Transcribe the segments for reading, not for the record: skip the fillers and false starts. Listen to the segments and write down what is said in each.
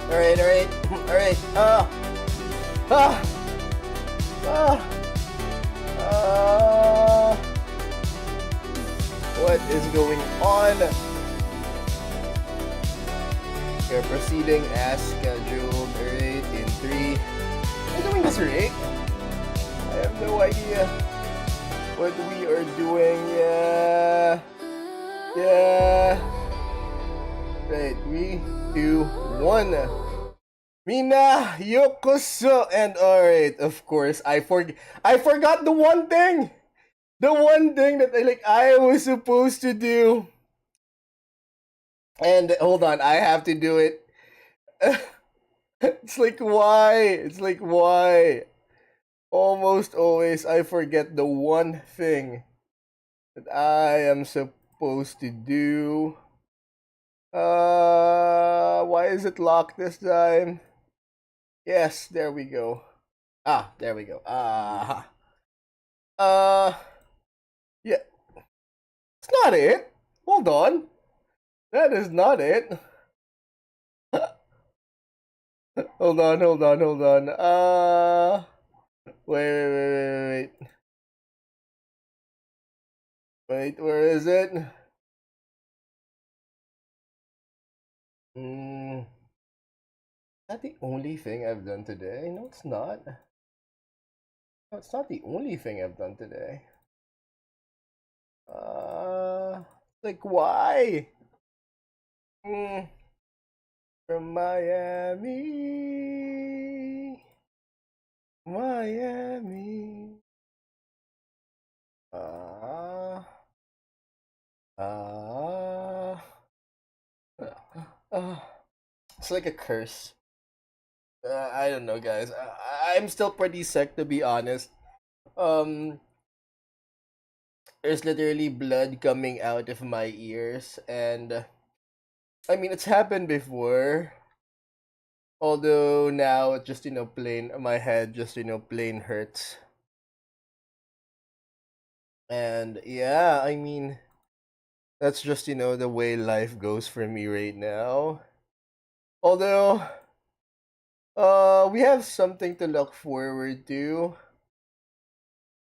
Alright, alright, alright. Ah, ah, ah. What is going on? We're proceeding as scheduled. Alright, in 3. Am I doing this right? I have no idea what we are doing. Yeah. Yeah. Right, 3, 2, 1. Mina Yokoso, and alright, of course, I forgot the one thing! The one thing that I was supposed to do. And hold on, I have to do it. It's like why? It's like why? Almost always I forget the one thing that I am supposed to do. Why is it locked this time? Yes, there we go. Ah, there we go. Yeah, it's not it. Hold on. That is not it. Hold on, hold on, hold on. Wait. Wait, where is it? Hmm. Not the only thing I've done today. No, it's not. No, it's not the only thing I've done today. Like why? Hmm. From Miami, Miami. Ah, ah, ah. It's like a curse. I don't know, guys. I'm still pretty sick, to be honest. Um, there's literally blood coming out of my ears, and I mean, it's happened before. Although now, it just plain my head just plain hurts. And yeah, I mean, that's just the way life goes for me right now. Although, we have something to look forward to.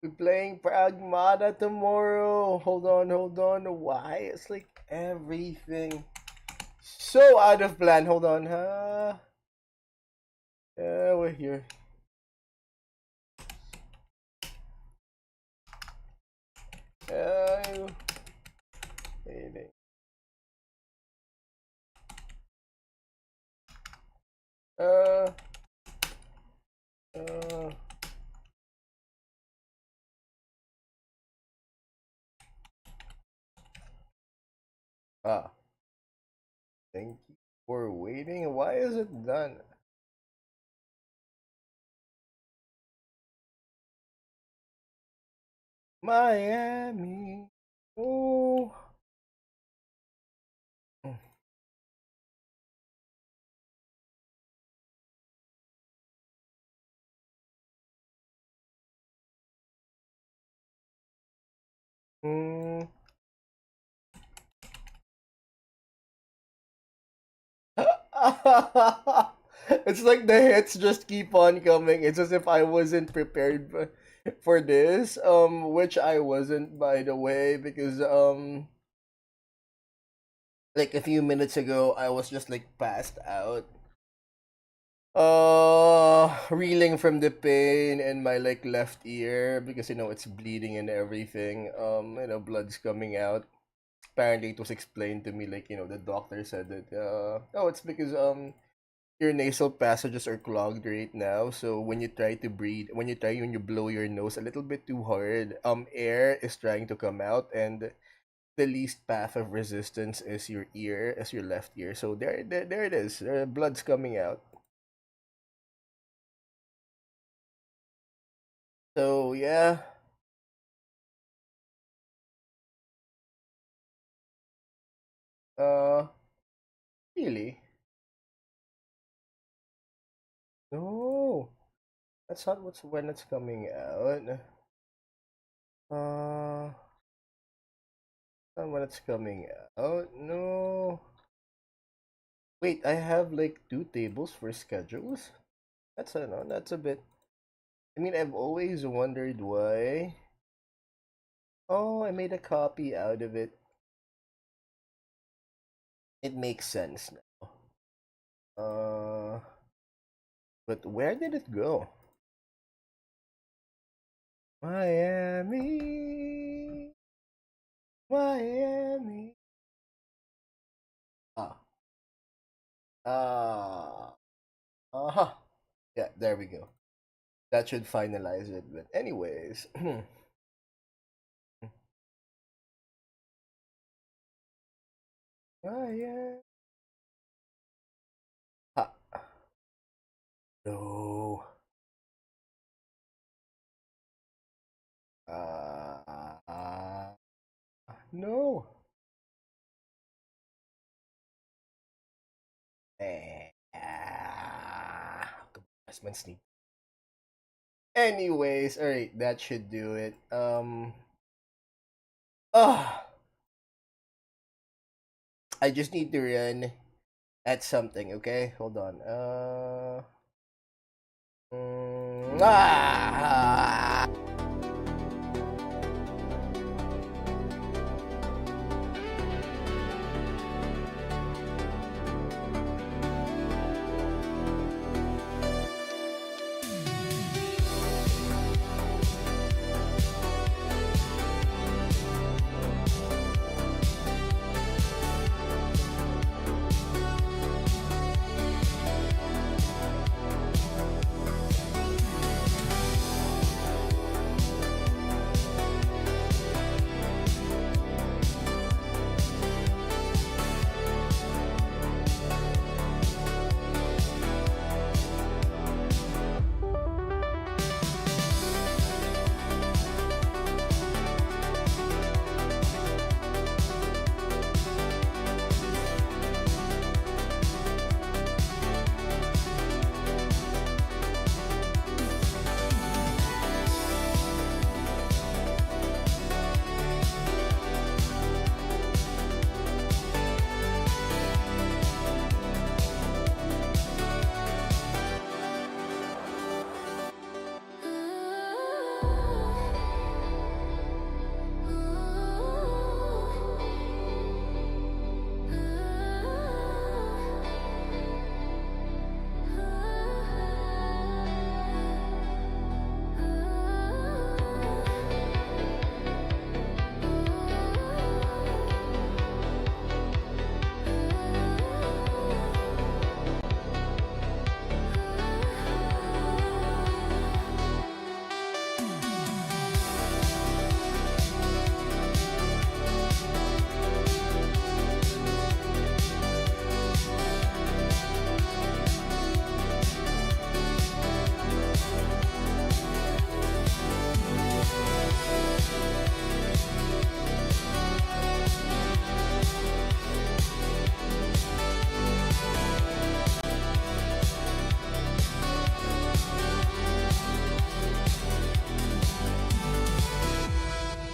We're playing Pragmata tomorrow. Hold on, hold on. Why? It's like everything so out of plan. Hold on, huh? Yeah, we're here. Waiting. Uh, uh, ah, thank you for waiting. Why is it done? Miami. Oh. Mm. It's like the hits just keep on coming. It's as if I wasn't prepared for this, which I wasn't, by the way, because like a few minutes ago I was just like passed out, reeling from the pain in my like left ear because it's bleeding and everything. Blood's coming out. Apparently it was explained to me, like the doctor said that oh, it's because your nasal passages are clogged right now. So when you try to breathe, when you blow your nose a little bit too hard, air is trying to come out, and the least path of resistance is your ear, as your left ear. So there it is. Blood's coming out. So yeah. Uh, really? No, that's not what's when it's coming out. Uh, not when it's coming out. No. Wait, I have like 2 tables for schedules? That's a bit. I mean, I've always wondered why. Oh, I made a copy out of it. It makes sense now. But where did it go? Miami, Miami. Ah, uh-huh. Yeah, there we go. That should finalize it. But anyways, Miami. Ah, no. Uh, no. Come on, sneak. Anyways, alright, that should do it. Ah, I just need to run at something, okay? Hold on. Ah!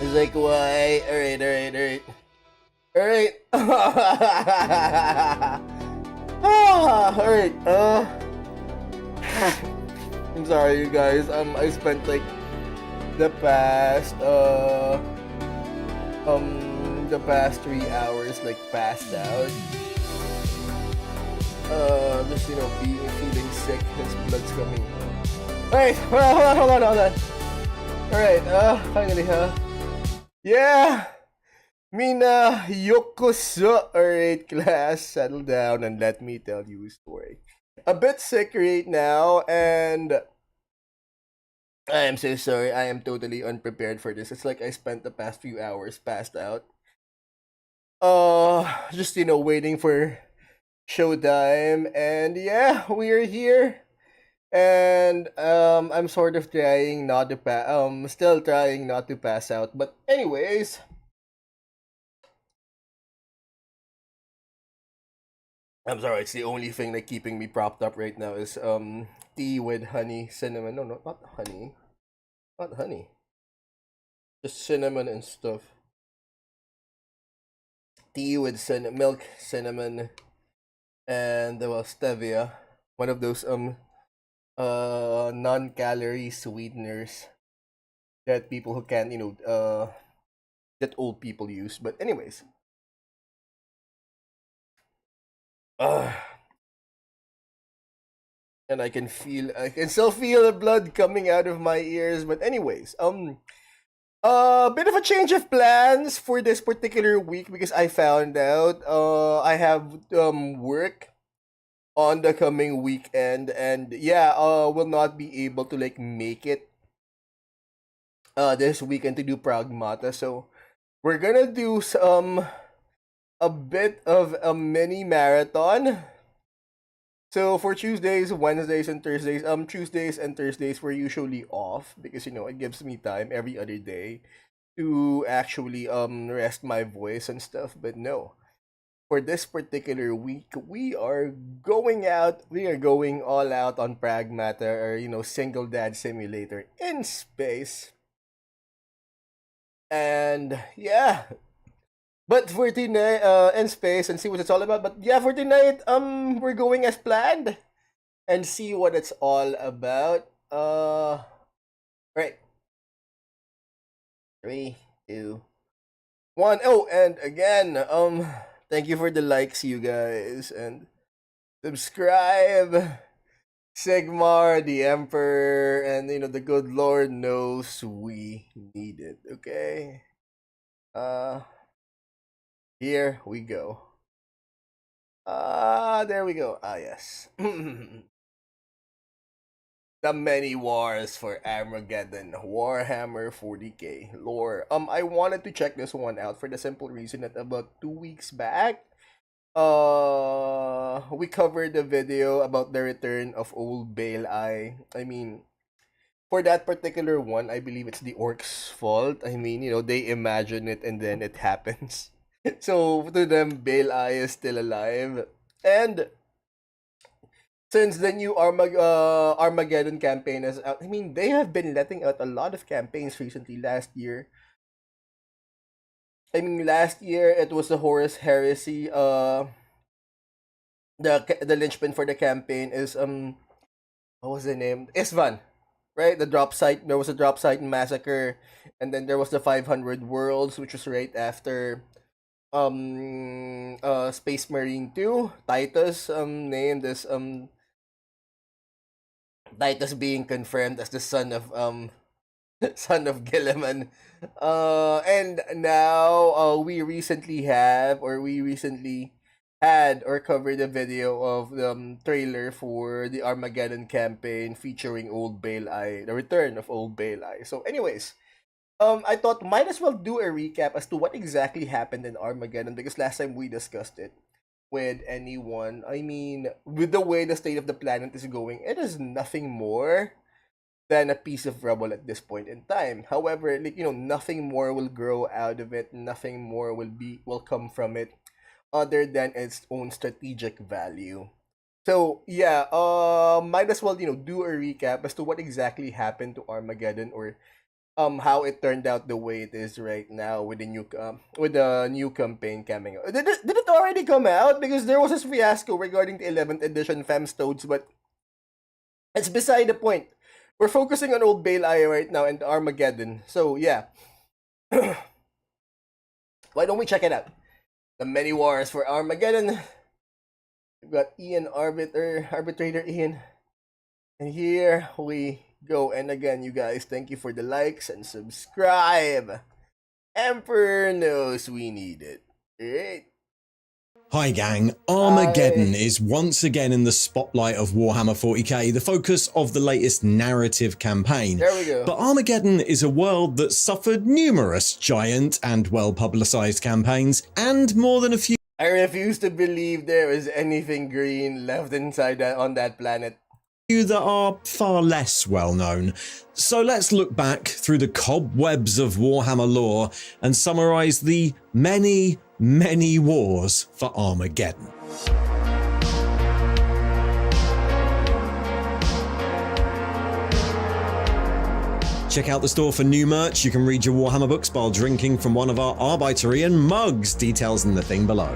It's like, why? Alright, alright, alright. Alright. Alright, I'm sorry, you guys. I spent like the past, the past 3 hours like passed out. Just, feeling sick. His blood's coming. Alright, hold on. Alright, finally, huh? Yeah! Mina Yokoso. Alright, class, settle down and let me tell you a story. A bit sick right now, and I am so sorry. I am totally unprepared for this. It's like I spent the past few hours passed out. Just, waiting for showtime, and yeah, we're here. And I'm sort of trying not to still trying not to pass out. But anyways, I'm sorry, it's the only thing like keeping me propped up right now is tea with honey, cinnamon. No, not honey. Not honey. Just cinnamon and stuff. Tea with milk, cinnamon, and well, stevia, one of those non-calorie sweeteners that people who can that old people use. But anyways, uh, and I can still feel the blood coming out of my ears. But anyways, bit of a change of plans for this particular week because I found out I have work on the coming weekend, and yeah, will not be able to like make it this weekend to do Pragmata. So we're gonna do a bit of a mini marathon. So for Tuesdays, Wednesdays, and Thursdays, Tuesdays and Thursdays we're usually off because it gives me time every other day to actually rest my voice and stuff. But no, for this particular week, we are going out. We are going all out on Pragmata, or Single Dad Simulator in space. And yeah, but for tonight, in space, and see what it's all about. But yeah, for tonight, we're going as planned, and see what it's all about. Right. 3, 2, 1. Oh, and again, thank you for the likes, you guys, and subscribe. Sigmar, the Emperor, and the good Lord knows we need it. Okay. Here we go. There we go. Yes. The many wars for Armageddon, Warhammer 40k lore. I wanted to check this one out for the simple reason that about 2 weeks back, we covered the video about the return of old Bale Eye. I mean, for that particular one, I believe it's the orcs' fault. I mean, they imagine it and then it happens. So to them, Bale Eye is still alive. And since the new Armageddon campaign is out, I mean, they have been letting out a lot of campaigns recently. Last year it was the Horus Heresy. The linchpin for the campaign is what was the name? Isvan, right? The drop site. There was a drop site massacre, and then there was the 500 Worlds, which was right after Space Marine 2. Titus named as Titus being confirmed as the son of son of Gilliman. And now we recently had or covered a video of the trailer for the Armageddon campaign featuring Old Bale Eye, the return of Old Bale Eye. So anyways, I thought might as well do a recap as to what exactly happened in Armageddon, because last time we discussed it with anyone. I mean, with the way the state of the planet is going, it is nothing more than a piece of rubble at this point in time. However, nothing more will grow out of it, nothing more will come from it other than its own strategic value. So yeah, might as well do a recap as to what exactly happened to Armageddon, or how it turned out the way it is right now with the new campaign coming out. Did it already come out? Because there was this fiasco regarding the 11th edition Femstodes, but it's beside the point. We're focusing on Old Bale Eye right now and Armageddon. So yeah, why don't we check it out? The many wars for Armageddon. We've got Arbitrator Ian, and here we go. And again, you guys, thank you for the likes and subscribe. Emperor knows we need it. Right? Hi gang, Armageddon is once again in the spotlight of Warhammer 40k, the focus of the latest narrative campaign. There we go. But Armageddon is a world that suffered numerous giant and well-publicized campaigns, and more than a few I refuse to believe there is anything green left inside on that planet that are far less well known. So let's look back through the cobwebs of Warhammer lore and summarize the many wars for Armageddon. Check out the store for new merch. You can read your Warhammer books while drinking from one of our Arbeiterian mugs. Details in the thing below.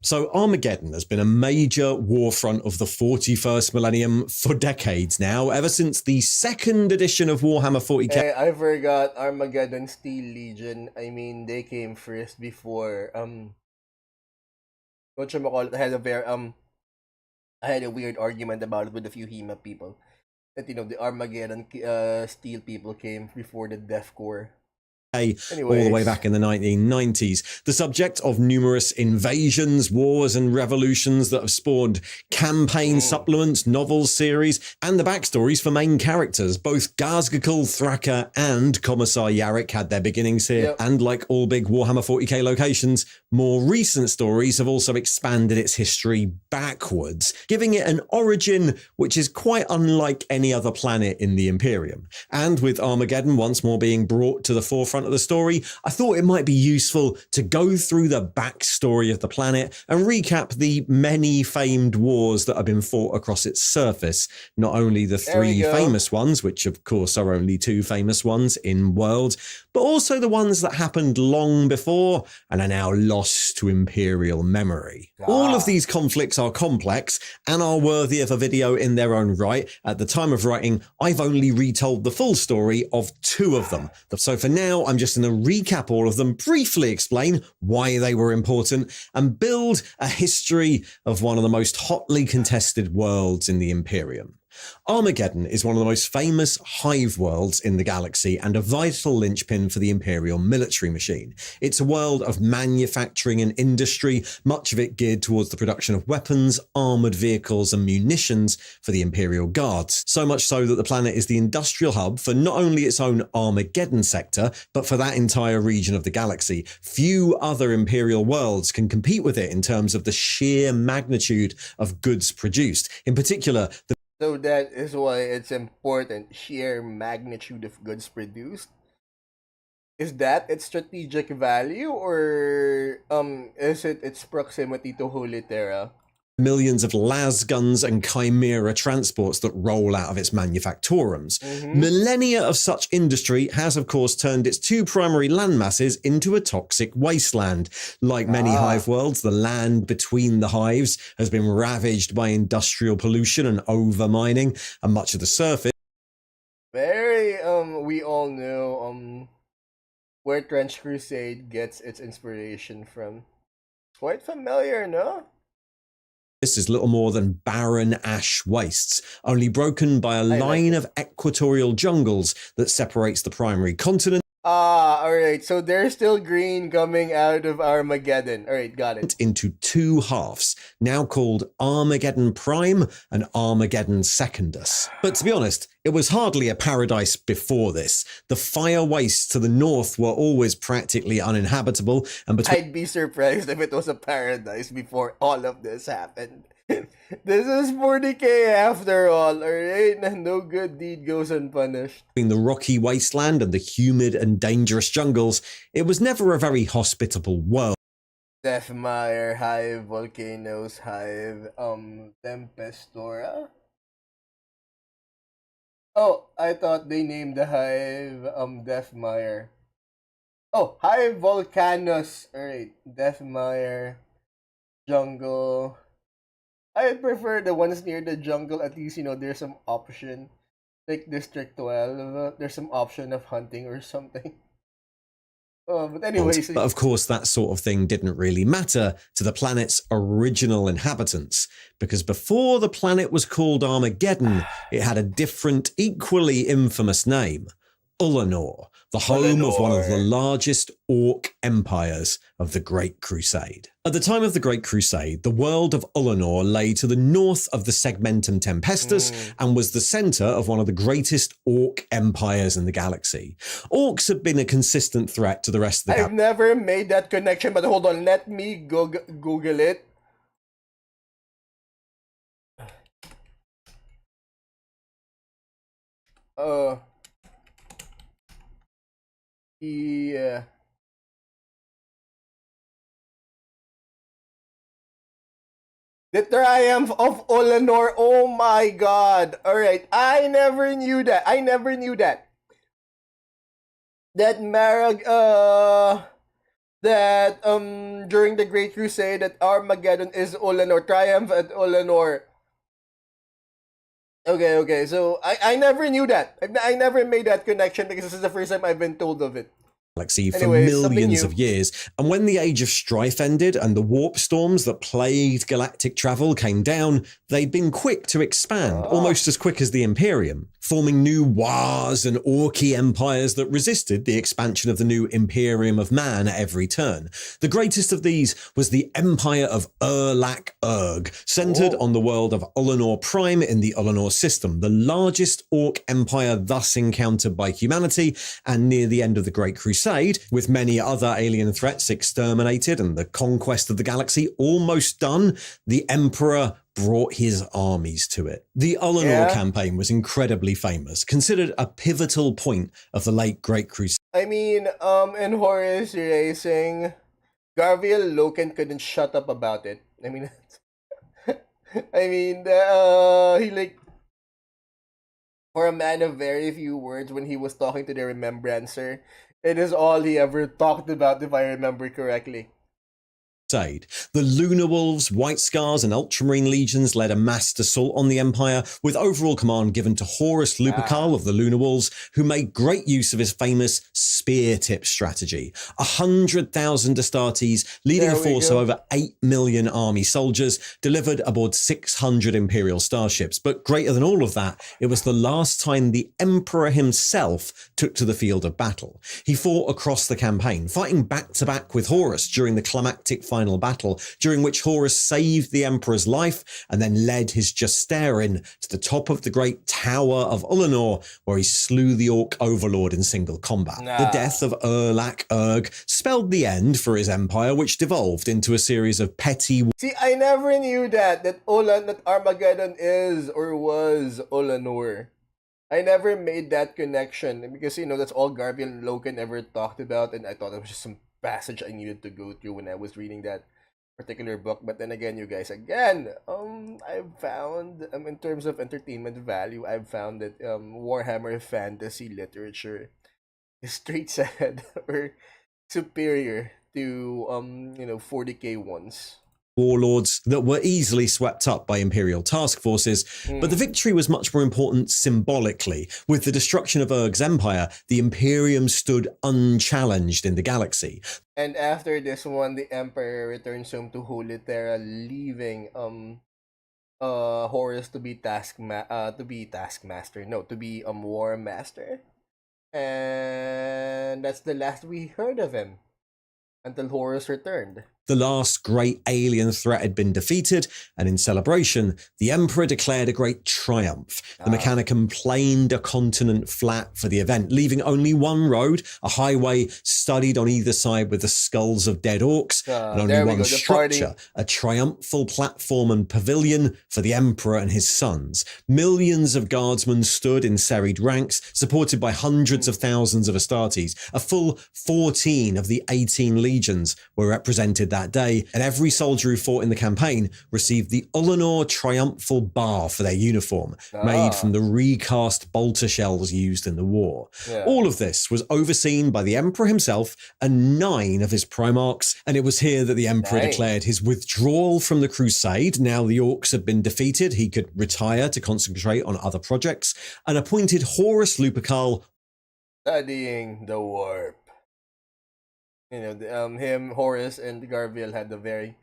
So Armageddon has been a major war front of the 41st millennium for decades now, ever since the second edition of Warhammer 40k. Hey, I forgot Armageddon Steel Legion. I mean, they came first before whatchamacallit, I had a weird argument about it with a few HEMA people. That the Armageddon Steel people came before the Death Corps. All the way back in the 1990s, the subject of numerous invasions, wars, and revolutions that have spawned campaign supplements, novels, series, and the backstories for main characters. Both Gazgakul, Thraka, and Commissar Yarrick had their beginnings here, and like all big Warhammer 40k locations, more recent stories have also expanded its history backwards, giving it an origin which is quite unlike any other planet in the Imperium. And with Armageddon once more being brought to the forefront of the story, I thought it might be useful to go through the backstory of the planet and recap the many famed wars that have been fought across its surface. Not only the three famous ones, which of course are only two famous ones in world, but also the ones that happened long before and are now lost to Imperial memory. All of these conflicts are complex and are worthy of a video in their own right. At the time of writing, I've only retold the full story of two of them. So for now, I'm just going to recap all of them, briefly explain why they were important, and build a history of one of the most hotly contested worlds in the Imperium. Armageddon is one of the most famous hive worlds in the galaxy and a vital linchpin for the Imperial military machine. It's a world of manufacturing and industry, much of it geared towards the production of weapons, armoured vehicles and munitions for the Imperial Guards. So much so that the planet is the industrial hub for not only its own Armageddon sector, but for that entire region of the galaxy. Few other Imperial worlds can compete with it in terms of the sheer magnitude of goods produced. In particular, so that is why it's important, sheer magnitude of goods produced. Is that its strategic value, or is it its proximity to Holy Terra? Millions of las guns and chimera transports that roll out of its manufactorums. Millennia of such industry has, of course, turned its two primary landmasses into a toxic wasteland. Like many hive worlds, the land between the hives has been ravaged by industrial pollution and over-mining, and much of the surface. We all know where Trench Crusade gets its inspiration from. Quite familiar, no? This is little more than barren ash wastes, only broken by a line of equatorial jungles that separates the primary continent. Alright, so there's still green coming out of Armageddon. Alright, got it. Into two halves, now called Armageddon Prime and Armageddon Secundus. But to be honest, it was hardly a paradise before this. The fire wastes to the north were always practically uninhabitable, and I'd be surprised if it was a paradise before all of this happened. This is 40k after all, alright? No good deed goes unpunished. Between the rocky wasteland and the humid and dangerous jungles, it was never a very hospitable world. Deathmire, Hive, Volcanoes, Hive, Tempestora? Oh, I thought they named the Hive, Deathmire. Oh, Hive Volcanos. Alright, Deathmire, Jungle. I prefer the ones near the jungle. At least, there's some option. Like District 12, there's some option of hunting or something. But anyways. But of course, that sort of thing didn't really matter to the planet's original inhabitants, because before the planet was called Armageddon, it had a different, equally infamous name. Ullanor, the home of one of the largest orc empires of the Great Crusade. At the time of the Great Crusade, the world of Ullanor lay to the north of the Segmentum Tempestus and was the center of one of the greatest orc empires in the galaxy. Orcs have been a consistent threat to the rest of the galaxy. I've never made that connection, but hold on, let me Google it. Yeah. The Triumph of Ullanor. Oh my god. Alright. I never knew that. That that during the Great Crusade that Armageddon is Olanor, triumph at Olanor. Okay. So I never knew that. I never made that connection because this is the first time I've been told of it. Galaxy for Anyways, something millions new. of years. And when the Age of Strife ended and the warp storms that plagued galactic travel came down, they'd been quick to expand, almost as quick as the Imperium, forming new Wars and Orky empires that resisted the expansion of the new Imperium of Man at every turn. The greatest of these was the Empire of Urlak-Urg, centered on the world of Olanor Prime in the Olanor system, the largest Orc empire thus encountered by humanity, and near the end of the Great Crusade, with many other alien threats exterminated and the conquest of the galaxy almost done, the Emperor brought his armies to it. The Olanor campaign was incredibly famous, considered a pivotal point of the late Great Crusade. I mean, in Horus Racing, Garviel Loken couldn't shut up about it. I mean, he like, for a man of very few words, when he was talking to the Remembrancer, it is all he ever talked about, if I remember correctly. The Lunar Wolves, White Scars, and Ultramarine legions led a massed assault on the Empire, with overall command given to Horus Lupercal of the Lunar Wolves, who made great use of his famous spear tip strategy. 100,000 Astartes, leading a force of over 8 million army soldiers, delivered aboard 600 Imperial starships. But greater than all of that, it was the last time the Emperor himself took to the field of battle. He fought across the campaign, fighting back-to-back with Horus during the climactic final battle, during which Horus saved the Emperor's life and then led his Justarin to the top of the great Tower of Olanor, where he slew the Orc Overlord in single combat. The death of Urlak-Urg spelled the end for his empire, which devolved into a series of petty... See, I never knew that Armageddon is or was Olanor. I never made that connection because, that's all Garvey and Logan ever talked about, and I thought it was just some passage I needed to go through when I was reading that particular book. But then again, you guys, I've found, in terms of entertainment value, I've found that Warhammer fantasy literature is straight ahead or superior to 40k ones. Warlords that were easily swept up by Imperial task forces, but the victory was much more important symbolically. With the destruction of Urg's empire, the Imperium stood unchallenged in the galaxy. And after this one, the Emperor returns home to Holy Terra, leaving Horus to be War Master. And that's the last we heard of him until Horus returned. The last great alien threat had been defeated, and in celebration, the Emperor declared a great triumph. The Mechanicum planed a continent flat for the event, leaving only one road, a highway studded on either side with the skulls of dead orcs, and only one structure, a triumphal platform and pavilion for the Emperor and his sons. Millions of guardsmen stood in serried ranks, supported by hundreds of thousands of Astartes. A full 14 of the 18 legions were represented that day, and every soldier who fought in the campaign received the Olanor Triumphal Bar for their uniform, made from the recast bolter shells used in the war. All of this was overseen by the Emperor himself and 9 of his Primarchs, and it was here that the Emperor declared his withdrawal from the Crusade. Now the Orcs had been defeated, he could retire to concentrate on other projects, and appointed Horus Lupercal studying the warp. Him, Horus, and Garviel had a very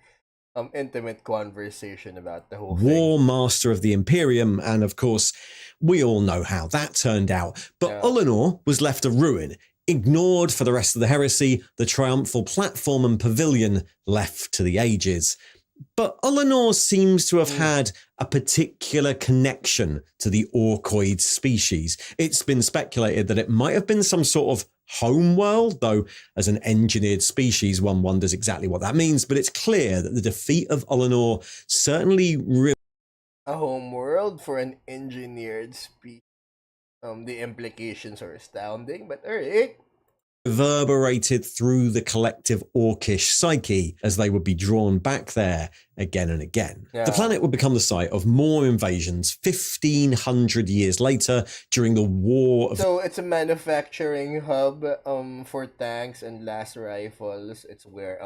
intimate conversation about the whole War Master of the Imperium, and of course, we all know how that turned out. But Olanor was left a ruin, ignored for the rest of the heresy, the triumphal platform and pavilion left to the ages. But Olanor seems to have had a particular connection to the Orcoid species. It's been speculated that it might have been some sort of home world, though as an engineered species, one wonders exactly what that means. But it's clear that the defeat of Olanor certainly... A home world for an engineered species. The implications are astounding, but alright. reverberated through the collective orcish psyche as they would be drawn back there again and again. Yeah. The planet would become the site of more invasions 1,500 years later during the War of... So it's a manufacturing hub for tanks and las rifles. It's where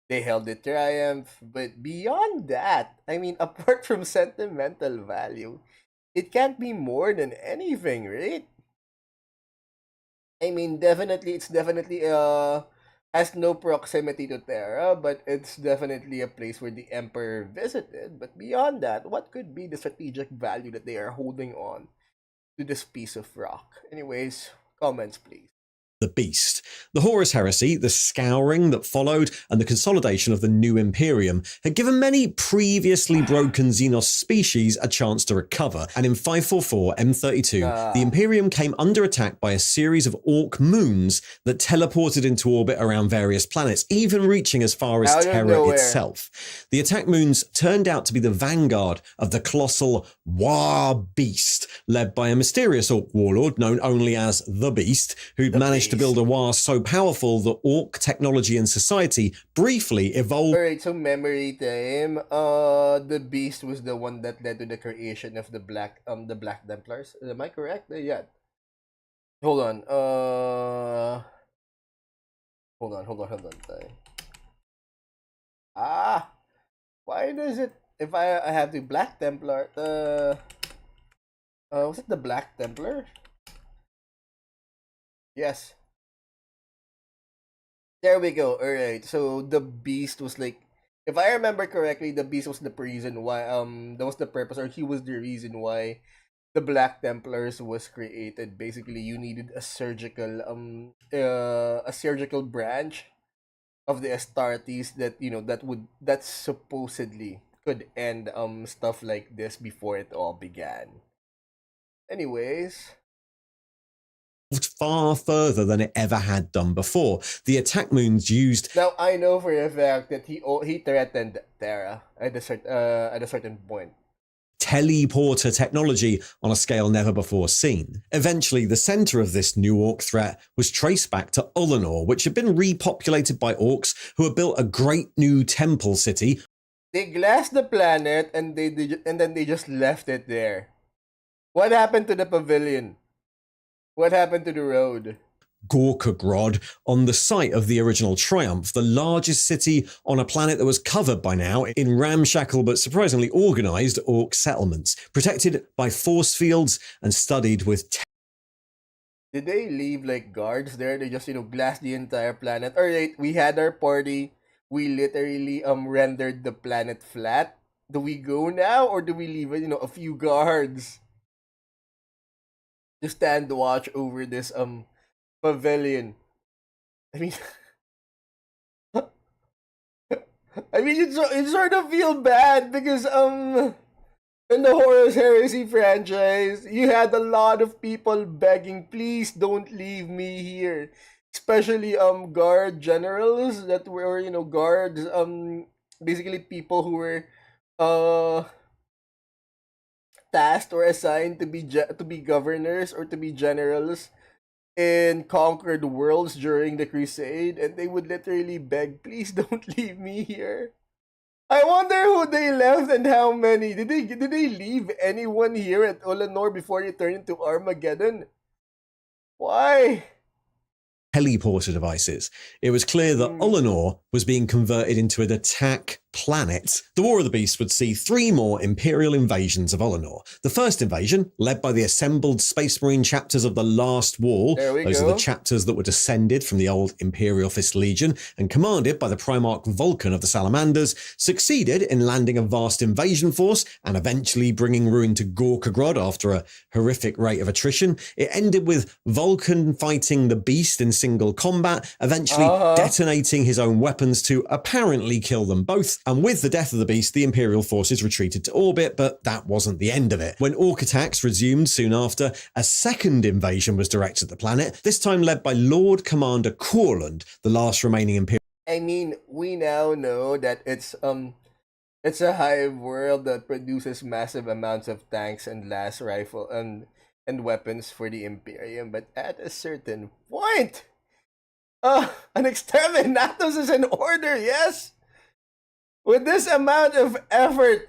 they held the triumph. But beyond that, I mean, apart from sentimental value, it can't be more than anything, right? I mean, it's definitely has no proximity to Terra, but it's definitely a place where the Emperor visited. But beyond that, what could be the strategic value that they are holding on to this piece of rock? Anyways, comments please. The Beast. The Horus Heresy, the scouring that followed, and the consolidation of the new Imperium had given many previously broken Xenos species a chance to recover, and in 544 M32, the Imperium came under attack by a series of Orc moons that teleported into orbit around various planets, even reaching as far as Terra itself. The attack moons turned out to be the vanguard of the colossal War Beast, led by a mysterious Orc warlord known only as the Beast, who'd managed to build a war so powerful that Orc technology and society briefly evolved. Alright, so memory time. The Beast was the one that led to the creation of the Black Templars. Am I correct? Yeah. Hold on. Hold on. Why does it? If I have the Black Templar, was it the Black Templar? Yes. There we go. Alright. So the Beast was like, if I remember correctly, the Beast was the reason why that was the purpose, or he was the reason why the Black Templars was created. Basically, you needed a surgical branch of the Astartes that supposedly could end stuff like this before it all began. Anyways, far further than it ever had done before. The attack moons used... Now, I know for a fact that he threatened Terra at a certain point. Teleporter technology on a scale never before seen. Eventually, the center of this new Orc threat was traced back to Ullanor, which had been repopulated by Orcs who had built a great new temple city. They glassed the planet and then they just left it there. What happened to the pavilion? What happened to the road? Gorkogrod, on the site of the original Triumph, the largest city on a planet that was covered by now in ramshackle but surprisingly organized Orc settlements, protected by force fields and studied with... Did they leave like guards there? They just, glassed the entire planet. Alright, we had our party. We literally rendered the planet flat. Do we go now or do we leave a few guards to stand watch over this pavilion? I mean, it sort of feel bad because in the Horus Heresy franchise, you had a lot of people begging, please don't leave me here. Especially guard generals that were guards, basically people who were tasked or assigned to be governors or to be generals in conquered worlds during the Crusade, and they would literally beg, please don't leave me here. I wonder who they left and how many. Did they leave anyone here at Ullanor before they turned into Armageddon? Why? Teleporter devices. It was clear that Ullanor was being converted into an attack planet. The War of the Beast would see 3 more Imperial invasions of Ullanor. The first invasion, led by the assembled Space Marine chapters of the Last Wall, those are the chapters that were descended from the old Imperial Fist Legion and commanded by the Primarch Vulcan of the Salamanders, succeeded in landing a vast invasion force and eventually bringing ruin to Gorkogrod after a horrific rate of attrition. It ended with Vulcan fighting the Beast in single combat, eventually detonating his own weapons to apparently kill them both. And with the death of the Beast, the Imperial forces retreated to orbit, but that wasn't the end of it. When Orc attacks resumed soon after, a second invasion was directed at the planet, this time led by Lord Commander Corland, the last remaining Imperial... I mean, we now know that it's a hive world that produces massive amounts of tanks and las rifle and weapons for the Imperium, but at a certain point, An exterminatus is in order, yes? With this amount of effort,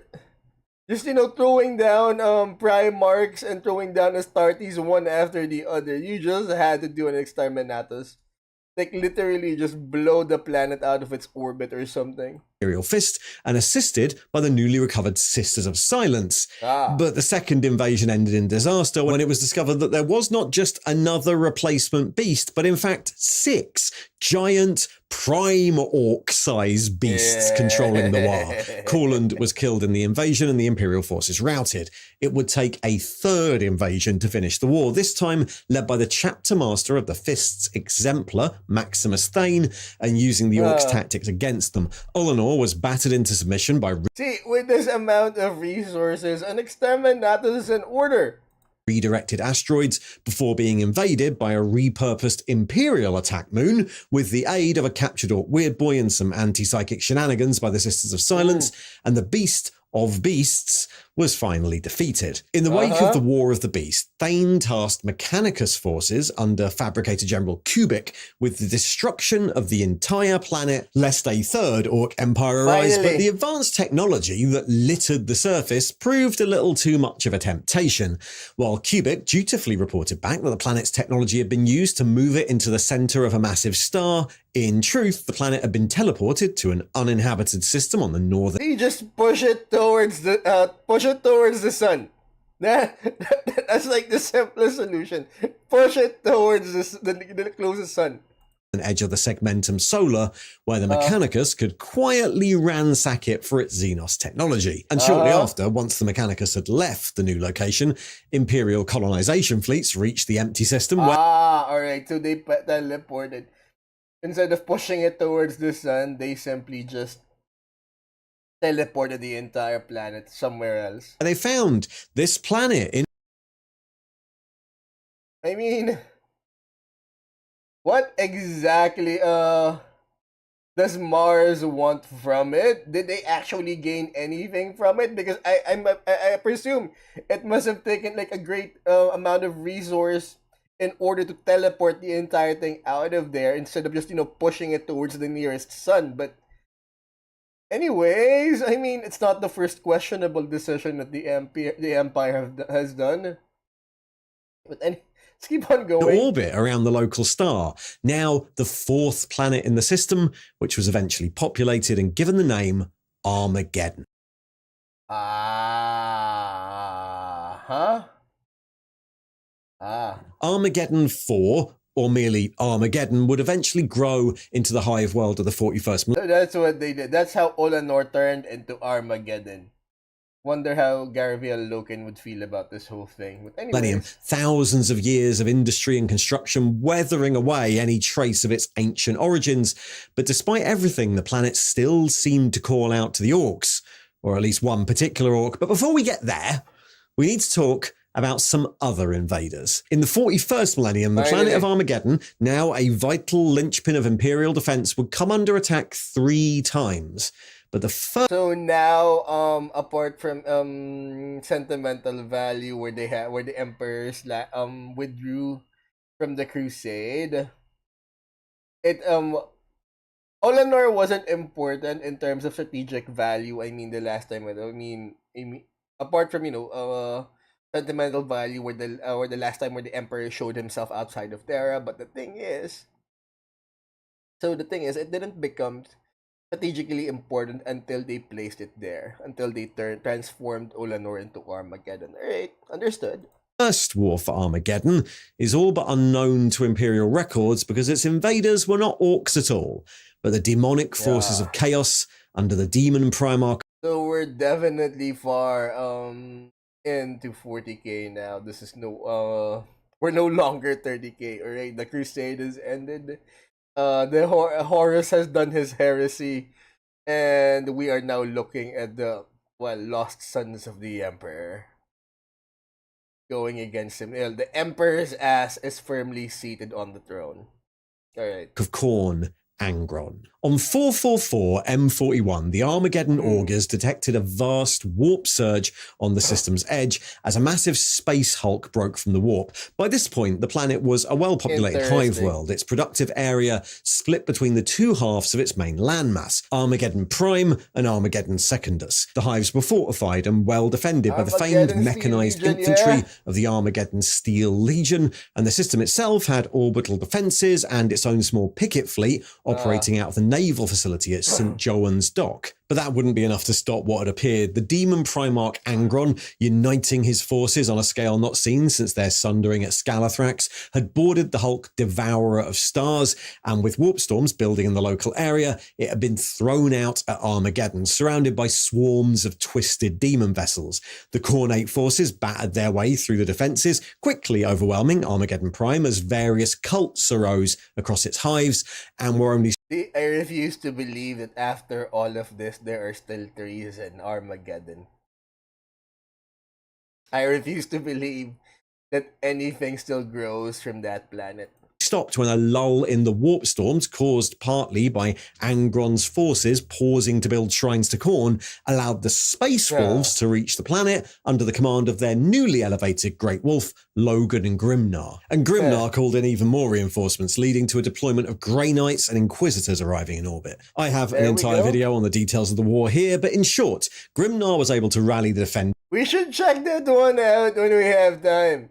just, throwing down Primarchs and throwing down Astartes one after the other, you just had to do an exterminatus. Like, literally just blow the planet out of its orbit or something. Imperial Fist and assisted by the newly recovered Sisters of Silence. Ah. But the second invasion ended in disaster when it was discovered that there was not just another replacement beast, but in fact 6 giant prime orc-sized beasts controlling the War. Corland was killed in the invasion and the Imperial forces routed. It would take a third invasion to finish the war, this time led by the chapter master of the Fist's exemplar, Maximus Thane, and using the orcs' tactics against them. Olenor was battered into submission by... See, with this amount of resources, an exterminatus is in order. Redirected asteroids before being invaded by a repurposed Imperial attack moon with the aid of a captured Orc Weird Boy and some anti-psychic shenanigans by the Sisters of Silence, and the Beast of Beasts was finally defeated. In the wake of the War of the Beast, Thane tasked Mechanicus forces under Fabricator General Kubik with the destruction of the entire planet, lest a third Orc Empire arise, but the advanced technology that littered the surface proved a little too much of a temptation. While Kubik dutifully reported back that the planet's technology had been used to move it into the center of a massive star, in truth, the planet had been teleported to an uninhabited system on the northern... You just push it towards the sun. That's like the simplest solution. Push it towards the closest sun. Edge of the Segmentum Solar, where the Mechanicus could quietly ransack it for its Xenos technology. And shortly after, once the Mechanicus had left the new location, Imperial colonization fleets reached the empty system. Alright, so they teleported. Instead of pushing it towards the sun, they simply just teleported the entire planet somewhere else. And they found this planet in... I mean, what exactly does Mars want from it? Did they actually gain anything from it? Because I presume it must have taken like a great amount of resource in order to teleport the entire thing out of there instead of just, pushing it towards the nearest sun. But anyways, I mean, it's not the first questionable decision that the Empire has done. But let's keep on going. Orbit around the local star, now the 4th planet in the system, which was eventually populated and given the name Armageddon. Armageddon 4, or merely Armageddon, would eventually grow into the hive world of the 41st millennium. That's what they did. That's how Olenor turned into Armageddon. Wonder how Garaviel Loken would feel about this whole thing. But anyways, thousands of years of industry and construction weathering away any trace of its ancient origins. But despite everything, the planet still seemed to call out to the orcs, or at least one particular orc. But before we get there, we need to talk about some other invaders. In the 41st millennium, the planet of Armageddon, now a vital linchpin of Imperial defense, would come under attack 3 times. But the first... So now, apart from sentimental value, where the emperors withdrew from the Crusade, Olenor wasn't important in terms of strategic value. I mean, the last time, apart from sentimental value, where the last time where the emperor showed himself outside of Terra. But the thing is, it didn't become strategically important until they placed it there, until they transformed Olenor into Armageddon. Alright, understood. First war for Armageddon is all but unknown to Imperial records because its invaders were not orcs at all, but the demonic forces of chaos under the demon Primarch. So we're definitely far into 40k now. This is we're no longer 30k, alright? The Crusade has ended. The Horus has done his heresy, and we are now looking at the lost sons of the Emperor going against him. The Emperor's ass is firmly seated on the throne. Alright. Of Khorne Angron. On 444 M41, the Armageddon augurs detected a vast warp surge on the system's edge as a massive space hulk broke from the warp. By this point, the planet was a well-populated hive world, its productive area split between the two halves of its main landmass, Armageddon Prime and Armageddon Secundus. The hives were fortified and well defended by the famed mechanized infantry of the Armageddon Steel Legion, and the system itself had orbital defenses and its own small picket fleet operating out of the naval facility at St. John's Dock. But that wouldn't be enough to stop what had appeared. The demon Primarch Angron, uniting his forces on a scale not seen since their sundering at Scalathrax, had boarded the Hulk Devourer of Stars, and with warp storms building in the local area, it had been thrown out at Armageddon, surrounded by swarms of twisted demon vessels. The Khornate forces battered their way through the defences, quickly overwhelming Armageddon Prime as various cults arose across its hives, and were only... I refuse to believe that after all of this, there are still trees in Armageddon. I refuse to believe that anything still grows from that planet. Stopped when a lull in the warp storms, caused partly by Angron's forces pausing to build shrines to Khorne, allowed the Space Wolves to reach the planet under the command of their newly elevated Great Wolf, Logan and Grimnar. And Grimnar called in even more reinforcements, leading to a deployment of Grey Knights and Inquisitors arriving in orbit. I have an entire video on the details of the war here, but in short, Grimnar was able to rally the defenders. We should check that one out when we have time.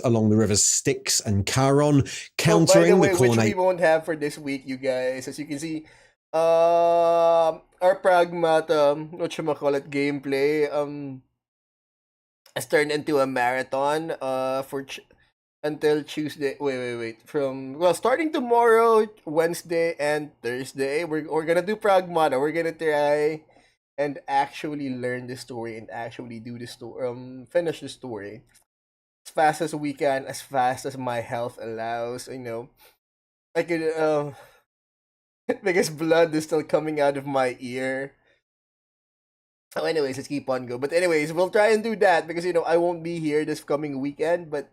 Along the rivers Styx and Charon, countering the Khornate. Which we won't have for this week, you guys. As you can see, our Pragmata, gameplay, has turned into a marathon until Tuesday. Wait. Starting tomorrow, Wednesday and Thursday, we're gonna do Pragmata. We're gonna try and actually learn the story and actually do the story, finish the story as fast as we can, as fast as my health allows. I could because blood is still coming out of my ear. Oh, anyways, let's keep on going. But anyways, we'll try and do that because I won't be here this coming weekend. But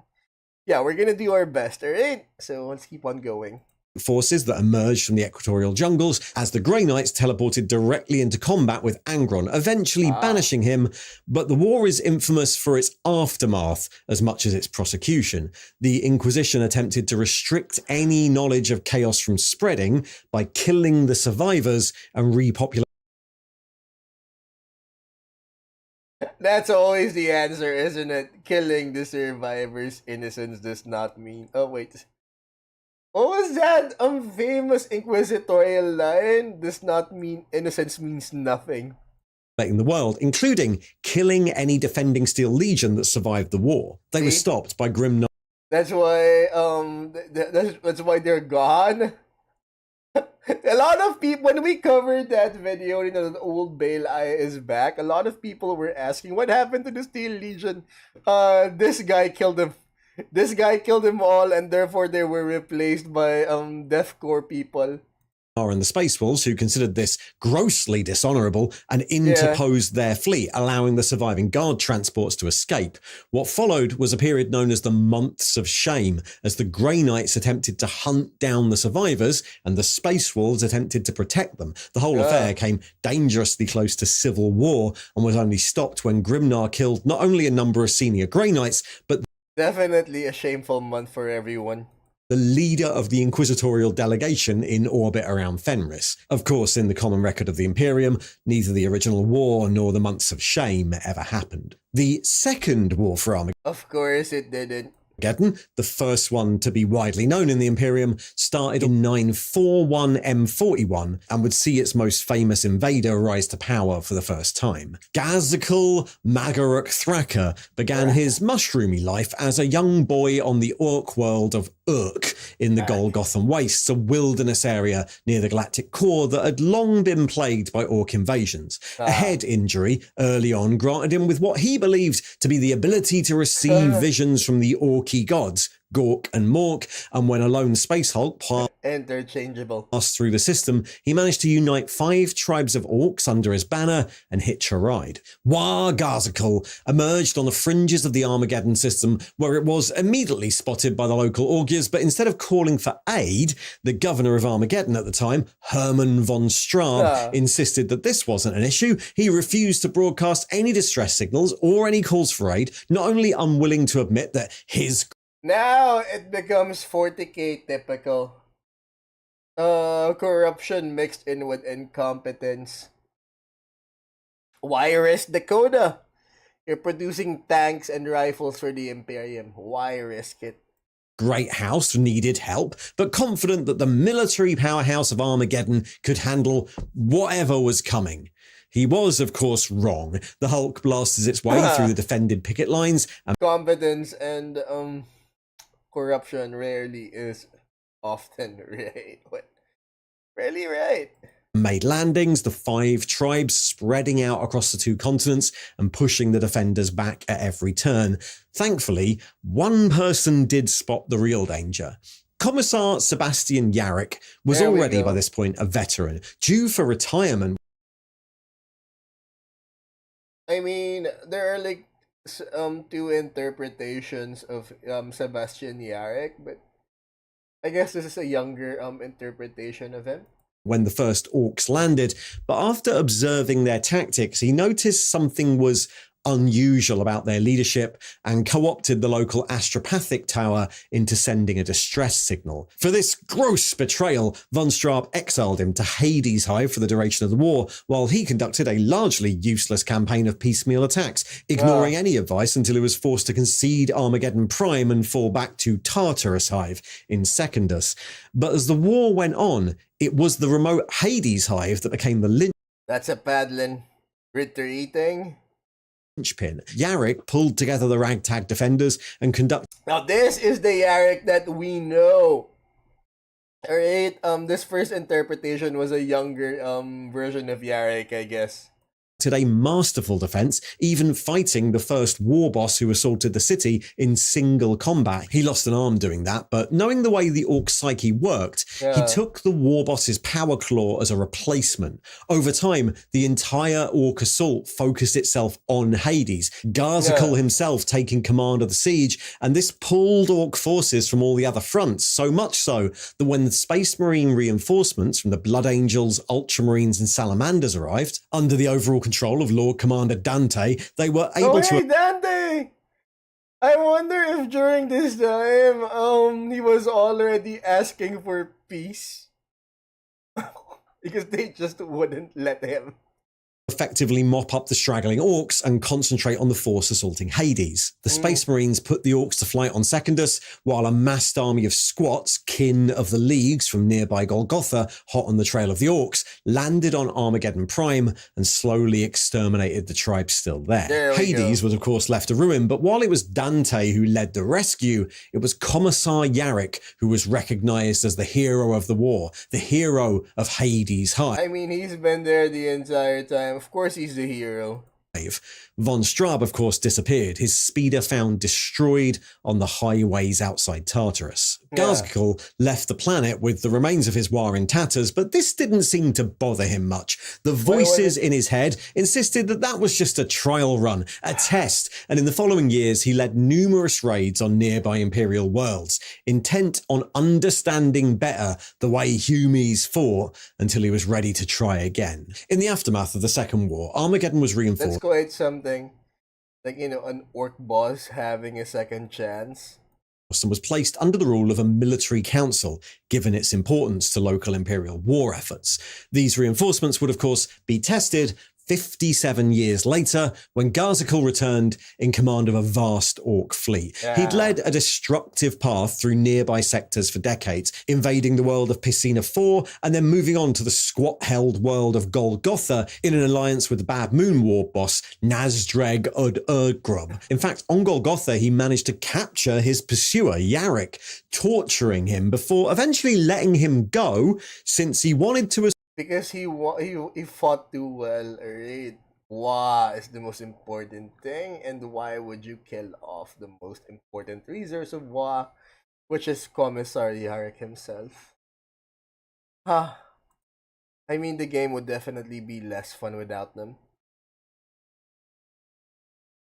yeah, we're gonna do our best, alright? So let's keep on going. Forces that emerged from the equatorial jungles as the Grey Knights teleported directly into combat with Angron, eventually banishing him. But the war is infamous for its aftermath as much as its prosecution. The Inquisition attempted to restrict any knowledge of chaos from spreading by killing the survivors and repopulating. That's always the answer, isn't it? Killing the survivors' innocence does not mean... Oh, wait. What was that famous inquisitorial line? Does not mean innocence means nothing. The world, including killing any defending Steel Legion that survived the war. They were stopped by Grim Knight. That's why that's why they're gone. A lot of people, when we covered that video, the old Bale Eye is back. A lot of people were asking, what happened to the Steel Legion? This guy killed them. This guy killed them all, and therefore they were replaced by deathcore people. And the Space Wolves, who considered this grossly dishonourable and interposed their fleet, allowing the surviving guard transports to escape. What followed was a period known as the Months of Shame, as the Grey Knights attempted to hunt down the survivors and the Space Wolves attempted to protect them. The whole affair came dangerously close to civil war and was only stopped when Grimnar killed not only a number of senior Grey Knights, but definitely a shameful month for everyone. The leader of the inquisitorial delegation in orbit around Fenris. Of course, in the common record of the Imperium, neither the original war nor the Months of Shame ever happened. The second war for Armageddon, of course it didn't. The first one to be widely known in the Imperium, started in 941 M41 and would see its most famous invader rise to power for the first time. Gazikal Magaruk Thraka began his mushroomy life as a young boy on the orc world of Urk in the Golgothan Wastes, a wilderness area near the galactic core that had long been plagued by orc invasions. A head injury early on granted him with what he believed to be the ability to receive visions from the orky gods, Gork, and Mork, and when a lone Space Hulk Interchangeable. passed through the system, he managed to unite 5 tribes of orcs under his banner and hitch a ride. Garzacle emerged on the fringes of the Armageddon system, where it was immediately spotted by the local Augiers, but instead of calling for aid, the governor of Armageddon at the time, Hermann von Straub, insisted that this wasn't an issue. He refused to broadcast any distress signals or any calls for aid, not only unwilling to admit that his... Now it becomes 40k typical. Corruption mixed in with incompetence. Why risk Dakota? You're producing tanks and rifles for the Imperium. Why risk it? Great house needed help, but confident that the military powerhouse of Armageddon could handle whatever was coming. He was, of course, wrong. The Hulk blasted its way through the defended picket lines. And competence and corruption rarely is often right. Really right. Made landings, the 5 tribes spreading out across the 2 continents and pushing the defenders back at every turn. Thankfully, one person did spot the real danger. Commissar Sebastian Yarrick was already by this point a veteran, due for retirement. I mean, there are like 2 interpretations of Sebastian Yarrick, but I guess this is a younger interpretation of him. When the first orcs landed, but after observing their tactics, he noticed something was unusual about their leadership and co-opted the local astropathic tower into sending a distress signal. For this gross betrayal, von Straub exiled him to Hades Hive for the duration of the war, while he conducted a largely useless campaign of piecemeal attacks, ignoring any advice until he was forced to concede Armageddon Prime and fall back to Tartarus Hive in Secondus. But as the war went on, it was the remote Hades Hive that became the lynch. That's a paddling. Retreating. Pin. Yarrick pulled together the ragtag defenders and conducted... Now this is the Yarrick that we know. Alright, this first interpretation was a younger version of Yarrick, I guess. A masterful defense, even fighting the first war boss who assaulted the city in single combat. He lost an arm doing that, but knowing the way the orc psyche worked, he took the war boss's power claw as a replacement. Over time, the entire orc assault focused itself on Hades, Garzacle himself taking command of the siege, and this pulled orc forces from all the other fronts, so much so that when the Space Marine reinforcements from the Blood Angels, Ultramarines and Salamanders arrived, under the overall control of Lord Commander Dante, they were able to... Dante! I wonder if during this time, he was already asking for peace. Because they just wouldn't let him. Effectively mop up the straggling orcs and concentrate on the force assaulting Hades. The Space Marines put the orcs to flight on Secondus, while a massed army of squats, kin of the Leagues from nearby Golgotha, hot on the trail of the orcs, landed on Armageddon Prime and slowly exterminated the tribes still there. Hades was of course left a ruin, but while it was Dante who led the rescue, it was Commissar Yarrick who was recognized as the hero of the war, the hero of Hades Hive. I mean, he's been there the entire time. Of course he's the hero. Von Straub, of course, disappeared, his speeder found destroyed on the highways outside Tartarus. Garzacle left the planet with the remains of his war in tatters, but this didn't seem to bother him much. The voices in his head insisted that that was just a trial run, a test, and in the following years he led numerous raids on nearby Imperial worlds, intent on understanding better the way Humies fought until he was ready to try again. In the aftermath of the Second War, Armageddon was reinforced. That's quite something. Like, you know, an orc boss having a second chance. And was placed under the rule of a military council, given its importance to local Imperial war efforts. These reinforcements would, of course, be tested 57 years later, when Garzacle returned in command of a vast orc fleet. He'd led a destructive path through nearby sectors for decades, invading the world of Piscina 4 and then moving on to the squat-held world of Golgotha in an alliance with the Bad Moon war boss, Nazdreg Ud-Urgrub. In fact, on Golgotha, he managed to capture his pursuer, Yarrick, torturing him before eventually letting him go, since he wanted to... Because he fought too well, alright? Wa is the most important thing, and why would you kill off the most important resource of Wa? which is Commissar Yarrick himself. Huh. I mean, the game would definitely be less fun without them.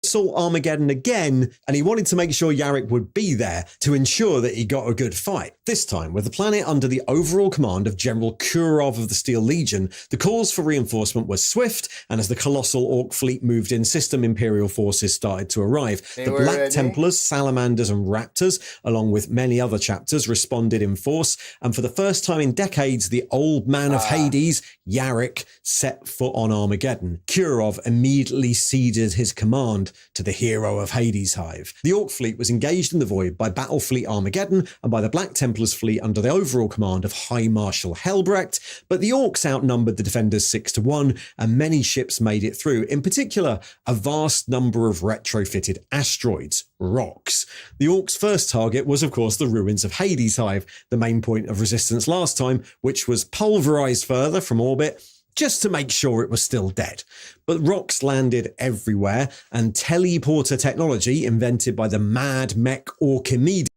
Saw Armageddon again, and he wanted to make sure Yarrick would be there to ensure that he got a good fight. This time, with the planet under the overall command of General Kurov of the Steel Legion, the calls for reinforcement were swift, and as the colossal Orc fleet moved in, system Imperial forces started to arrive. They The were Black ready. Templars, Salamanders, and Raptors, along with many other chapters, responded in force, and for the first time in decades, the old man of Hades, Yarrick, set foot on Armageddon. Kurov immediately ceded his command to the hero of Hades Hive. The Orc fleet was engaged in the void by Battle Fleet Armageddon and by the Black Templars fleet under the overall command of High Marshal Helbrecht, but the Orcs outnumbered the defenders 6-1, and many ships made it through, in particular a vast number of retrofitted asteroids, rocks. The Orcs' first target was, of course, the ruins of Hades Hive, the main point of resistance last time, which was pulverized further from orbit just to make sure it was still dead. But rocks landed everywhere, and teleporter technology invented by the mad mech Orchimede.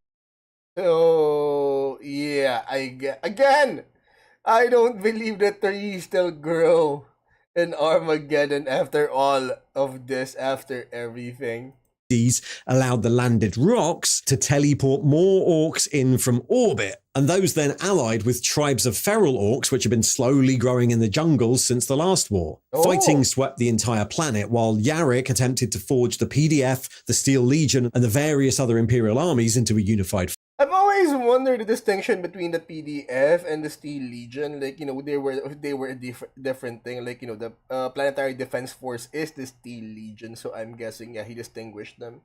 Oh, yeah, again, I don't believe that trees still grow in Armageddon after all of this, after everything. These allowed the landed rocks to teleport more orcs in from orbit, and those then allied with tribes of feral orcs which had been slowly growing in the jungles since the last war. Oh. Fighting swept the entire planet, while Yarrick attempted to forge the PDF, the Steel Legion, and the various other Imperial armies into a unified. I've always wondered the distinction between the PDF and the Steel Legion. Like, they were a different thing. Like, the Planetary Defense Force is the Steel Legion, so I'm guessing, yeah, he distinguished them.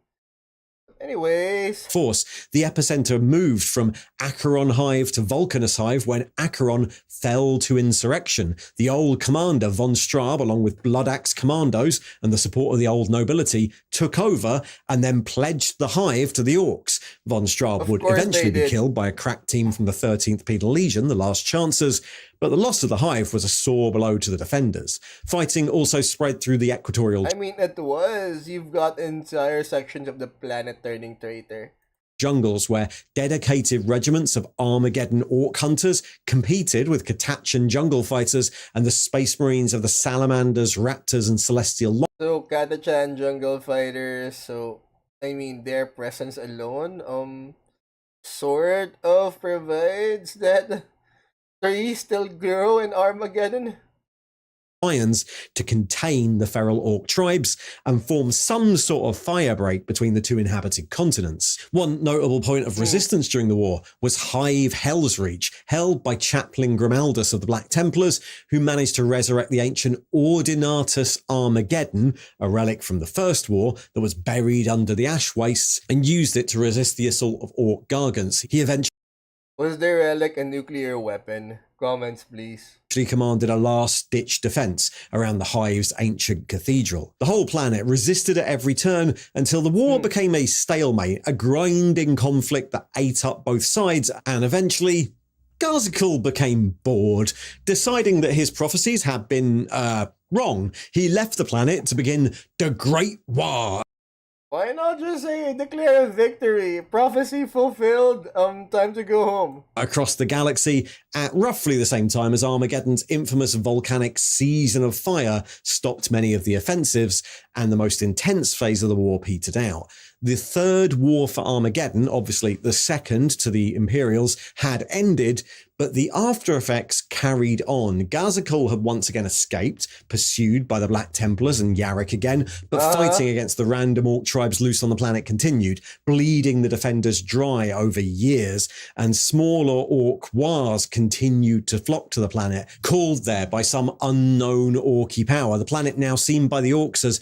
Anyways. Force, the epicenter moved from Acheron Hive to Vulcanus Hive when Acheron fell to insurrection. The old commander, von Straub, along with Blood Axe commandos and the support of the old nobility, took over and then pledged the hive to the Orcs. Von Straub would eventually be killed by a crack team from the 13th Penal Legion, the last chancers, but the loss of the hive was a sore blow to the defenders. Fighting also spread through the equatorial. I mean, it was. You've got entire sections of the planet turning traitor. Jungles where dedicated regiments of Armageddon Orc hunters competed with Catachan jungle fighters and the Space Marines of the Salamanders, Raptors, and Celestial. So, Catachan jungle fighters, so, I mean, their presence alone, sort of provides that trees still grow in Armageddon. Lions to contain the feral orc tribes and form some sort of firebreak between the two inhabited continents. One notable point of resistance during the war was Hive Hell's Reach, held by Chaplain Grimaldus of the Black Templars, who managed to resurrect the ancient Ordinatus Armageddon, a relic from the First War that was buried under the ash wastes, and used it to resist the assault of orc gargants. He eventually Was their relic a nuclear weapon? Comments, please. Commanded a last-ditch defense around the Hive's ancient cathedral. The whole planet resisted at every turn until the war became a stalemate, a grinding conflict that ate up both sides, and eventually Garzikul became bored, deciding that his prophecies had been, wrong. He left the planet to begin the Great War. Why not just say declare a victory? Prophecy fulfilled. Time to go home. Across the galaxy at roughly the same time as Armageddon's infamous volcanic season of fire stopped many of the offensives and the most intense phase of the war petered out. The third war for Armageddon, obviously the second to the Imperials, had ended, but the after effects carried on. Garzikul had once again escaped, pursued by the Black Templars and Yarrick again, but fighting against the random orc tribes loose on the planet continued, bleeding the defenders dry over years, and smaller orc wars continued to flock to the planet, called there by some unknown orky power. The planet now seen by the orcs as...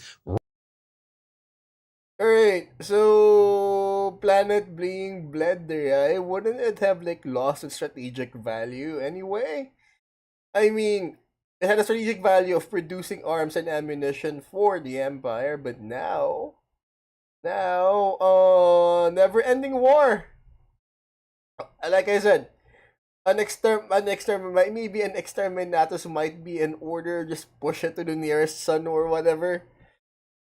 Alright, so planet being bled dry, wouldn't it have lost its strategic value anyway? I mean, it had a strategic value of producing arms and ammunition for the Empire, but now, never-ending war. Like I said, maybe an exterminatus might be in order. Just push it to the nearest sun or whatever.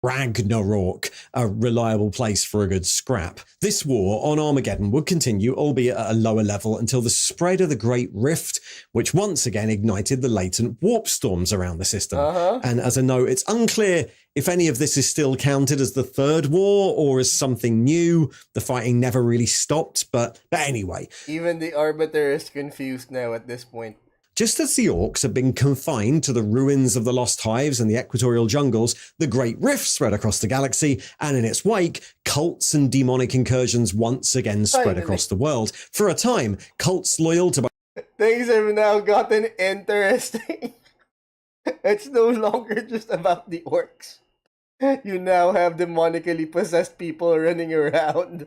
Ragnarok, a reliable place for a good scrap. This war on Armageddon would continue, albeit at a lower level, until the spread of the Great Rift, which once again ignited the latent warp storms around the system. And as a note, it's unclear if any of this is still counted as the Third War or as something new. The fighting never really stopped, but anyway. Even the Arbiter is confused now at this point. Just as the orcs had been confined to the ruins of the Lost Hives and the equatorial jungles, the Great Rift spread across the galaxy, and in its wake, cults and demonic incursions once again spread across the world. For a time, cults loyal to... Things have now gotten interesting. It's no longer just about the orcs. You now have demonically possessed people running around.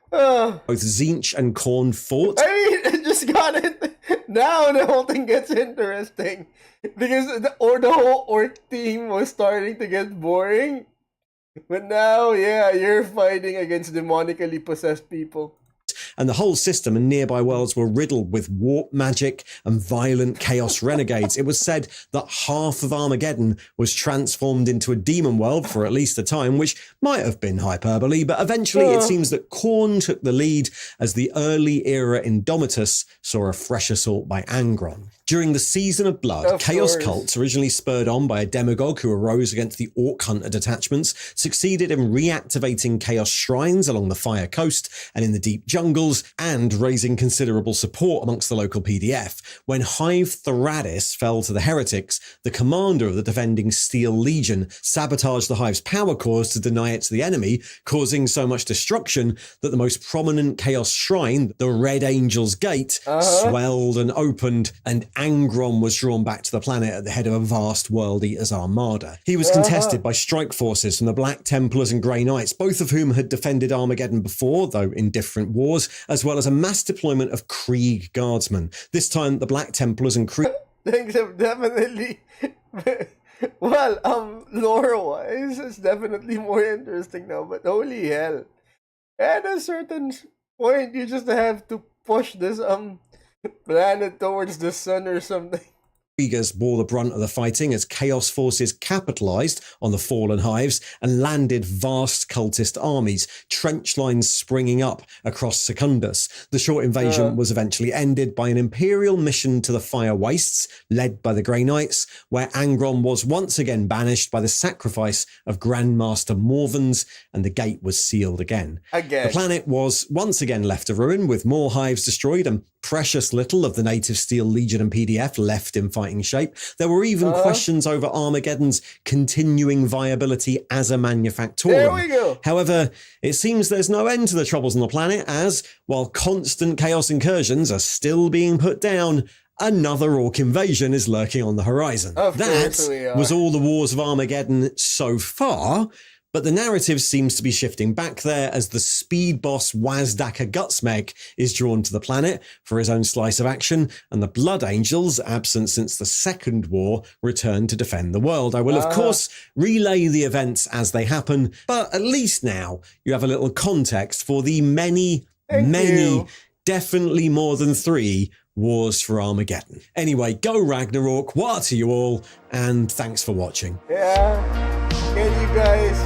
Both Tzeentch and Khorne fought. I mean, I just got it. Now the whole thing gets interesting. Because the whole orc team was starting to get boring. But now, yeah, you're fighting against demonically possessed people. And the whole system and nearby worlds were riddled with warp magic and violent chaos renegades. It was said that half of Armageddon was transformed into a demon world for at least a time, which might have been hyperbole, but eventually it seems that Khorne took the lead as the early era Indomitus saw a fresh assault by Angron. During the Season of Blood, chaos cults, originally spurred on by a demagogue who arose against the Orc Hunter detachments, succeeded in reactivating chaos shrines along the Fire Coast and in the deep jungles, and raising considerable support amongst the local PDF. When Hive Thoradis fell to the heretics, the commander of the defending Steel Legion sabotaged the Hive's power cores to deny it to the enemy, causing so much destruction that the most prominent chaos shrine, the Red Angel's Gate, swelled and opened, and Angron was drawn back to the planet at the head of a vast World Eater's armada. He was contested by strike forces from the Black Templars and Grey Knights, both of whom had defended Armageddon before, though in different wars, as well as a mass deployment of Krieg guardsmen. This time, the Black Templars and Krieg... Things have definitely... Well, lore-wise, it's definitely more interesting now, but holy hell. At a certain point, you just have to push this, planet towards the sun or something. Kriegers bore the brunt of the fighting as Chaos forces capitalized on the fallen hives and landed vast cultist armies, trench lines springing up across Secundus. The short invasion was eventually ended by an imperial mission to the Fire Wastes, led by the Grey Knights, where Angron was once again banished by the sacrifice of Grandmaster Morvans, and the gate was sealed again. The planet was once again left a ruin, with more hives destroyed and precious little of the native Steel Legion and PDF left in fighting shape. There were even questions over Armageddon's continuing viability as a manufactorium. There we go. However, it seems there's no end to the troubles on the planet, as, while constant chaos incursions are still being put down, another orc invasion is lurking on the horizon. That was all the wars of Armageddon so far, but the narrative seems to be shifting back there as the speed boss Wazdaka Gutsmeg is drawn to the planet for his own slice of action, and the Blood Angels, absent since the Second War, return to defend the world. I will, of course, relay the events as they happen, but at least now you have a little context for the many, definitely more than 3 wars for Armageddon. Anyway, go Ragnarok, what to you all, and thanks for watching. Can you guys...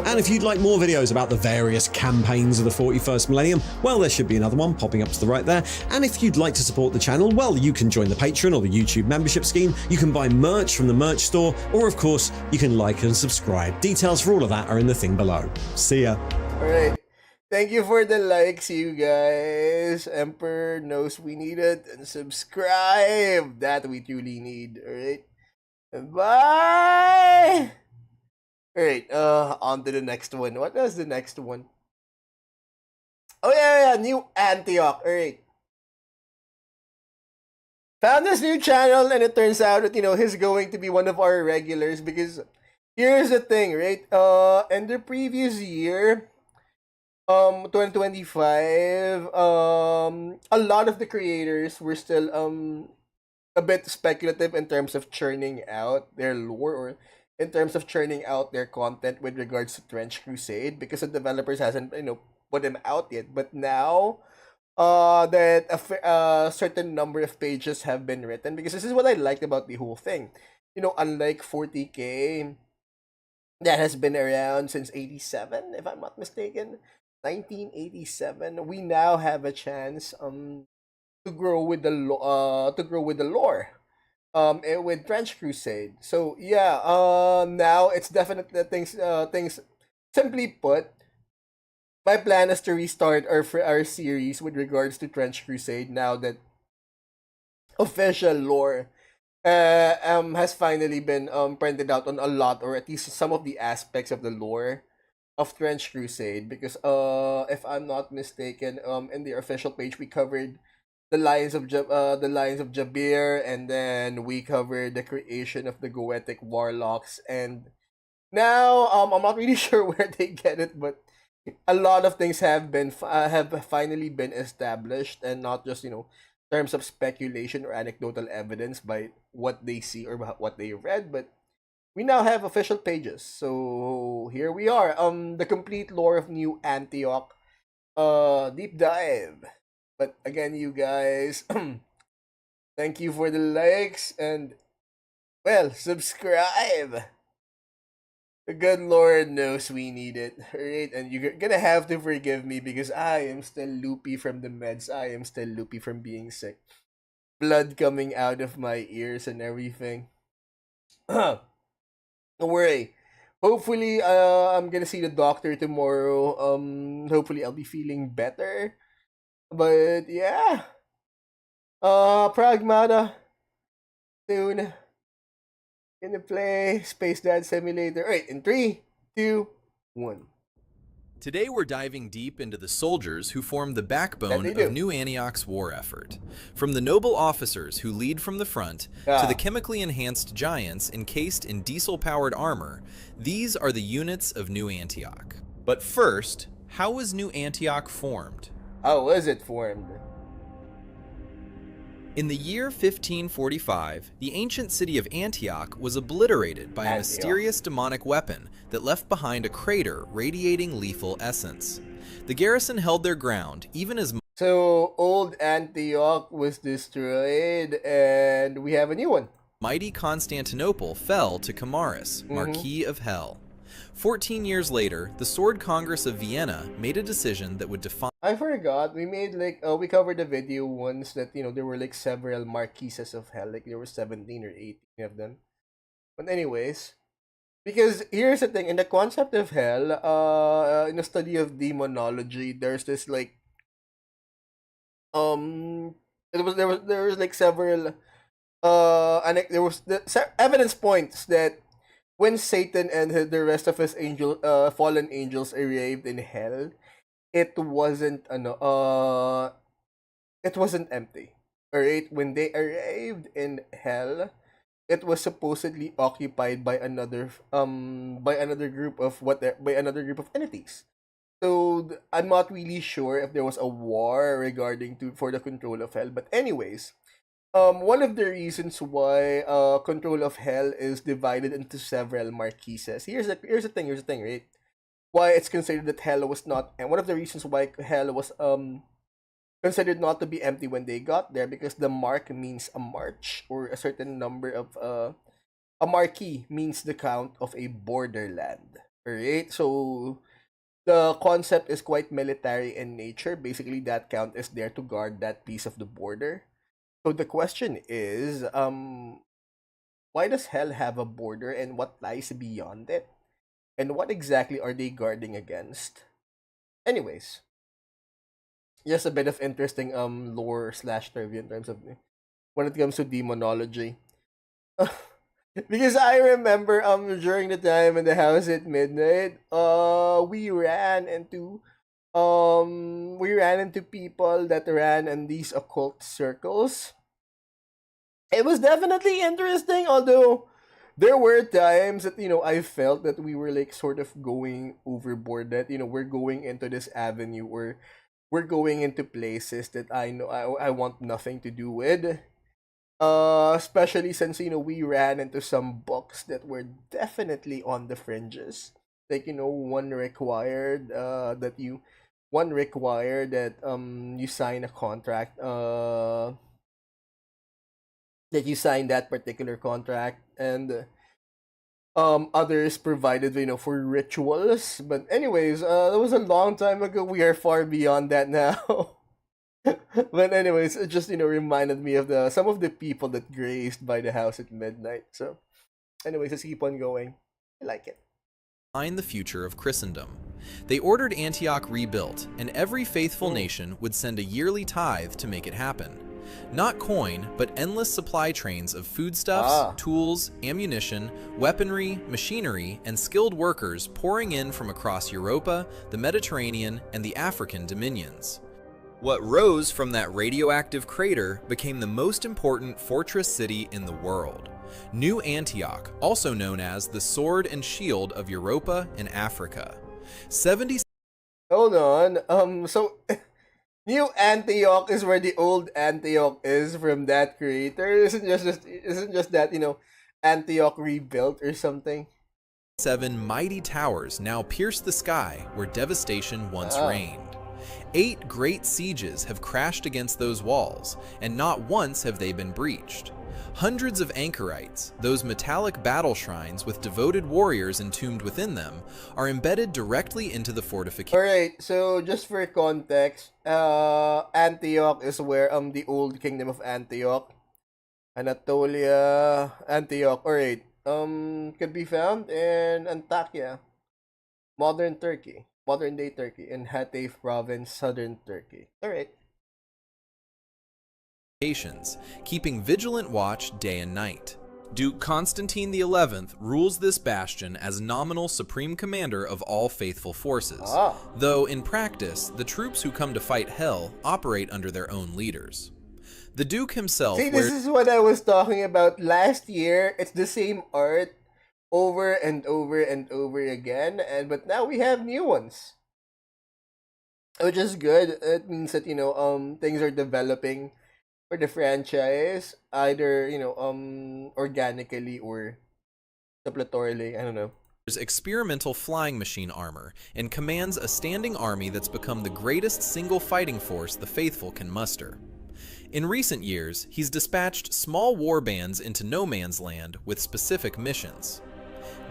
And if you'd like more videos about the various campaigns of the 41st millennium, well, there should be another one popping up to the right there. And if you'd like to support the channel, well, you can join the Patreon or the YouTube membership scheme. You can buy merch from the merch store, or of course, you can like and subscribe. Details for all of that are in the thing below. See ya. All right. Thank you for the likes, you guys. Emperor knows we need it. And subscribe. That we truly need. All right. Bye. All right. On to the next one. What was the next one? Oh yeah, new Antioch. All right. Found this new channel, and it turns out that he's going to be one of our regulars, because here's the thing, right? In the previous year, 2025, a lot of the creators were still a bit speculative in terms of churning out their lore, or in terms of churning out their content with regards to Trench Crusade, because the developers hasn't put them out yet. But now that a certain number of pages have been written, because this is what I liked about the whole thing. unlike 40K, that has been around since 87, if I'm not mistaken. 1987. We now have a chance to grow with the lore. With Trench Crusade. So yeah, now it's definitely things simply put, my plan is to restart our series with regards to Trench Crusade now that official lore has finally been printed out on a lot, or at least some of the aspects of the lore of Trench Crusade, because if I'm not mistaken, in the official page we covered the lines of Jabir, and then we covered the creation of the Goetic warlocks, and now I'm not really sure where they get it, but a lot of things have finally been established, and not just terms of speculation or anecdotal evidence by what they see or what they read, but we now have official pages. So here we are. The complete lore of New Antioch. Deep dive. But again, you guys, thank you for the likes, and well, subscribe. The good Lord knows we need it, right? And you're gonna have to forgive me because I am still loopy from the meds. I am still loopy from being sick. Blood coming out of my ears and everything. Don't worry. Hopefully, I'm gonna see the doctor tomorrow. Hopefully, I'll be feeling better. But yeah, Pragmata soon gonna play Space Dad Simulator. Alright, in 3, 2, 1. Today we're diving deep into the soldiers who form the backbone That they do. of New Antioch's war effort. From the noble officers who lead from the front, to the chemically enhanced giants encased in diesel-powered armor, these are the units of New Antioch. But first, how was New Antioch formed? How was it formed? In the year 1545, the ancient city of Antioch was obliterated by a mysterious demonic weapon that left behind a crater radiating lethal essence. The garrison held their ground even as So, old Antioch was destroyed, and we have a new one. mighty Constantinople fell to Camarus, Marquis of Hell. 14 years later, the Sword Congress of Vienna made a decision that would define I forgot. We made we covered a video once that there were like several Marquises of Hell, like there were 17 or 18 of them. But anyways, because here's the thing, in the concept of hell, in the study of demonology, there's this like there was like several and there was evidence points that when Satan and the rest of his fallen angels arrived in hell, it wasn't it wasn't empty. Alright, when they arrived in hell, it was supposedly occupied by another group of entities. So I'm not really sure if there was a war regarding to for the control of hell. But anyways, one of the reasons why control of hell is divided into several marquises. Here's the thing, right? Why it's considered that hell was not, and one of the reasons why hell was considered not to be empty when they got there, because the mark means a march, or a certain number of a marquee means the count of a borderland. Alright, so the concept is quite military in nature. Basically, that count is there to guard that piece of the border. So the question is, why does hell have a border, and what lies beyond it? And what exactly are they guarding against? Anyways, just a bit of interesting lore slash trivia in terms of when it comes to demonology. Because I remember during the time in the house at midnight, we ran into people that ran in these occult circles. It was definitely interesting, although there were times that I felt that we were like sort of going overboard, that we're going into this avenue, or we're going into places that I know I want nothing to do with. Especially since we ran into some books that were definitely on the fringes. Like one required that you sign a contract that you signed that particular contract, and others provided, for rituals. But anyways, that was a long time ago. We are far beyond that now. But anyways, it just reminded me of the some of the people that graced by the house at midnight. So anyways, let's keep on going. I like it. Define the future of Christendom. They ordered Antioch rebuilt, and every faithful nation would send a yearly tithe to make it happen. Not coin, but endless supply trains of foodstuffs, tools, ammunition, weaponry, machinery, and skilled workers pouring in from across Europa, the Mediterranean, and the African dominions. What rose from that radioactive crater became the most important fortress city in the world. New Antioch, also known as the Sword and Shield of Europa and Africa. 70. Hold on. So New Antioch is where the old Antioch is from that creator. Isn't just that Antioch rebuilt or something. 7 mighty towers now pierce the sky where devastation once reigned. 8 great sieges have crashed against those walls, and not once have they been breached. Hundreds of anchorites, those metallic battle shrines with devoted warriors entombed within them, are embedded directly into the fortification. Alright, so just for context, Antioch is where the old kingdom of Antioch, Anatolia, Antioch, alright, could be found in Antakya, modern Turkey, modern day Turkey, in Hatay province, southern Turkey. Alright. Keeping vigilant watch day and night. Duke Constantine XI rules this bastion as nominal supreme commander of all faithful forces, though in practice, the troops who come to fight hell operate under their own leaders. The Duke himself... See, this is what I was talking about last year. It's the same art over and over and over again, but now we have new ones, which is good. It means that things are developing for the franchise, either organically or suppletorily. I don't know. There's experimental flying machine armor and commands a standing army that's become the greatest single fighting force the faithful can muster. In recent years, he's dispatched small war bands into no man's land with specific missions.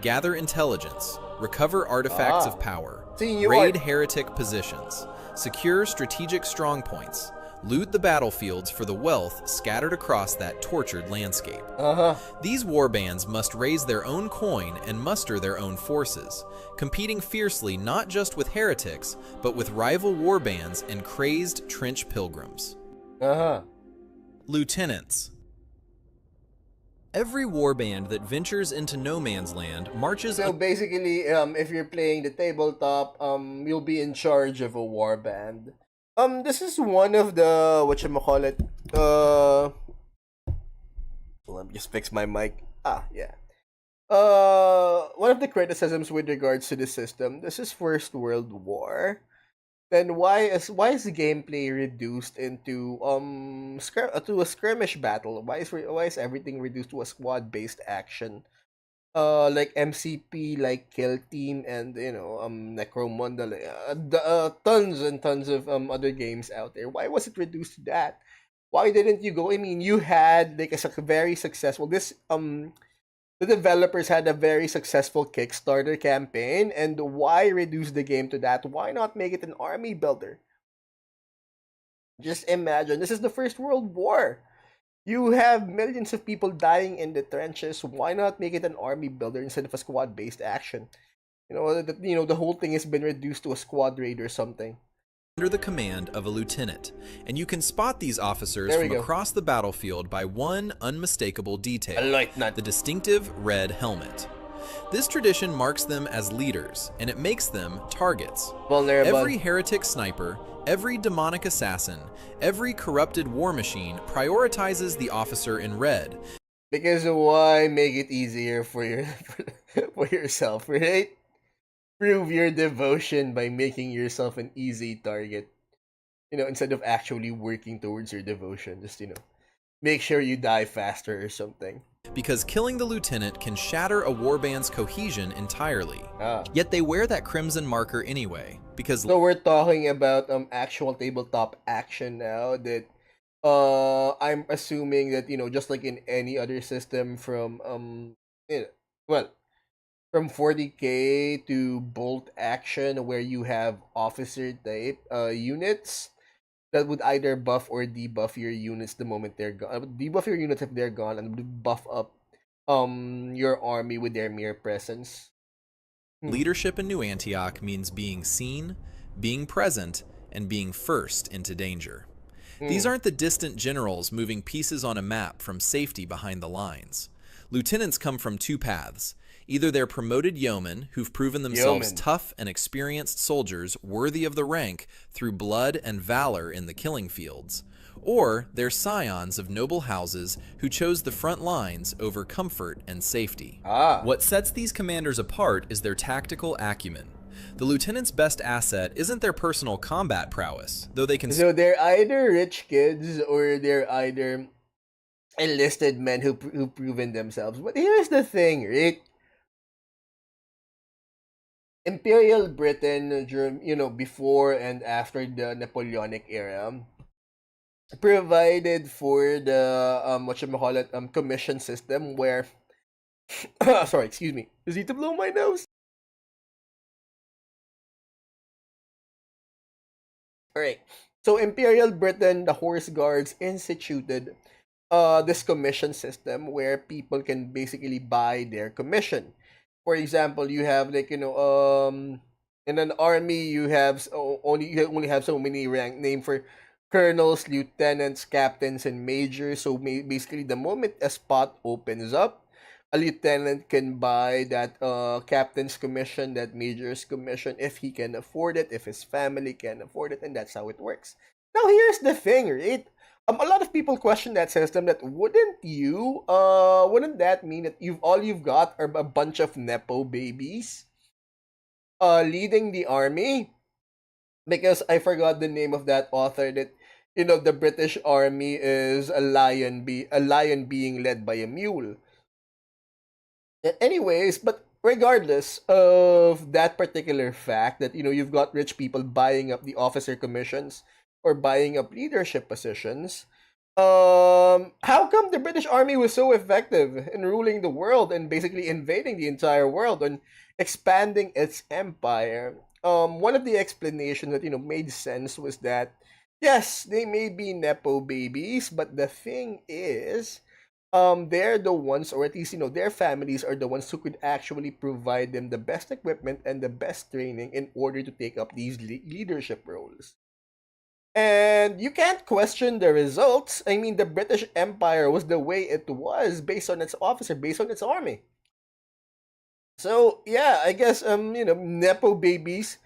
Gather intelligence, recover artifacts of power, raid heretic positions, secure strategic strongpoints, loot the battlefields for the wealth scattered across that tortured landscape. These warbands must raise their own coin and muster their own forces, competing fiercely not just with heretics, but with rival warbands and crazed trench pilgrims. Lieutenants. Every warband that ventures into no man's land marches... So basically, if you're playing the tabletop, you'll be in charge of a warband. This is one of the, whatchamacallit, let me just fix my mic. Yeah. One of the criticisms with regards to the system, this is First World War. Then why is the gameplay reduced into to a skirmish battle? Why is everything reduced to a squad-based action? Like MCP, like Kill Team, and Necromunda, tons and tons of other games out there. Why was it reduced to that? Why didn't you go? I mean, you had like a very successful the developers had a very successful Kickstarter campaign, and why reduce the game to that? Why not make it an army builder? Just imagine, this is the First World War. You have millions of people dying in the trenches. Why not make it an army builder instead of a squad-based action? The whole thing has been reduced to a squad raid or something. Under the command of a lieutenant, and you can spot these officers from across the battlefield by one unmistakable detail: the distinctive red helmet. This tradition marks them as leaders, and it makes them targets. Vulnerable. Every heretic sniper, every demonic assassin, every corrupted war machine prioritizes the officer in red. Because why make it easier for yourself, right? Prove your devotion by making yourself an easy target. Instead of actually working towards your devotion, just make sure you die faster or something. Because killing the lieutenant can shatter a warband's cohesion entirely. Yet they wear that crimson marker anyway, because... So we're talking about actual tabletop action now that I'm assuming that, just like in any other system from well, from 40k to bolt action, where you have officer type units that would either buff or debuff your units the moment they're gone. Debuff your units if they're gone, and buff up your army with their mere presence. Leadership in New Antioch means being seen, being present, and being first into danger. These aren't the distant generals moving pieces on a map from safety behind the lines. Lieutenants come from two paths. Either they're promoted yeomen who've proven themselves tough and experienced soldiers worthy of the rank through blood and valor in the killing fields, or they're scions of noble houses who chose the front lines over comfort and safety. What sets these commanders apart is their tactical acumen. The lieutenant's best asset isn't their personal combat prowess, though they can... So they're either rich kids or they're either enlisted men who've proven themselves. But here's the thing, right? Imperial Britain, before and after the Napoleonic era, provided for the commission system where sorry, excuse me. Is he to blow my nose? Alright. So Imperial Britain, the Horse Guards, instituted this commission system where people can basically buy their commission. For example, you have in an army you only have so many rank name for colonels, lieutenants, captains, and majors. So basically, the moment a spot opens up, a lieutenant can buy that captain's commission, that major's commission, if he can afford it, if his family can afford it, and that's how it works. Now, here's the thing, right? A lot of people question that system. That wouldn't that mean that you've got are a bunch of nepo babies, leading the army? Because I forgot the name of that author. That the British army is a lion being led by a mule. Anyways, but regardless of that particular fact, that you've got rich people buying up the officer commissions or buying up leadership positions, how come the British army was so effective in ruling the world and basically invading the entire world and expanding its empire? One of the explanations that made sense was that yes, they may be nepo babies, but the thing is, they're the ones, or at least their families are the ones who could actually provide them the best equipment and the best training in order to take up these leadership roles. And you can't question the results. I mean, the British Empire was the way it was based on its officer, based on its army. So yeah, I guess nepo babies,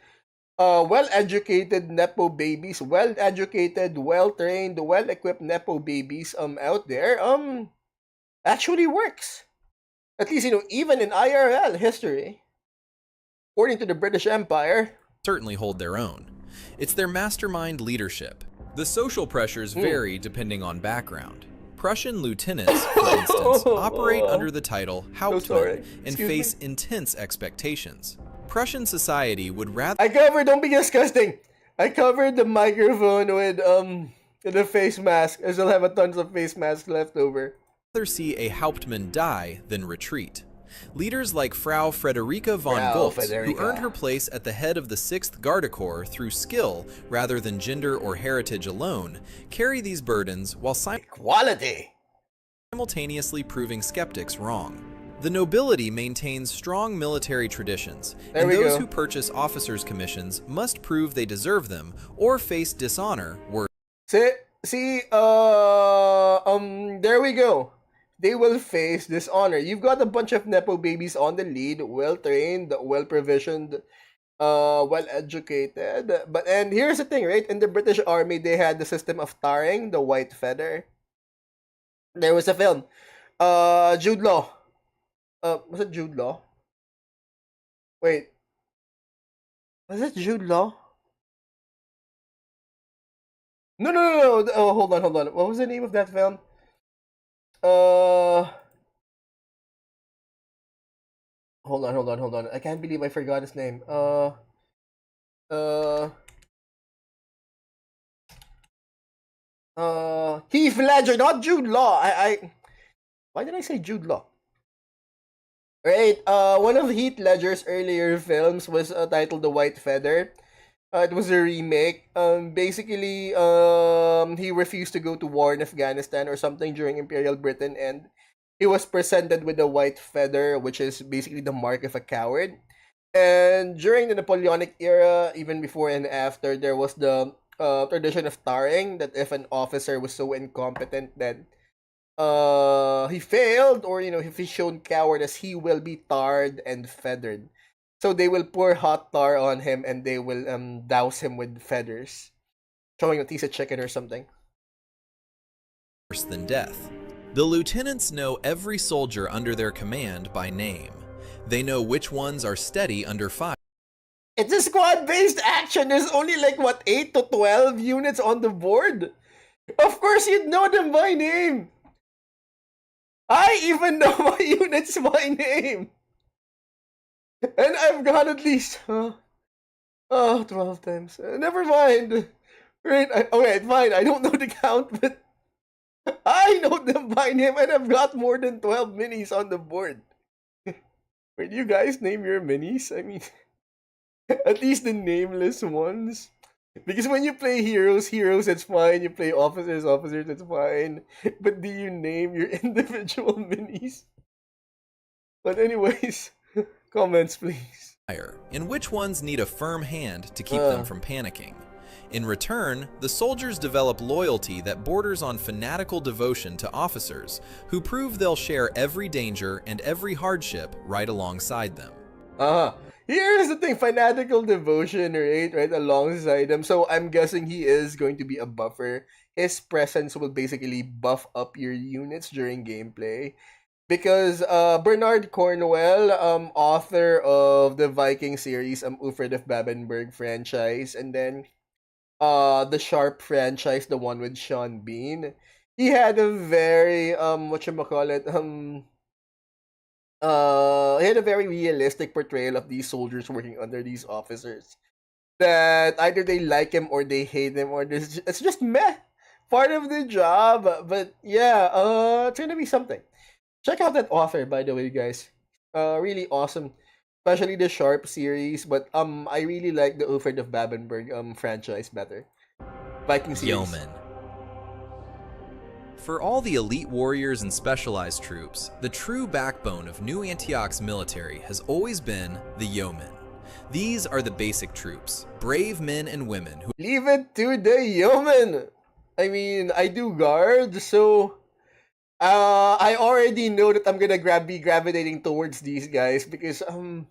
well-educated nepo babies, well-educated, well-trained, well-equipped nepo babies out there actually works. At least even in IRL history, according to the British Empire, certainly hold their own. It's their mastermind leadership. The social pressures vary depending on background. Prussian lieutenants, for instance, operate under the title Hauptmann and face intense expectations. Prussian society would rather... don't be disgusting! I covered the microphone with the face mask. I still have a tons of face masks left over. See a Hauptmann die than retreat. Leaders like Frau Frederica von Goltz, who earned her place at the head of the 6th Gardecorps through skill rather than gender or heritage alone, carry these burdens while simultaneously proving skeptics wrong. The nobility maintains strong military traditions, and those who purchase officers' commissions must prove they deserve them or face dishonor. There we go. They will face dishonor. You've got a bunch of nepo babies on the lead, well-trained, well-provisioned, well-educated. And here's the thing, right? In the British Army, they had the system of tarring, the white feather. There was a film. Jude Law. Was it Jude Law? Wait. Was it Jude Law? No. Oh, hold on. What was the name of that film? Hold on. I can't believe I forgot his name. Heath Ledger, not Jude Law. Why did I say Jude Law? Right. One of Heath Ledger's earlier films was titled The White Feather. It was a remake. Basically, he refused to go to war in Afghanistan or something during Imperial Britain, and he was presented with a white feather, which is basically the mark of a coward. And during the Napoleonic era, even before and after, there was the tradition of tarring, that if an officer was so incompetent that he failed, or if he's shown cowardice, he will be tarred and feathered. So they will pour hot tar on him and they will douse him with feathers, showing that he's a chicken or something. Worse than death. The lieutenants know every soldier under their command by name. They know which ones are steady under fire. It's a squad-based action. There's only like, what, 8 to 12 units on the board? Of course you'd know them by name. I even know my units by name. And I've got at least 12 times. Never mind. Right, okay, fine. I don't know the count, but I know them by name, and I've got more than 12 minis on the board. Wait, do you guys name your minis? I mean, at least the nameless ones. Because when you play heroes, it's fine. You play officers, it's fine. But do you name your individual minis? But anyways, comments please. And which ones need a firm hand to keep them from panicking. In return, the soldiers develop loyalty that borders on fanatical devotion to officers who prove they'll share every danger and every hardship right alongside them. Here's the thing, fanatical devotion, right alongside them. So I'm guessing he is going to be a buffer. His presence will basically buff up your units during gameplay. Because Bernard Cornwell, author of the Viking series, Uffred of Babenberg franchise, and then the Sharp franchise, the one with Sean Bean, he had a very he had a very realistic portrayal of these soldiers working under these officers. That either they like him or they hate him, or it's just meh, part of the job. But yeah, it's gonna be something. Check out that author, by the way, guys. Really awesome, especially the Sharp series. But I really like the Uffred of Babenberg franchise better. Viking series. Yeoman. For all the elite warriors and specialized troops, the true backbone of New Antioch's military has always been the yeomen. These are the basic troops, brave men and women who leave it to the yeomen. I mean, I do guard, so I already know that I'm gonna be gravitating towards these guys because don't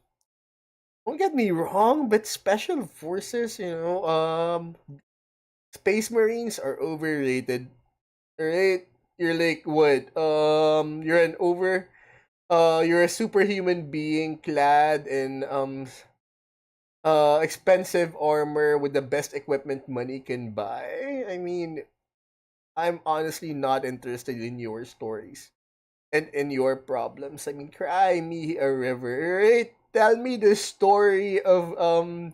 get me wrong, but special forces, Space Marines are overrated. Right? You're like what? You're a superhuman being clad in expensive armor with the best equipment money can buy. I mean, I'm honestly not interested in your stories and in your problems. I mean, cry me a river, right? Tell me the story of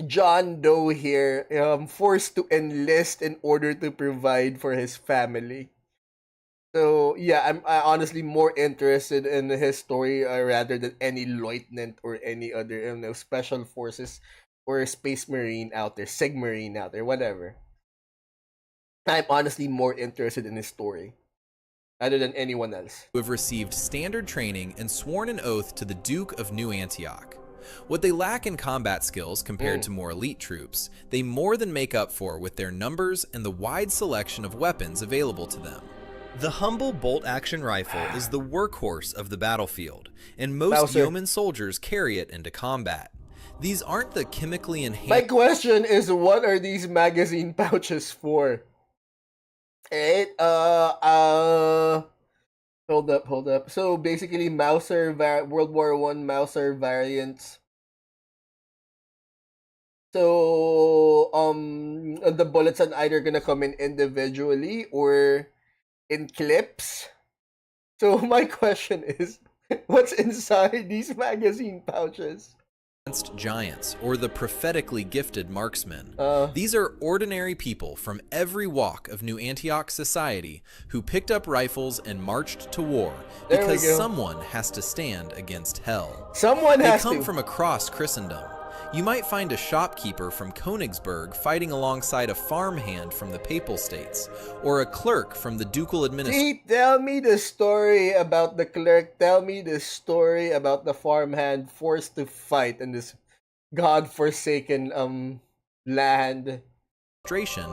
John Doe here, forced to enlist in order to provide for his family. So yeah, I'm honestly more interested in his story rather than any lieutenant or any other special forces or space marine out there, Sigmarine out there, whatever. I'm honestly more interested in his story rather than anyone else. have received standard training and sworn an oath to the Duke of New Antioch. What they lack in combat skills compared to more elite troops, they more than make up for with their numbers and the wide selection of weapons available to them. The humble bolt-action rifle is the workhorse of the battlefield, and most yeoman soldiers carry it into combat. These aren't the chemically enhanced... My question is, what are these magazine pouches for? Right? Hold up. So basically, Mauser World War I Mauser variants. So the bullets are either gonna come in individually or in clips. So my question is, what's inside these magazine pouches? giants, or the prophetically gifted marksmen. Uh, These are ordinary people from every walk of New Antioch society who picked up rifles and marched to war There we because go. someone has to stand against hell. Someone They has come to. from across Christendom. You might find a shopkeeper from Königsberg fighting alongside a farmhand from the Papal States, or a clerk from the ducal administration. See, tell me the story about the clerk. Tell me the story about the farmhand forced to fight in this god-forsaken land.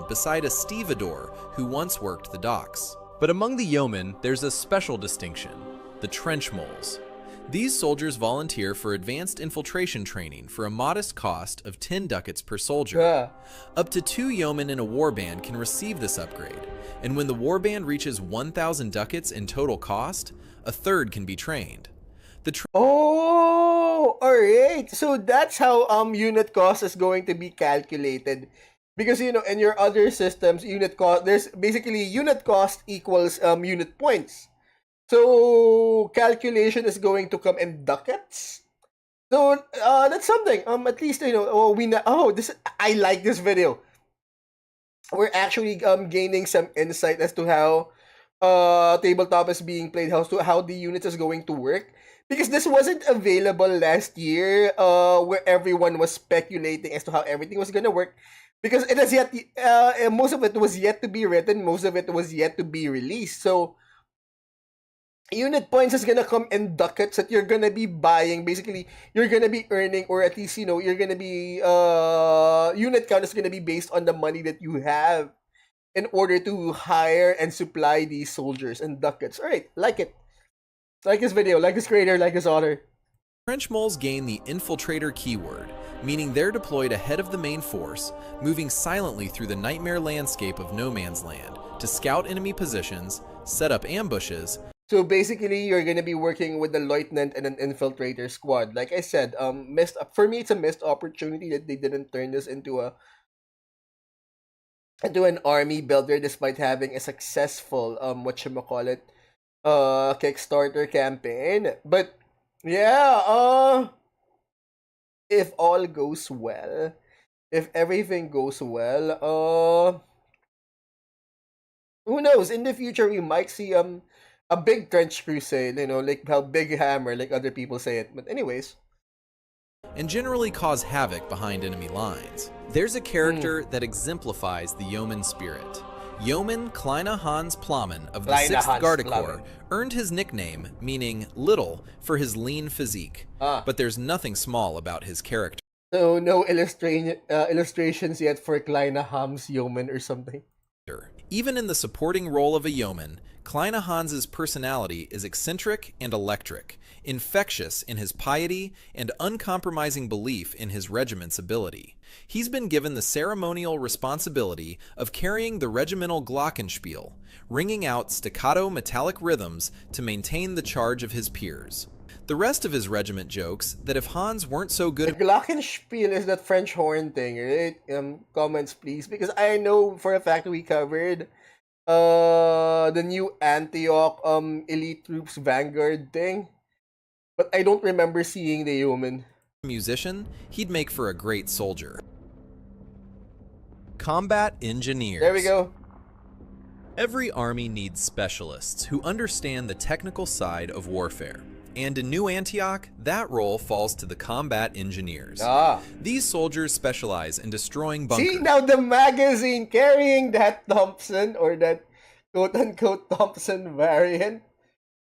Beside a stevedore who once worked the docks. But among the yeomen, there's a special distinction, the trench moles. These soldiers volunteer for advanced infiltration training for a modest cost of 10 ducats per soldier. Yeah. Up to 2 yeomen in a warband can receive this upgrade, and when the warband reaches 1,000 ducats in total cost, a third can be trained. Oh, alright. So that's how unit cost is going to be calculated. Because in your other systems, unit cost, there's basically unit cost equals unit points. So calculation is going to come in ducats. So that's something. At least I like this video. We're actually gaining some insight as to how tabletop is being played, how the units is going to work. Because this wasn't available last year, where everyone was speculating as to how everything was gonna work. Because it has yet, most of it was yet to be written, most of it was yet to be released. So unit points is gonna come in ducats that you're gonna be buying. Basically, you're gonna be earning, or at least you're gonna be unit count is gonna be based on the money that you have in order to hire and supply these soldiers in ducats. All right, like it. Like this video, like this creator, like this author. Trench moles gain the infiltrator keyword, meaning they're deployed ahead of the main force, moving silently through the nightmare landscape of no man's land to scout enemy positions, set up ambushes. So basically, you're gonna be working with the lieutenant and an infiltrator squad. Like I said, for me, it's a missed opportunity that they didn't turn this into an army builder, despite having a successful Kickstarter campaign. But yeah, if all goes well, if everything goes well, who knows? In the future, we might see a big trench crusade, like how Big Hammer, like other people say it. But anyways, and generally cause havoc behind enemy lines. There's a character that exemplifies the yeoman spirit. Yeoman Kleine Hans Plamen of the 6th Garde Corps earned his nickname, meaning little, for his lean physique. But there's nothing small about his character. So no illustrations yet for Kleine Hans Yeoman or something? Even in the supporting role of a yeoman, Kleine Hans's personality is eccentric and electric, infectious in his piety and uncompromising belief in his regiment's ability. He's been given the ceremonial responsibility of carrying the regimental glockenspiel, ringing out staccato metallic rhythms to maintain the charge of his peers. The rest of his regiment jokes that if Hans weren't so good The glockenspiel is that French horn thing, right? Comments please, because I know for a fact we covered the new Antioch elite troops vanguard thing, but I don't remember seeing the yeoman. musician, he'd make for a great soldier. Combat engineers. There we go. Every army needs specialists who understand the technical side of warfare. And in New Antioch, that role falls to the combat engineers. These soldiers specialize in destroying bunkers. See, now the magazine carrying that Thompson, or that quote-unquote Thompson variant.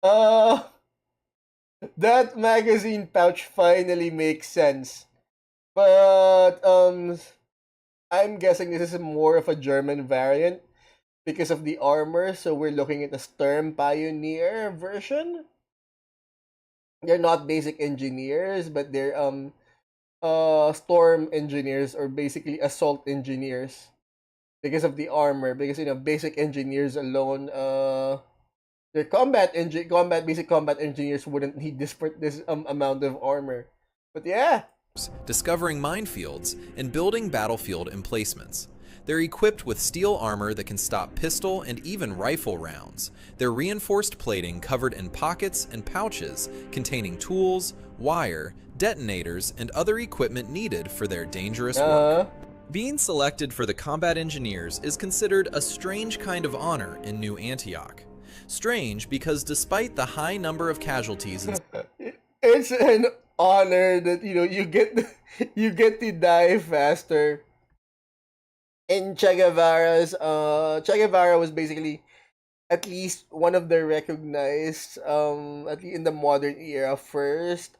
That magazine pouch finally makes sense. But, I'm guessing this is more of a German variant because of the armor, so we're looking at the Sturm Pioneer version. They're not basic engineers, but they're storm engineers, or basically assault engineers, because of the armor. Because basic engineers alone, their basic combat engineers wouldn't need this amount of armor. But yeah, discovering minefields and building battlefield emplacements. They're equipped with steel armor that can stop pistol and even rifle rounds. Their reinforced plating covered in pockets and pouches containing tools, wire, detonators, and other equipment needed for their dangerous work. Being selected for the combat engineers is considered a strange kind of honor in New Antioch. Strange because despite the high number of casualties and It's an honor that you get to die faster. In Che Guevara was basically at least one of the recognized at least in the modern era first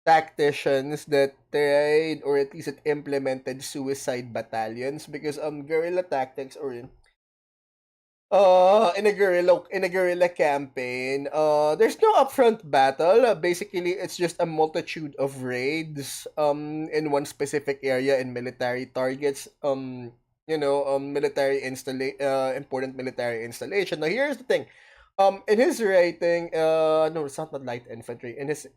tacticians that tried or at least that implemented suicide battalions, because guerrilla tactics, or in a guerrilla campaign, there's no upfront battle. Basically it's just a multitude of raids in one specific area in military targets, important military installation. Now here's the thing. In his writing, no, it's not light infantry. In his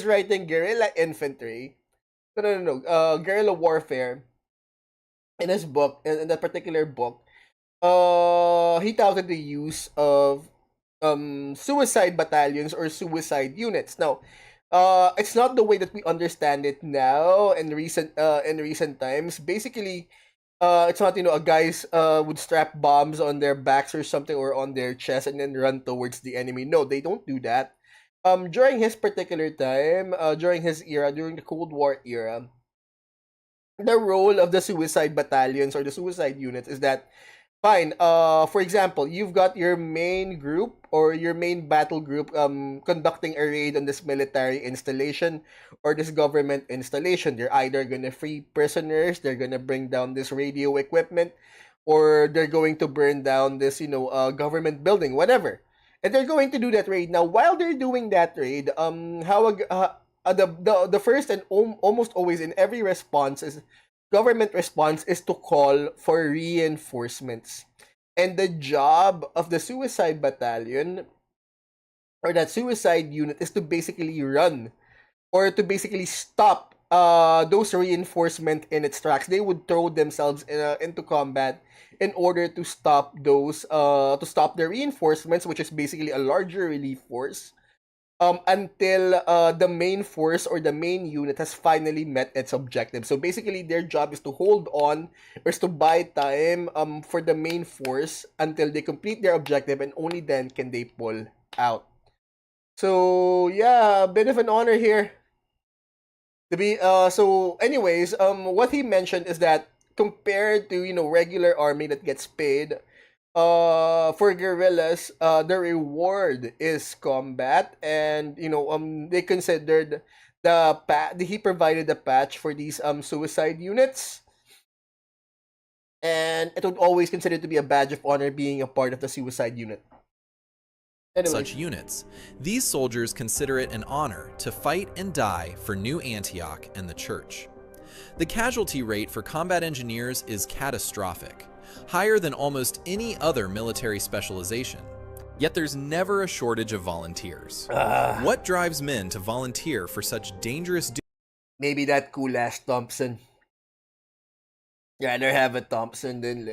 writing, guerrilla infantry, guerrilla warfare. In his book, in that particular book, he touted the use of suicide battalions or suicide units. Now, it's not the way that we understand it now in recent times. Basically, it's not, a guys would strap bombs on their backs or something, or on their chest, and then run towards the enemy. No, they don't do that. During his particular time, during his era, during the Cold War era, the role of the suicide battalions or the suicide units is that, fine, for example, you've got your main group or your main battle group conducting a raid on this military installation or this government installation. They're either gonna free prisoners, they're gonna bring down this radio equipment, or they're going to burn down this, government building, whatever. And they're going to do that raid. Now, while they're doing that raid, the first and almost always in every response is government response is to call for reinforcements. And the job of the suicide battalion or that suicide unit is to basically run or to basically stop those reinforcement in its tracks. They would throw themselves into combat in order to stop the reinforcements, which is basically a larger relief force, until the main force or the main unit has finally met its objective. So basically, their job is to hold on or is to buy time for the main force until they complete their objective, and only then can they pull out. So yeah, a bit of an honor here. What he mentioned is that compared to regular army that gets paid, for guerrillas, the reward is combat, and they considered he provided the patch for these suicide units, and it would always considered to be a badge of honor being a part of the suicide unit. Anyways. Such units, these soldiers consider it an honor to fight and die for New Antioch and the church. The casualty rate for combat engineers is catastrophic, higher than almost any other military specialization. Yet there's never a shortage of volunteers. What drives men to volunteer for such dangerous duty? Maybe that cool ass Thompson. Rather have a Thompson than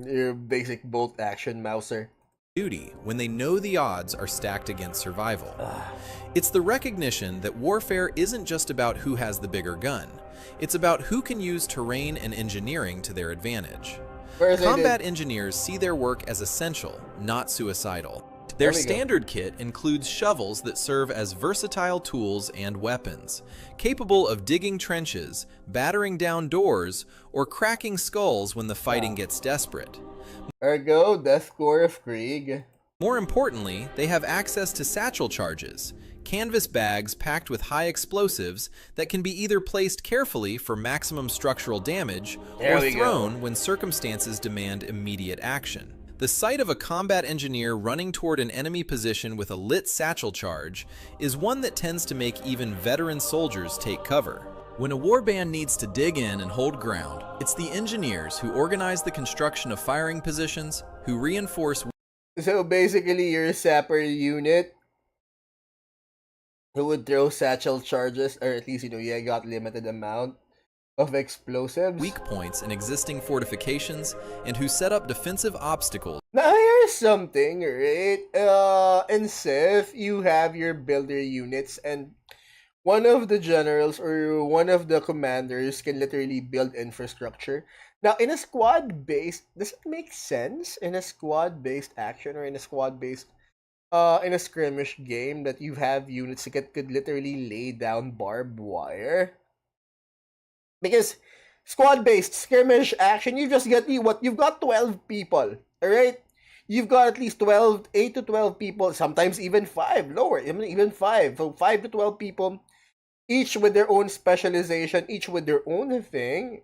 your basic bolt action Mauser. When they know the odds are stacked against survival. It's the recognition that warfare isn't just about who has the bigger gun. It's about who can use terrain and engineering to their advantage. Combat engineers see their work as essential, not suicidal. Their standard kit includes shovels that serve as versatile tools and weapons, capable of digging trenches, battering down doors, or cracking skulls when the fighting gets desperate. Ergo, Deathcore of Krieg. More importantly, they have access to satchel charges, canvas bags packed with high explosives that can be either placed carefully for maximum structural damage or thrown when circumstances demand immediate action. The sight of a combat engineer running toward an enemy position with a lit satchel charge is one that tends to make even veteran soldiers take cover. When a warband needs to dig in and hold ground, it's the engineers who organize the construction of firing positions, who reinforce. So basically, your sapper unit who would throw satchel charges, or at least you got limited amount of explosives. weak points in existing fortifications and who set up defensive obstacles. Now here's something, right? In Civ, you have your builder units, and one of the generals or one of the commanders can literally build infrastructure. Now, in a squad-based, does it make sense in a squad-based action or in a squad-based, in a skirmish game that you have units that could literally lay down barbed wire? Because squad-based skirmish action, you just get you've got 12 people, alright? You've got at least 8 to 12 people, sometimes even 5, lower, even 5. So 5 to 12 people, each with their own specialization, each with their own thing.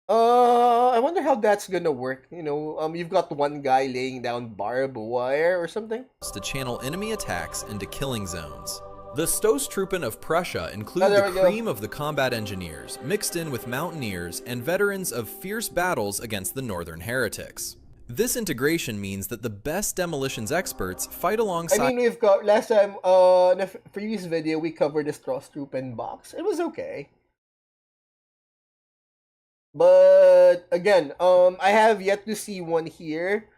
I wonder how that's gonna work. You've got one guy laying down barbed wire or something. To channel enemy attacks into killing zones. The Stoßtruppen of Prussia include there the we go. cream of the combat engineers, mixed in with mountaineers and veterans of fierce battles against the northern heretics. This integration means that the best demolitions experts fight alongside. We've got last time in a previous video we covered the Stoßtruppen box. It was okay. But again, I have yet to see one here.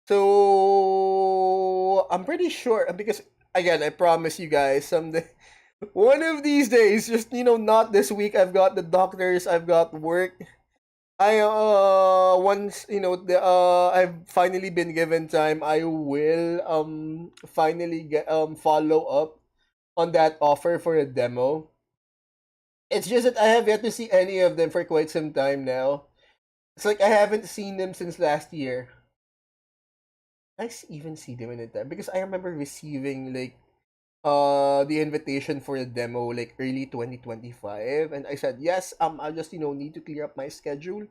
So I'm pretty sure, because again, I promise you guys someday, one of these days, just not this week. I've got the doctors, I've got work. Once I've finally been given time, I will finally get follow up on that offer for a demo. It's just that I have yet to see any of them for quite some time now. It's like I haven't seen them since last year. I even see them in the time because I remember receiving the invitation for the demo like early 2025, and I said yes. I just need to clear up my schedule,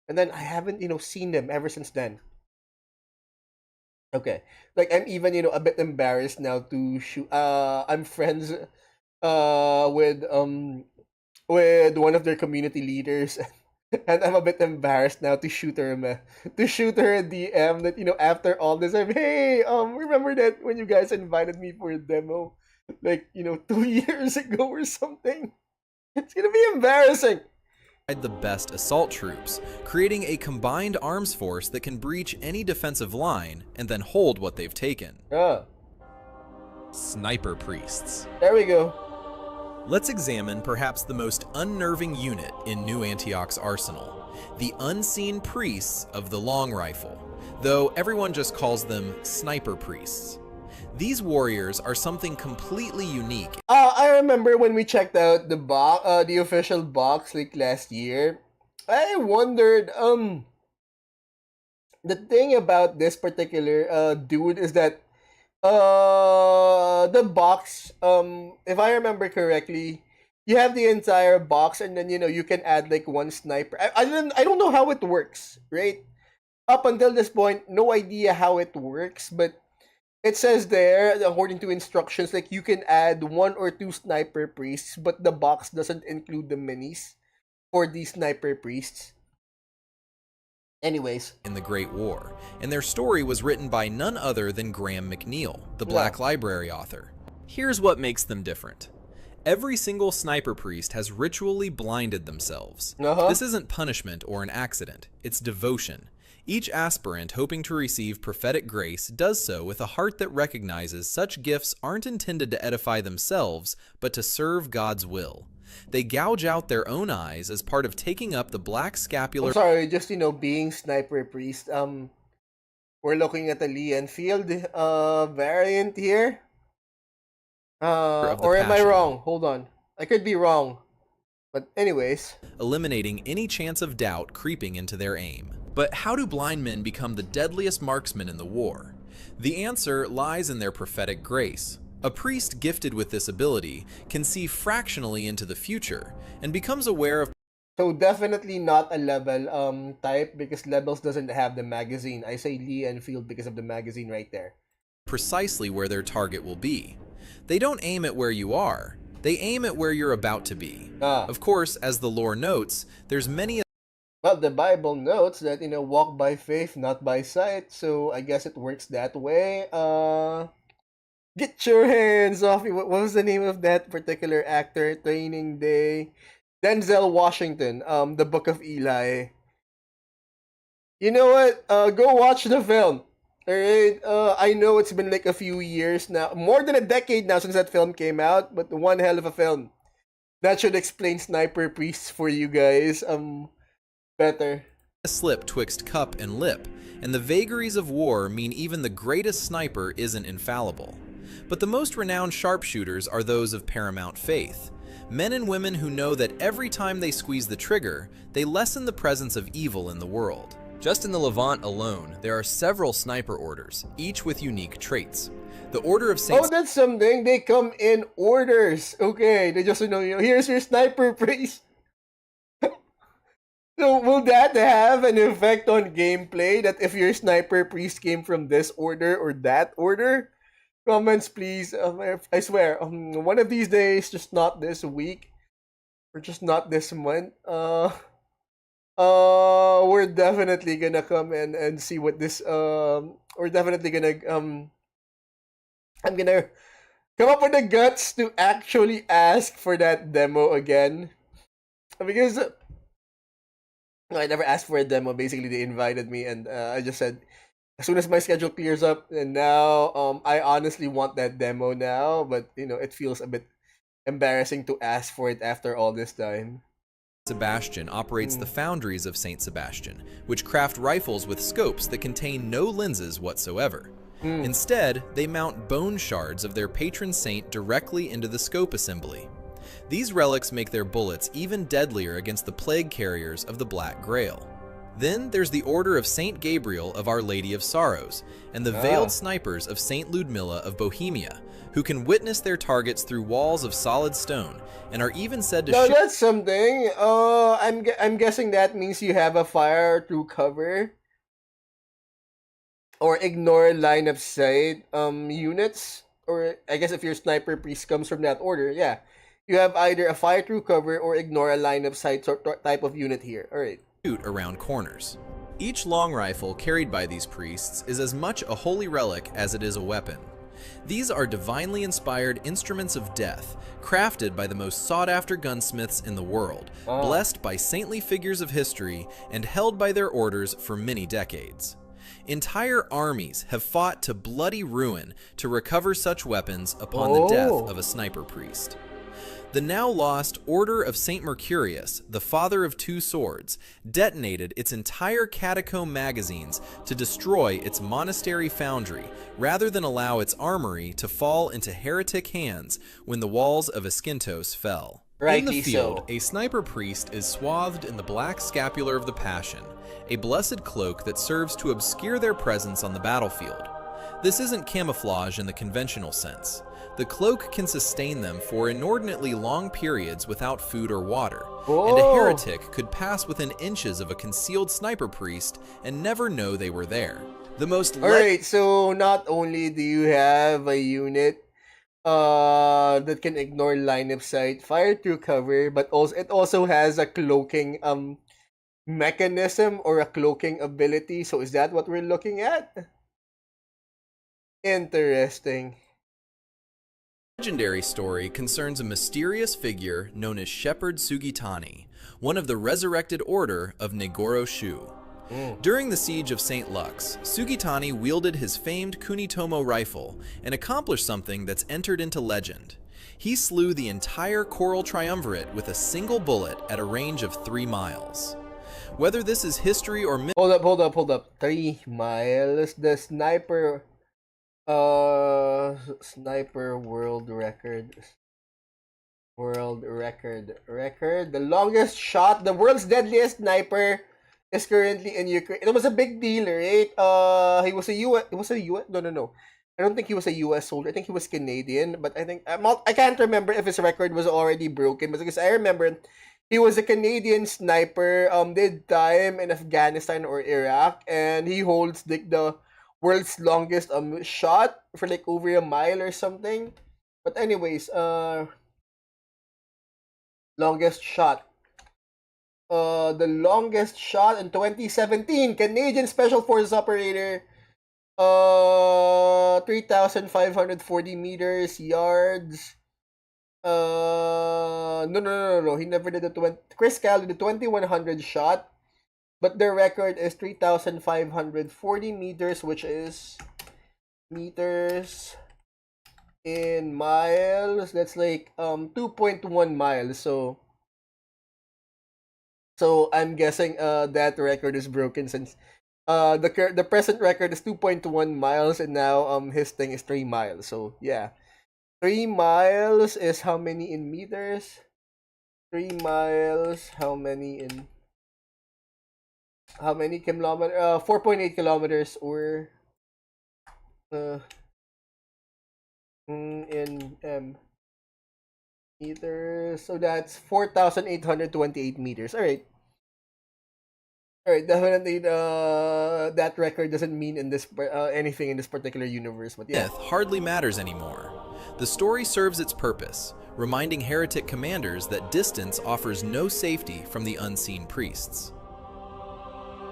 and then I haven't seen them ever since then. Okay, like I'm even a bit embarrassed now to shoot. I'm friends with one of their community leaders. And I'm a bit embarrassed now to shoot her a DM that after all this hey remember that when you guys invited me for a demo 2 years ago or something. It's gonna be embarrassing. The best assault troops, creating a combined arms force that can breach any defensive line and then hold what they've taken. Sniper priests. There we go. Let's examine perhaps the most unnerving unit in New Antioch's arsenal, the unseen priests of the long rifle, though everyone just calls them sniper priests. These warriors are something completely unique. I remember when we checked out the official box last year, I wondered the thing about this particular dude is that the box, if I remember correctly, you have the entire box and then you can add one sniper. I don't know how it works, right? Up until this point, no idea how it works, but it says there, according to instructions, you can add 1 or 2 sniper priests, but the box doesn't include the minis for these sniper priests. Anyways. In the Great War, and their story was written by none other than Graham McNeill, the Black Library author. Here's what makes them different. Every single sniper priest has ritually blinded themselves. This isn't punishment or an accident, it's devotion. Each aspirant hoping to receive prophetic grace does so with a heart that recognizes such gifts aren't intended to edify themselves, but to serve God's will. They gouge out their own eyes as part of taking up the black scapular. Sorry, just being sniper priest. We're looking at the Lee Enfield variant here. Or am I wrong? Hold on, I could be wrong. But anyways, eliminating any chance of doubt creeping into their aim. But how do blind men become the deadliest marksmen in the war? The answer lies in their prophetic grace. A priest gifted with this ability can see fractionally into the future and becomes aware of. So definitely not a level type because levels doesn't have the magazine. I say Lee Enfield because of the magazine right there. Precisely where their target will be. They don't aim at where you are. They aim at where you're about to be. Of course, as the lore notes, there's many. Well, the Bible notes that walk by faith, not by sight. So I guess it works that way. Get your hands off me. What was the name of that particular actor? Training Day. Denzel Washington, The Book of Eli. You know what? Go watch the film. Alright, I know it's been like a few years now, more than a decade now since that film came out, but one hell of a film. That should explain Sniper Priests for you guys, better. A slip twixt cup and lip, and the vagaries of war mean even the greatest sniper isn't infallible. But the most renowned sharpshooters are those of paramount faith. Men and women who know that every time they squeeze the trigger, they lessen the presence of evil in the world. Just in the Levant alone, there are several sniper orders, each with unique traits. The Order of Saint... Oh, that's something. They come in orders. Okay, they just, here's your Sniper Priest. So, will that have an effect on gameplay? That if your Sniper Priest came from this order or that order? Comments, please. I swear, one of these days, just not this week, or just not this month, we're definitely gonna come in and see what this, we're definitely gonna, I'm gonna come up with the guts to actually ask for that demo again. Because I never asked for a demo. Basically, they invited me, and I just said, as soon as my schedule clears up, and now, I honestly want that demo now, but, it feels a bit embarrassing to ask for it after all this time. Sebastian operates the foundries of Saint Sebastian, which craft rifles with scopes that contain no lenses whatsoever. Instead, they mount bone shards of their patron saint directly into the scope assembly. These relics make their bullets even deadlier against the plague carriers of the Black Grail. Then there's the Order of Saint Gabriel of Our Lady of Sorrows, and the Veiled Snipers of Saint Ludmilla of Bohemia, who can witness their targets through walls of solid stone, and are even said to No, that's something. I'm guessing that means you have a fire through cover, or ignore line of sight units, or I guess if your Sniper Priest comes from that order, yeah, you have either a fire through cover or ignore a line of sight type of unit here. All right. Shoot around corners. Each long rifle carried by these priests is as much a holy relic as it is a weapon. These are divinely inspired instruments of death, crafted by the most sought-after gunsmiths in the world, blessed by saintly figures of history, and held by their orders for many decades. Entire armies have fought to bloody ruin to recover such weapons upon the death of a sniper priest. The now lost Order of St. Mercurius, the father of two swords, detonated its entire catacomb magazines to destroy its monastery foundry, rather than allow its armory to fall into heretic hands when the walls of Askintos fell. In the field, a sniper priest is swathed in the black scapular of the Passion, a blessed cloak that serves to obscure their presence on the battlefield. This isn't camouflage in the conventional sense. The cloak can sustain them for inordinately long periods without food or water, and a heretic could pass within inches of a concealed sniper priest and never know they were there. The most Alright, so not only do you have a unit that can ignore line of sight, fire through cover, but also it also has a cloaking mechanism or a cloaking ability. So is that what we're looking at? Interesting. Legendary story concerns a mysterious figure known as Shepherd Sugitani, one of the resurrected order of Negoro Shu. During the siege of St. Lux, Sugitani wielded his famed Kunitomo rifle and accomplished something that's entered into legend. He slew the entire Coral Triumvirate with a single bullet at a range of 3 miles. Whether this is history or myth... Hold up. 3 miles? The sniper... sniper world record. The longest shot, the world's deadliest sniper is currently in Ukraine. It was a big deal, right? He was a US, no. I don't think he was a US soldier. I think he was Canadian, but I can't remember if his record was already broken, but because I remember he was a Canadian sniper, did time in Afghanistan or Iraq, and he holds the world's longest shot for like over a mile or something. But anyways, longest shot. The longest shot in 2017, Canadian Special Forces operator, 3,540 meters, yards, No. He never did the 20. Chris Cal did the 2100 shot, but their record is 3,540 meters, which is meters in miles. That's like 2.1 miles. So I'm guessing that record is broken since the present record is 2.1 miles, and now his thing is 3 miles. So yeah. 3 miles is how many in meters? 3 miles, how many kilometers? 4.8 kilometers, or in meters. So that's 4,828 meters. All right, definitely that record doesn't mean in this anything in this particular universe, but yeah. Myth hardly matters anymore. The story serves its purpose, reminding heretic commanders that distance offers no safety from the unseen priests.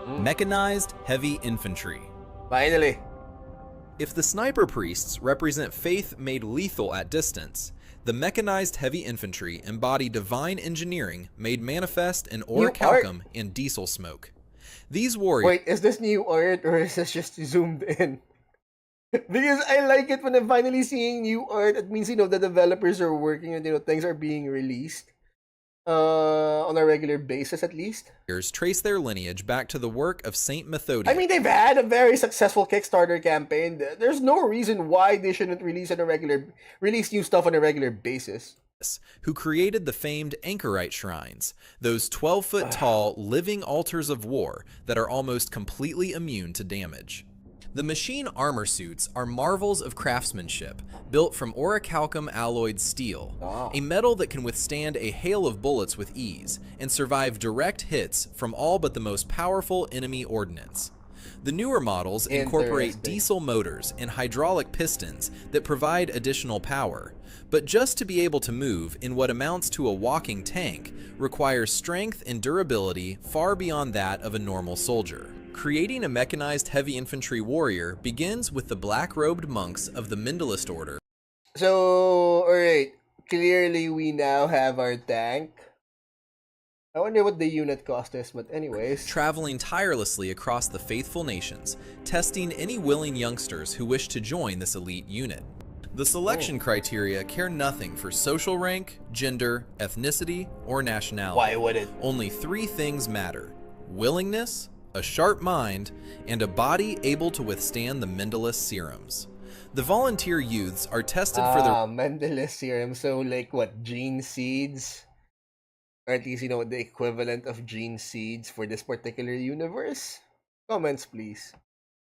Mechanized heavy infantry. Finally. If the sniper priests represent faith made lethal at distance, the mechanized heavy infantry embody divine engineering made manifest in orichalcum and diesel smoke. These warriors... Wait, is this new art or is this just zoomed in? Because I like it when I'm finally seeing new art. It means, the developers are working and, things are being released on a regular basis at least. Trace their lineage back to the work of Saint Methodius. I mean, they've had a very successful Kickstarter campaign. There's no reason why they shouldn't release new stuff on a regular basis. Who created the famed anchorite shrines, those 12-foot tall living altars of war that are almost completely immune to damage. The machine armor suits are marvels of craftsmanship, built from orichalcum alloyed steel, a metal that can withstand a hail of bullets with ease and survive direct hits from all but the most powerful enemy ordnance. The newer models incorporate diesel motors and hydraulic pistons that provide additional power, but just to be able to move in what amounts to a walking tank requires strength and durability far beyond that of a normal soldier. Creating a mechanized heavy infantry warrior begins with the black-robed monks of the Mendelist order. So, alright, clearly we now have our tank. I wonder what the unit cost is, but anyways. Traveling tirelessly across the faithful nations, testing any willing youngsters who wish to join this elite unit. The selection criteria care nothing for social rank, gender, ethnicity, or nationality. Why would it? Only 3 things matter: willingness, a sharp mind, and a body able to withstand the Mendelist serums. The volunteer youths are tested for their Mendelist serum. So like what, gene seeds? Or at least, the equivalent of gene seeds for this particular universe? Comments, please.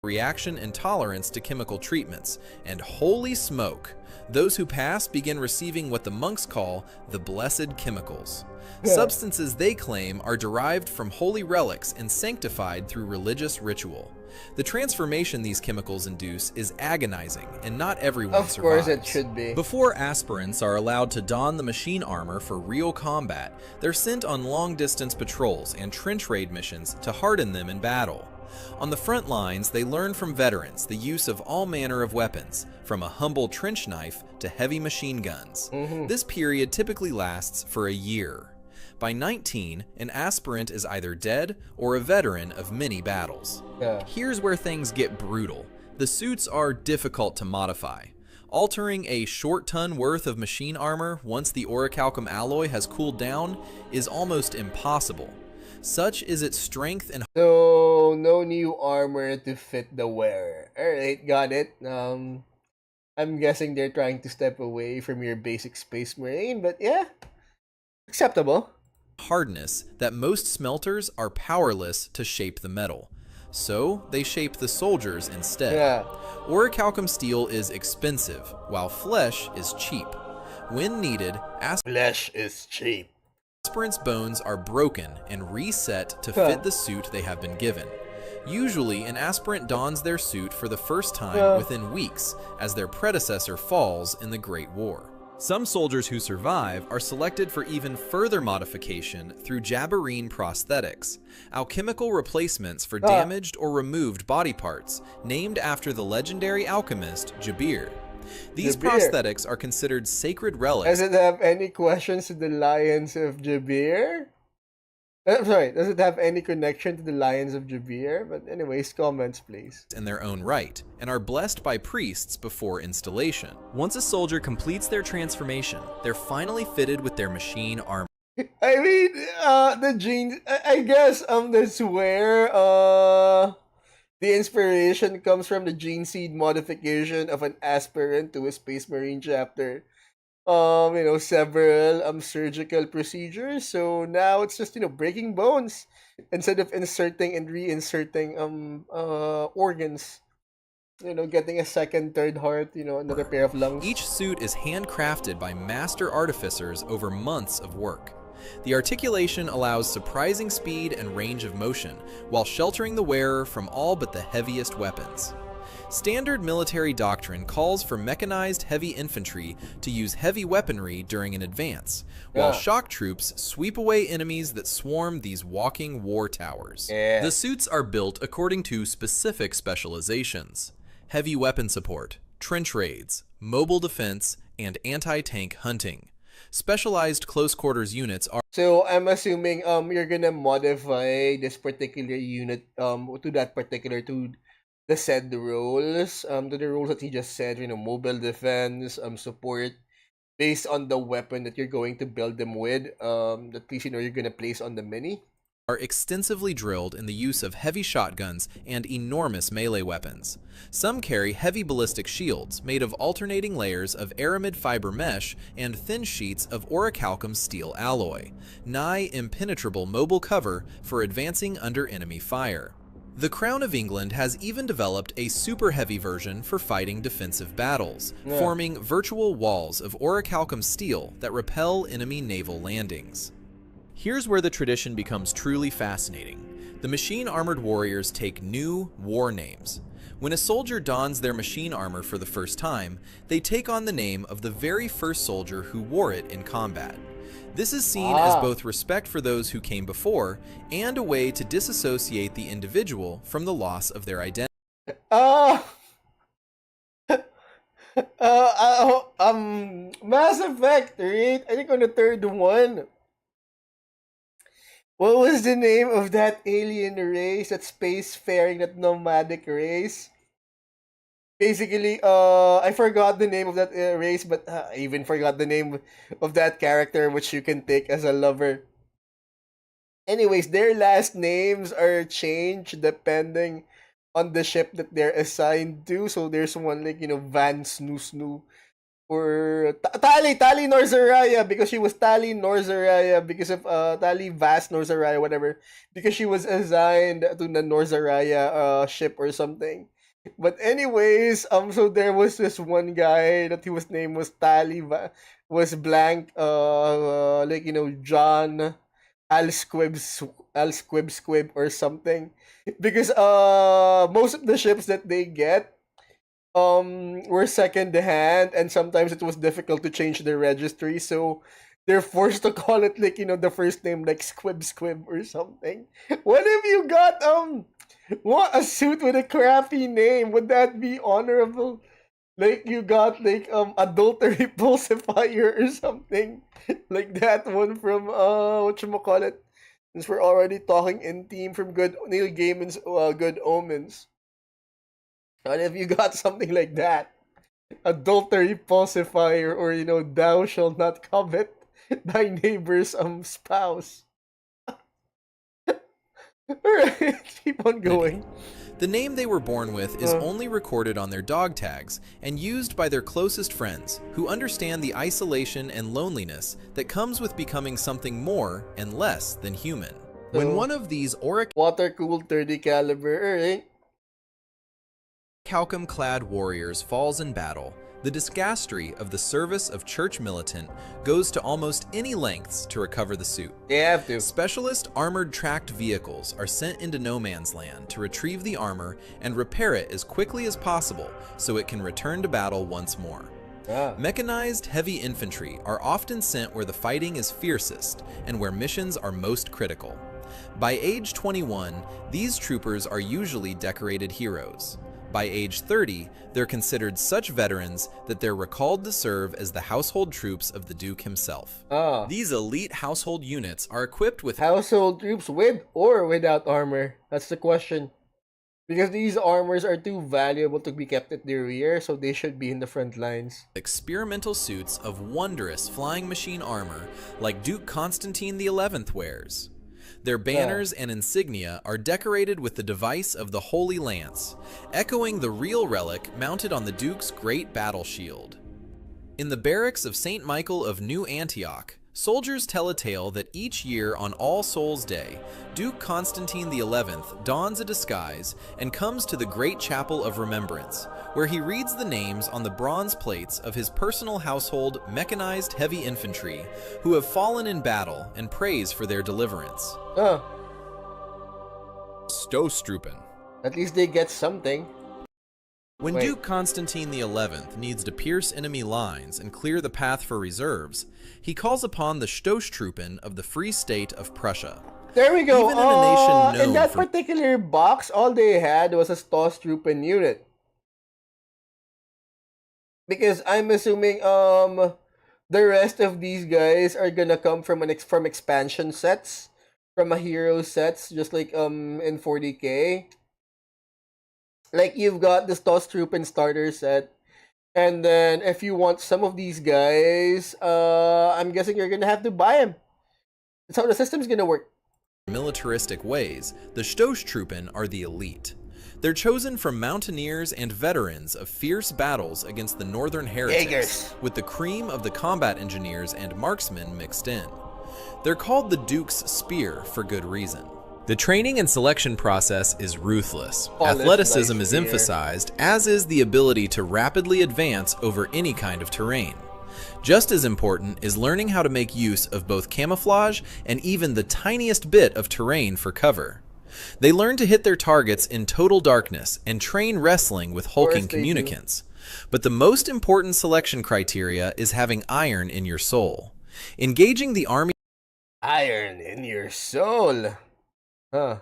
reaction and tolerance to chemical treatments, and holy smoke, those who pass begin receiving what the monks call the blessed chemicals. Substances they claim are derived from holy relics and sanctified through religious ritual. The transformation these chemicals induce is agonizing, and not everyone survives. Of course it should be. Before aspirants are allowed to don the machine armor for real combat, they're sent on long-distance patrols and trench raid missions to harden them in battle. On the front lines, they learn from veterans the use of all manner of weapons, from a humble trench knife to heavy machine guns. This period typically lasts for a year. By 19, an aspirant is either dead or a veteran of many battles. Here's where things get brutal. The suits are difficult to modify. Altering a short ton worth of machine armor once the orichalcum alloy has cooled down is almost impossible. Such is its strength and... So, no new armor to fit the wearer. Alright, got it. I'm guessing they're trying to step away from your basic Space Marine, but yeah, acceptable. Hardness that most smelters are powerless to shape the metal. So, they shape the soldiers instead. Orichalcum steel is expensive, while flesh is cheap. When needed, flesh is cheap. Aspirants' bones are broken and reset to fit the suit they have been given. Usually, an aspirant dons their suit for the first time within weeks, as their predecessor falls in the Great War. Some soldiers who survive are selected for even further modification through Jabberine prosthetics, alchemical replacements for damaged or removed body parts, named after the legendary alchemist Jabir. These Jabir. prosthetics are considered sacred Does relics it have any questions to the Lions of Jabir? Sorry, does it have any connection to the Lions of Jabir? But anyways, comments please. in their own right, and are blessed by priests before installation. Once a soldier completes their transformation, they're finally fitted with their machine armor. I mean, the genes. I guess that's where the inspiration comes from, the gene seed modification of an aspirant to a Space Marine chapter. Several surgical procedures. So now it's just breaking bones instead of inserting and reinserting organs. Getting a second, third heart. Another pair of lungs. Each suit is handcrafted by master artificers over months of work. The articulation allows surprising speed and range of motion, while sheltering the wearer from all but the heaviest weapons. Standard military doctrine calls for mechanized heavy infantry to use heavy weaponry during an advance, while shock troops sweep away enemies that swarm these walking war towers. Yeah. The suits are built according to specific specializations: heavy weapon support, trench raids, mobile defense, and anti-tank hunting. Specialized close quarters units are So I'm assuming you're gonna modify this particular unit to that particular to the said roles to the roles that he just said, mobile defense, support, based on the weapon that you're going to build them with, that piece you're gonna place on the mini. are extensively drilled in the use of heavy shotguns and enormous melee weapons. Some carry heavy ballistic shields made of alternating layers of aramid fiber mesh and thin sheets of orichalcum steel alloy, nigh impenetrable mobile cover for advancing under enemy fire. The Crown of England has even developed a super heavy version for fighting defensive battles, forming virtual walls of orichalcum steel that repel enemy naval landings. Here's where the tradition becomes truly fascinating. The machine-armored warriors take new war names. When a soldier dons their machine armor for the first time, they take on the name of the very first soldier who wore it in combat. This is seen as both respect for those who came before and a way to disassociate the individual from the loss of their identity. Mass Effect, right? I think on the third one. What was the name of that alien race, that spacefaring, that nomadic race? Basically, I forgot the name of that race, but I even forgot the name of that character, which you can take as a lover. Anyways, their last names are changed depending on the ship that they're assigned to. So there's one like, Van Snoo Snoo. Or Tali Norzaraya, because she was Tali Norzaraya, because of Tali Vas Norzaraya, whatever, because she was assigned to the Norzaraya ship or something. But anyways, so there was this one guy that his name was was blank, John Squib or something, because most of the ships that they get were second hand, and sometimes it was difficult to change the registry, so they're forced to call it like the first name like Squib or something. What if you got a suit with a crappy name? Would that be honorable? Like you got like adultery pulsifier or something like that one from whatchamacallit, since we're already talking in theme, from Neil Gaiman's Good Omens. And if you got something like that, adultery pulsifier, or thou shalt not covet thy neighbor's spouse. Alright, keep on going. The name they were born with is only recorded on their dog tags and used by their closest friends, who understand the isolation and loneliness that comes with becoming something more and less than human. When one of these water-cooled 30 caliber, right? orichalcum-clad warriors falls in battle, the disgastry of the service of church militant goes to almost any lengths to recover the suit. They have to. Specialist armored tracked vehicles are sent into no man's land to retrieve the armor and repair it as quickly as possible so it can return to battle once more. Mechanized heavy infantry are often sent where the fighting is fiercest and where missions are most critical. By age 21, these troopers are usually decorated heroes. By age 30, they're considered such veterans that they're recalled to serve as the household troops of the Duke himself. Ah. These elite household units are equipped with Household troops with or without armor? That's the question. Because these armors are too valuable to be kept at the rear, so they should be in the front lines. experimental suits of wondrous flying machine armor like Duke Constantine XI wears. Their banners and insignia are decorated with the device of the Holy Lance, echoing the real relic mounted on the Duke's great battle shield. In the barracks of St. Michael of New Antioch, soldiers tell a tale that each year on All Souls' Day, Duke Constantine XI dons a disguise and comes to the Great Chapel of Remembrance, where he reads the names on the bronze plates of his personal household mechanized heavy infantry who have fallen in battle and prays for their deliverance. Stostrupen. At least they get something. When Wait. Duke Constantine XI needs to pierce enemy lines and clear the path for reserves, he calls upon the Stostrupen of the Free State of Prussia. There we go. Even in a nation known in that for particular box, all they had was a Stostrupen unit. Because I'm assuming the rest of these guys are gonna come from from expansion sets, from a hero sets, just like in 40k. Like you've got the Stostrupen starter set, and then if you want some of these guys, I'm guessing you're gonna have to buy them. That's how the system's gonna work. militaristic ways, the Stostrupen are the elite. They're chosen from mountaineers and veterans of fierce battles against the northern heretics, Jaegers. with the cream of the combat engineers and marksmen mixed in. They're called the Duke's Spear for good reason. The training and selection process is ruthless. Polished Athleticism like is spear. emphasized, as is the ability to rapidly advance over any kind of terrain. Just as important is learning how to make use of both camouflage and even the tiniest bit of terrain for cover. They learn to hit their targets in total darkness and train wrestling with hulking they do. communicants. But the most important selection criteria is having iron in your soul. Engaging the army Iron in your soul. Huh.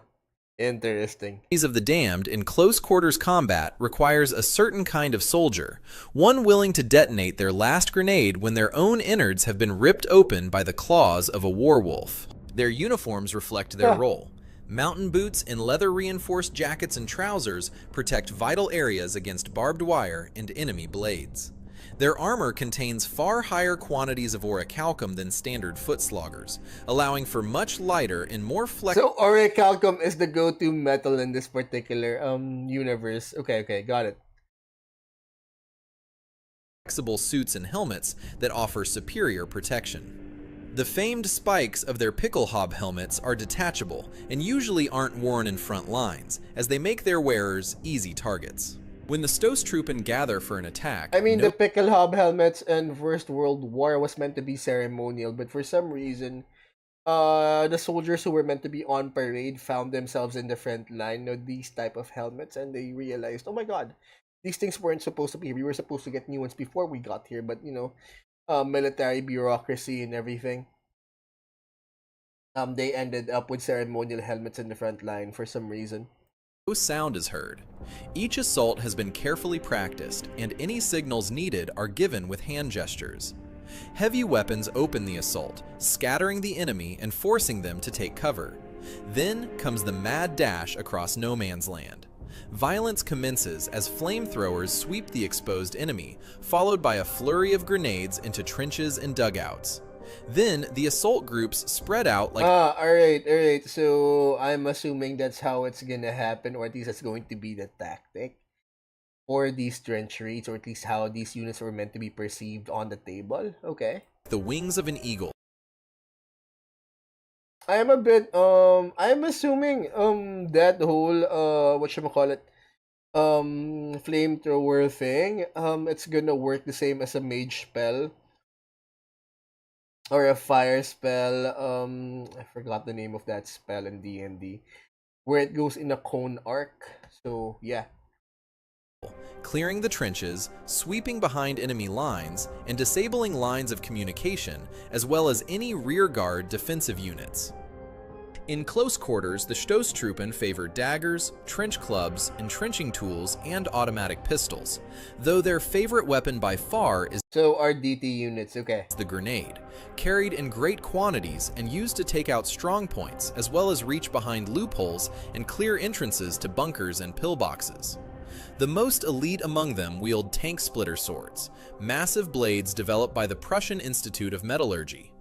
Interesting. of the damned in close quarters combat requires a certain kind of soldier, one willing to detonate their last grenade when their own innards have been ripped open by the claws of a werewolf. Their uniforms reflect their role. Mountain boots and leather-reinforced jackets and trousers protect vital areas against barbed wire and enemy blades. Their armor contains far higher quantities of orichalcum than standard foot sloggers, allowing for much lighter and more So orichalcum is the go-to metal in this particular universe. Okay, got it. flexible suits and helmets that offer superior protection. The famed spikes of their pickelhaub helmets are detachable and usually aren't worn in front lines, as they make their wearers easy targets. When the Stostrupen gather for an attack, I mean, the Pickelhaub helmets in First World War was meant to be ceremonial, but for some reason, the soldiers who were meant to be on parade found themselves in the front line with these type of helmets, and they realized, oh my god, these things weren't supposed to be here. We were supposed to get new ones before we got here, but military bureaucracy and everything. They ended up with ceremonial helmets in the front line for some reason. no sound is heard. Each assault has been carefully practiced, and any signals needed are given with hand gestures. Heavy weapons open the assault, scattering the enemy and forcing them to take cover. Then comes the mad dash across no man's land. Violence commences as flamethrowers sweep the exposed enemy, followed by a flurry of grenades into trenches and dugouts. Then the assault groups spread out like alright. So I'm assuming that's how it's gonna happen, or at least that's going to be the tactic for these trench raids, or at least how these units were meant to be perceived on the table. Okay. the wings of an eagle. I'm a bit I'm assuming that whole whatchamacallit flamethrower thing, it's gonna work the same as a mage spell. Or a fire spell. I forgot the name of that spell in D&D, where it goes in a cone arc. So yeah. Clearing the trenches, sweeping behind enemy lines, and disabling lines of communication, as well as any rearguard defensive units. In close quarters, the Stoßtruppen favor daggers, trench clubs, entrenching tools, and automatic pistols, though their favorite weapon by far is So our DT units, okay. the grenade, carried in great quantities and used to take out strong points, as well as reach behind loopholes and clear entrances to bunkers and pillboxes. The most elite among them wield tank splitter swords, massive blades developed by the Prussian Institute of Metallurgy.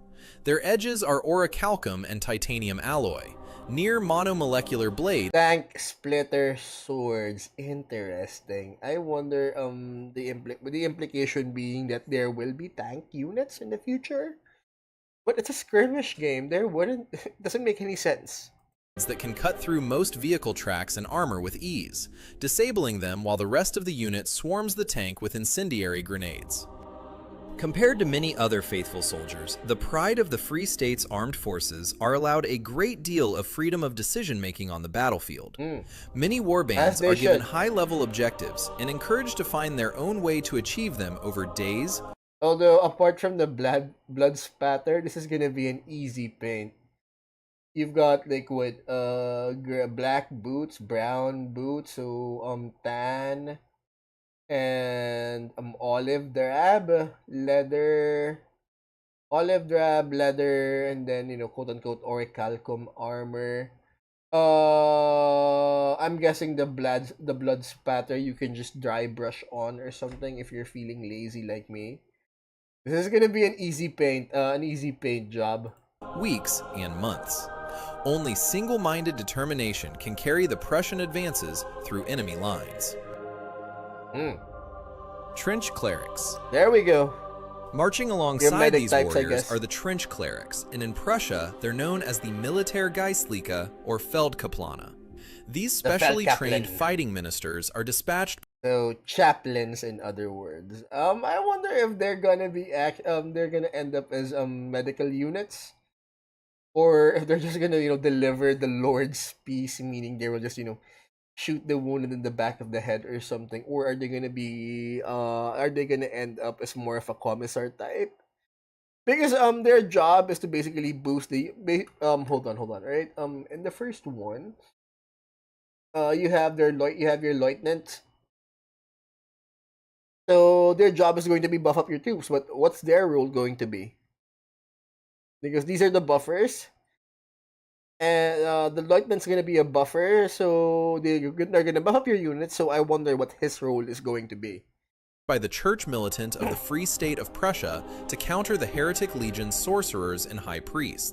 Their edges are orichalcum and titanium alloy, near monomolecular blades. Tank splitter swords. Interesting. I wonder the implication being that there will be tank units in the future? But it's a skirmish game. There wouldn't doesn't make any sense. That can cut through most vehicle tracks and armor with ease, disabling them while the rest of the unit swarms the tank with incendiary grenades. Compared to many other faithful soldiers, the pride of the Free States Armed Forces are allowed a great deal of freedom of decision-making on the battlefield. Many warbands are given high-level objectives and encouraged to find their own way to achieve them over days. Although, apart from the blood spatter, this is gonna be an easy paint. You've got like what black boots, brown boots, so tan, and olive drab leather, and then quote unquote orichalcum armor. I'm guessing the blood spatter you can just dry brush on or something if you're feeling lazy like me. This is gonna be an easy paint job. Weeks and months. Only single-minded determination can carry the Prussian advances through enemy lines. Trench clerics. There we go. Marching alongside these types, warriors are the trench clerics, and in Prussia, they're known as the Militärgeistliche or Feldkaplane. These specially trained fighting ministers are dispatched. So chaplains, in other words. I wonder if they're gonna be they're gonna end up as medical units, or if they're just gonna deliver the Lord's peace, meaning they will just shoot the wounded in the back of the head or something, or are they gonna be are they gonna end up as more of a commissar type? Because their job is to basically boost the hold on, right? In the first one, you have your lieutenant. So their job is going to be buff up your troops, but what's their role going to be? Because these are the buffers, and the lieutenant's gonna be a buffer, so they're gonna buff up your units. So I wonder what his role is going to be. By the church militant of the Free State of Prussia to counter the heretic legion's sorcerers and high priests,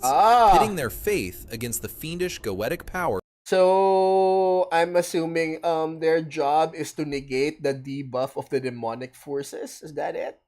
pitting their faith against the fiendish Goetic power. So I'm assuming their job is to negate the debuff of the demonic forces. Is that it?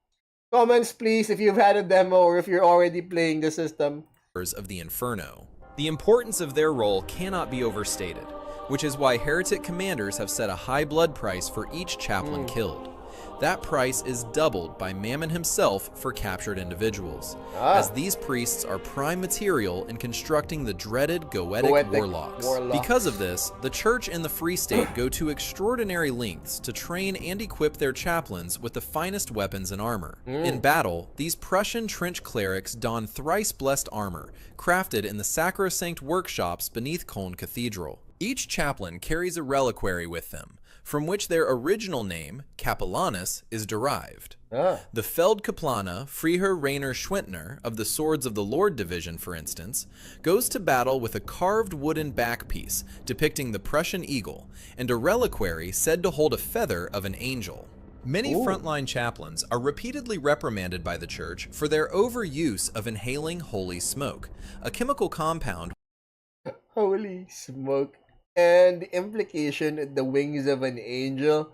Comments please if you've had a demo or if you're already playing the system. Of the Inferno. The importance of their role cannot be overstated, which is why heretic commanders have set a high blood price for each chaplain killed. That price is doubled by Mammon himself for captured individuals, as these priests are prime material in constructing the dreaded Goetic warlocks. Because of this, the Church and the Free State go to extraordinary lengths to train and equip their chaplains with the finest weapons and armor. In battle, these Prussian trench clerics don thrice-blessed armor, crafted in the sacrosanct workshops beneath Cologne Cathedral. Each chaplain carries a reliquary with them, from which their original name, Capellanus, is derived. The Feldkaplane Freiherr Rainer Schwentner of the Swords of the Lord Division, for instance, goes to battle with a carved wooden backpiece depicting the Prussian eagle, and a reliquary said to hold a feather of an angel. Many frontline chaplains are repeatedly reprimanded by the Church for their overuse of inhaling holy smoke, a chemical compound. Holy smoke. And the implication, the wings of an angel.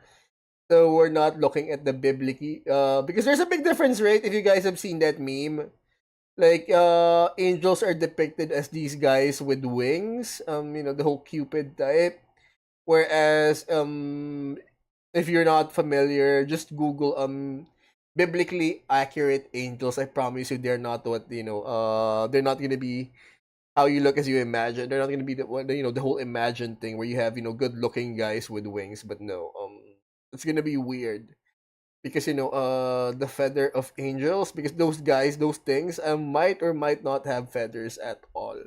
So we're not looking at the biblical, because there's a big difference, right? If you guys have seen that meme, like angels are depicted as these guys with wings, the whole Cupid type. Whereas if you're not familiar, just Google biblically accurate angels. I promise you, they're not what they're not gonna be how you look as you imagine. They're not gonna be the whole imagined thing where you have good looking guys with wings. But no, it's gonna be weird because the feather of angels, because those things might or might not have feathers at all.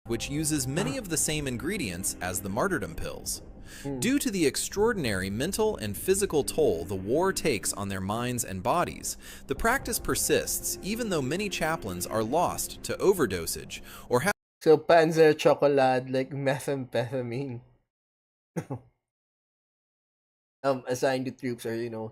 which uses many of the same ingredients as the martyrdom pills. Due to the extraordinary mental and physical toll the war takes on their minds and bodies, the practice persists even though many chaplains are lost to overdosage or have So Panzer Chocolate, like methamphetamine, assigned to troops, or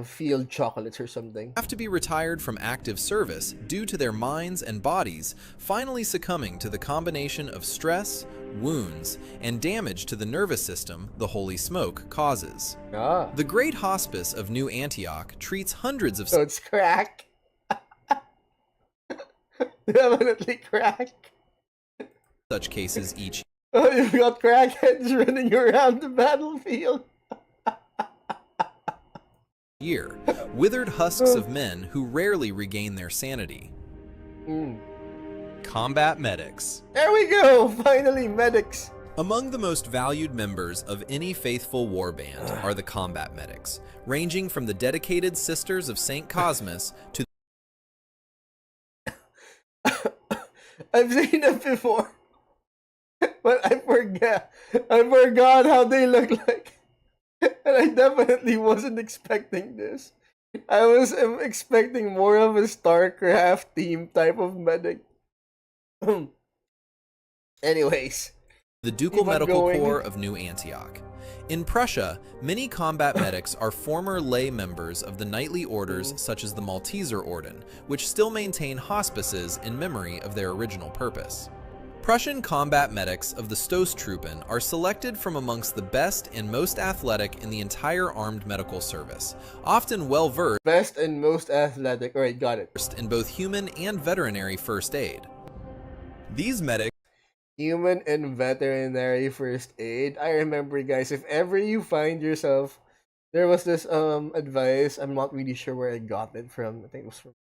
field chocolates or something. to be retired from active service due to their minds and bodies finally succumbing to the combination of stress, wounds, and damage to the nervous system the holy smoke causes. Ah, The Great Hospice of New Antioch treats hundreds of so it's crack. Definitely crack. such cases each Oh, you've got crackheads running around the battlefield. year, withered husks of men who rarely regain their sanity. Combat medics. There we go! Finally, medics! Among the most valued members of any faithful warband are the combat medics, ranging from the dedicated Sisters of St. Cosmas to I've seen them before, but I forgot how they look like. And I definitely wasn't expecting this. I was expecting more of a StarCraft team type of medic. Anyways, the Ducal Medical Corps of New Antioch. In Prussia, many combat medics are former lay members of the knightly orders such as the Malteser Orden, which still maintain hospices in memory of their original purpose. Prussian combat medics of the Stoßtruppen are selected from amongst the best and most athletic in the entire armed medical service, often well-versed best and most athletic. Alright, got it. in both human and veterinary first aid. These medics Human and veterinary first aid. I remember, guys, if ever you find yourself, there was this advice, I'm not really sure where I got it from. I think it was from.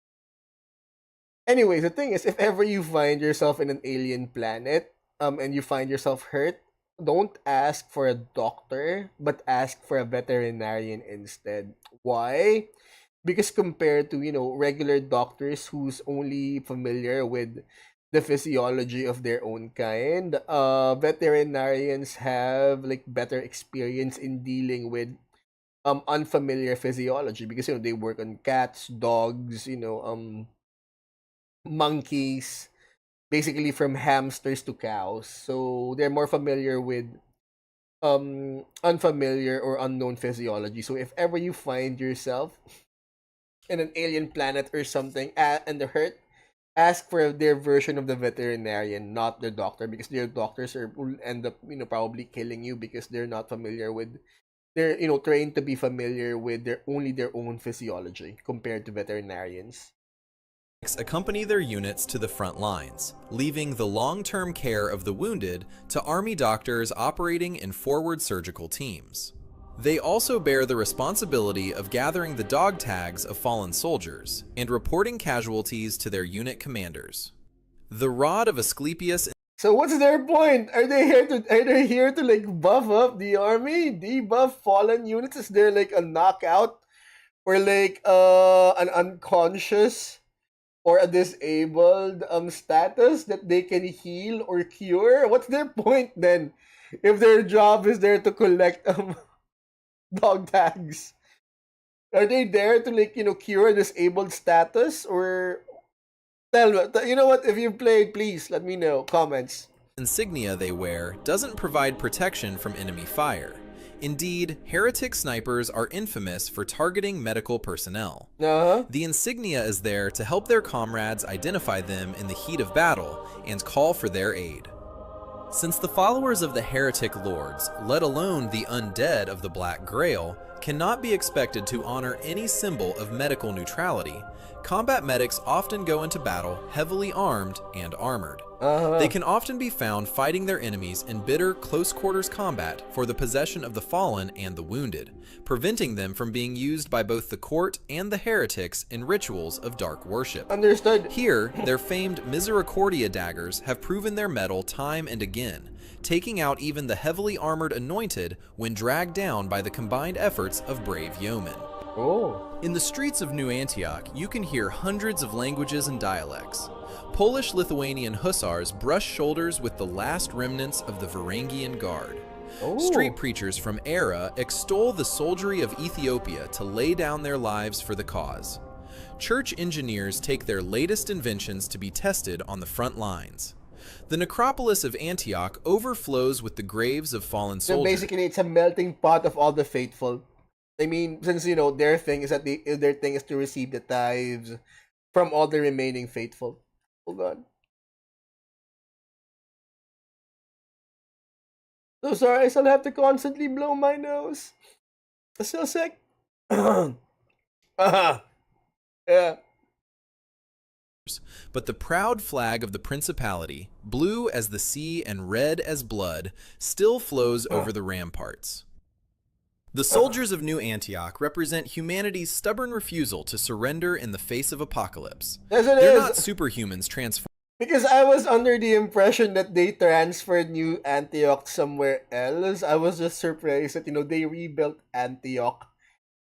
Anyways, the thing is, if ever you find yourself in an alien planet, and you find yourself hurt, don't ask for a doctor, but ask for a veterinarian instead. Why? Because compared to, regular doctors who's only familiar with the physiology of their own kind, veterinarians have like better experience in dealing with unfamiliar physiology, because they work on cats, dogs, monkeys, basically from hamsters to cows. So they're more familiar with unfamiliar or unknown physiology. So if ever you find yourself in an alien planet or something and they're hurt, ask for their version of the veterinarian, not the doctor, because their doctors will end up, probably killing you because they're not familiar with, they're, trained to be familiar with their own physiology compared to veterinarians. accompany their units to the front lines, leaving the long-term care of the wounded to Army doctors operating in forward surgical teams. They also bear the responsibility of gathering the dog tags of fallen soldiers and reporting casualties to their unit commanders. The rod of Asclepius. So what's their point? Are they here to like buff up the army, debuff fallen units? Is there like a knockout or like an unconscious or a disabled status that they can heal or cure? What's their point then? If their job is there to collect dog tags, are they there to like cure a disabled status? Or tell me, you know what, if you've played, please let me know, comments. Insignia they wear doesn't provide protection from enemy fire. Indeed, heretic snipers are infamous for targeting medical personnel. The insignia is there to help their comrades identify them in the heat of battle and call for their aid. Since the followers of the heretic lords, let alone the undead of the Black Grail, cannot be expected to honor any symbol of medical neutrality, combat medics often go into battle heavily armed and armored. They can often be found fighting their enemies in bitter close-quarters combat for the possession of the fallen and the wounded, preventing them from being used by both the court and the heretics in rituals of dark worship. Understood. Here, their famed Misericordia daggers have proven their mettle time and again, taking out even the heavily armored anointed when dragged down by the combined efforts of brave yeomen. In the streets of New Antioch, you can hear hundreds of languages and dialects. Polish-Lithuanian hussars brush shoulders with the last remnants of the Varangian Guard. Oh. Street preachers from Era extol the soldiery of Ethiopia to lay down their lives for the cause. Church engineers take their latest inventions to be tested on the front lines. The necropolis of Antioch overflows with the graves of fallen So soldiers. basically, it's a melting pot of all the faithful. I mean, since their thing is that their thing is to receive the tithes from all the remaining faithful. Hold on. So sorry, I still have to constantly blow my nose. I'm still sick. Yeah. But the proud flag of the principality, blue as the sea and red as blood, still flows over the ramparts. The soldiers of New Antioch represent humanity's stubborn refusal to surrender in the face of apocalypse. Yes, it They're is. not superhumans transformed. Because I was under the impression that they transferred New Antioch somewhere else. I was just surprised that, they rebuilt Antioch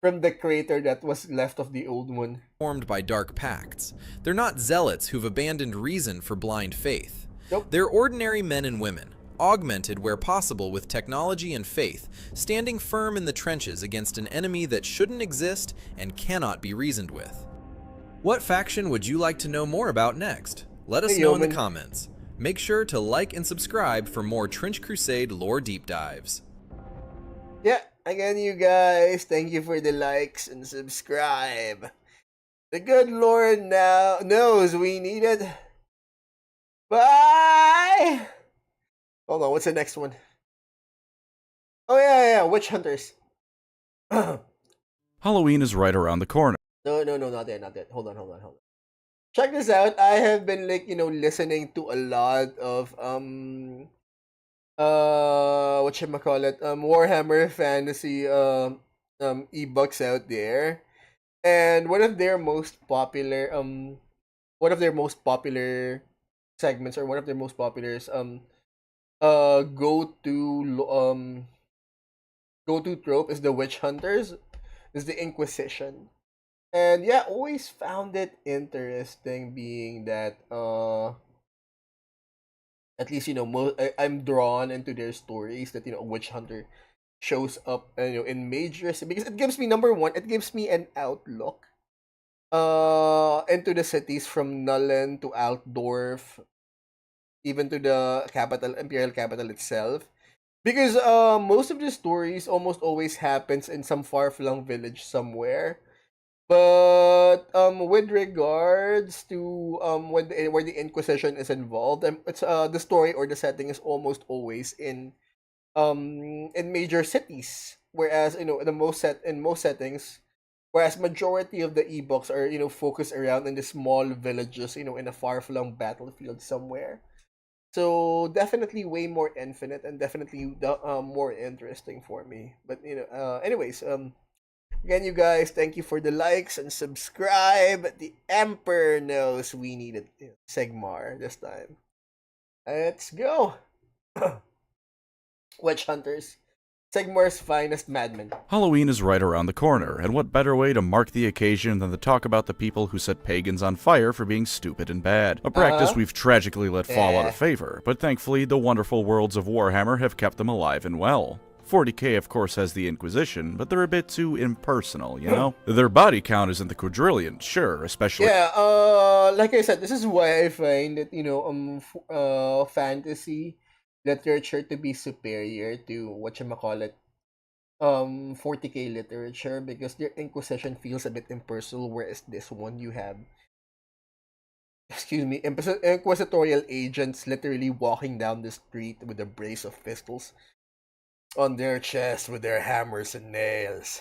from the crater that was left of the old one. Formed by dark pacts. They're not zealots who've abandoned reason for blind faith. Nope. They're ordinary men and women, augmented where possible with technology and faith, standing firm in the trenches against an enemy that shouldn't exist and cannot be reasoned with. What faction would you like to know more about next? Let us Hey, know in the Yeoman. comments. Make sure to like and subscribe for more Trench Crusade lore deep dives. Yeah, again, you guys, thank you for the likes and subscribe. The good Lord now knows we need it. Bye! Hold on, what's the next one? Oh, yeah, Witch Hunters. No, Halloween is right around the corner. not yet. Hold on. Check this out. I have been listening to a lot of Warhammer fantasy ebooks out there. And one of their most popular segments, or one of their most popular go to trope is the witch hunters, is the Inquisition. And yeah, always found it interesting, being that at least I'm drawn into their stories that a witch hunter shows up in major because it gives me, number one, it gives me an outlook into the cities from Nullen to Altdorf, even to the imperial capital itself, because most of the stories almost always happens in some far-flung village somewhere. But with regards to where the Inquisition is involved, it's the story or the setting is almost always in major cities, whereas in most settings, whereas majority of the ebooks are focused around in the small villages, in a far-flung battlefield somewhere. So definitely way more infinite and definitely more interesting for me. But anyways, again, you guys, thank you for the likes and subscribe. The Emperor knows we needed Sigmar this time. Let's go. Witch Hunters. Sigmar's finest madmen. Halloween is right around the corner, and what better way to mark the occasion than to talk about the people who set pagans on fire for being stupid and bad. A practice we've tragically let fall out of favor, but thankfully the wonderful worlds of Warhammer have kept them alive and well. 40k of course has the Inquisition, but they're a bit too impersonal, you know? Their body count is in the quadrillion, sure, especially... Yeah, like I said, this is why I find that, fantasy literature to be superior to 40k literature, because their Inquisition feels a bit impersonal, whereas this one you have, inquisitorial agents literally walking down the street with a brace of pistols on their chest with their hammers and nails,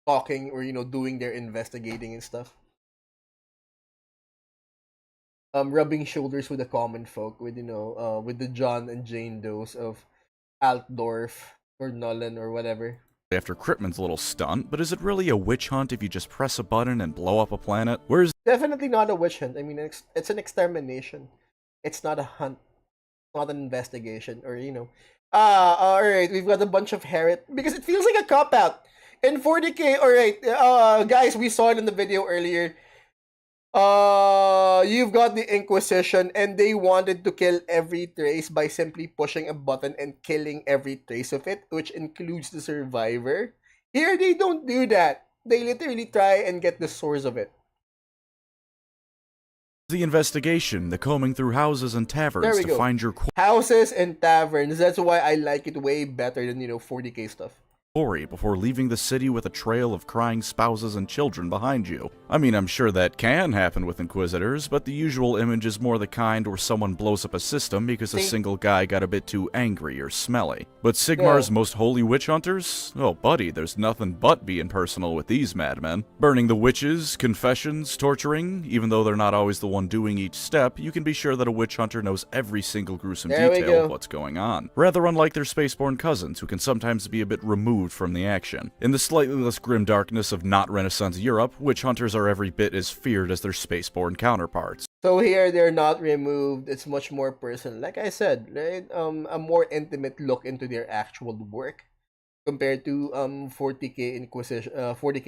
talking or doing their investigating and stuff. Rubbing shoulders with the common folk, with with the John and Jane Does of Altdorf or Nullen or whatever. after Cryptman's little stunt, but is it really a witch hunt if you just press a button and blow up a planet? Where's Definitely not a witch hunt. I mean, it's an extermination. It's not a hunt. It's not an investigation, or all right, we've got a bunch of because it feels like a cop out in 40k. All right, guys, we saw it in the video earlier. You've got the Inquisition, and they wanted to kill every trace by simply pushing a button and killing every trace of it, which includes the survivor. Here, they don't do that. They literally try and get the source of it. The investigation, the combing through houses and taverns to find your houses and taverns. That's why I like it way better than 40K stuff. Quarry before leaving the city with a trail of crying spouses and children behind you. I mean, I'm sure that can happen with Inquisitors, but the usual image is more the kind where someone blows up a system because a single guy got a bit too angry or smelly. But Sigmar's most holy witch hunters? Oh buddy, there's nothing but being personal with these madmen. Burning the witches, confessions, torturing, even though they're not always the one doing each step, you can be sure that a witch hunter knows every single gruesome detail of what's going on. Rather unlike their spaceborne cousins, who can sometimes be a bit removed from the action. In the slightly less grim darkness of not Renaissance Europe, witch hunters are every bit as feared as their spaceborne counterparts. So here, they're not removed. It's much more personal. Like I said, right? A more intimate look into their actual work compared to 40K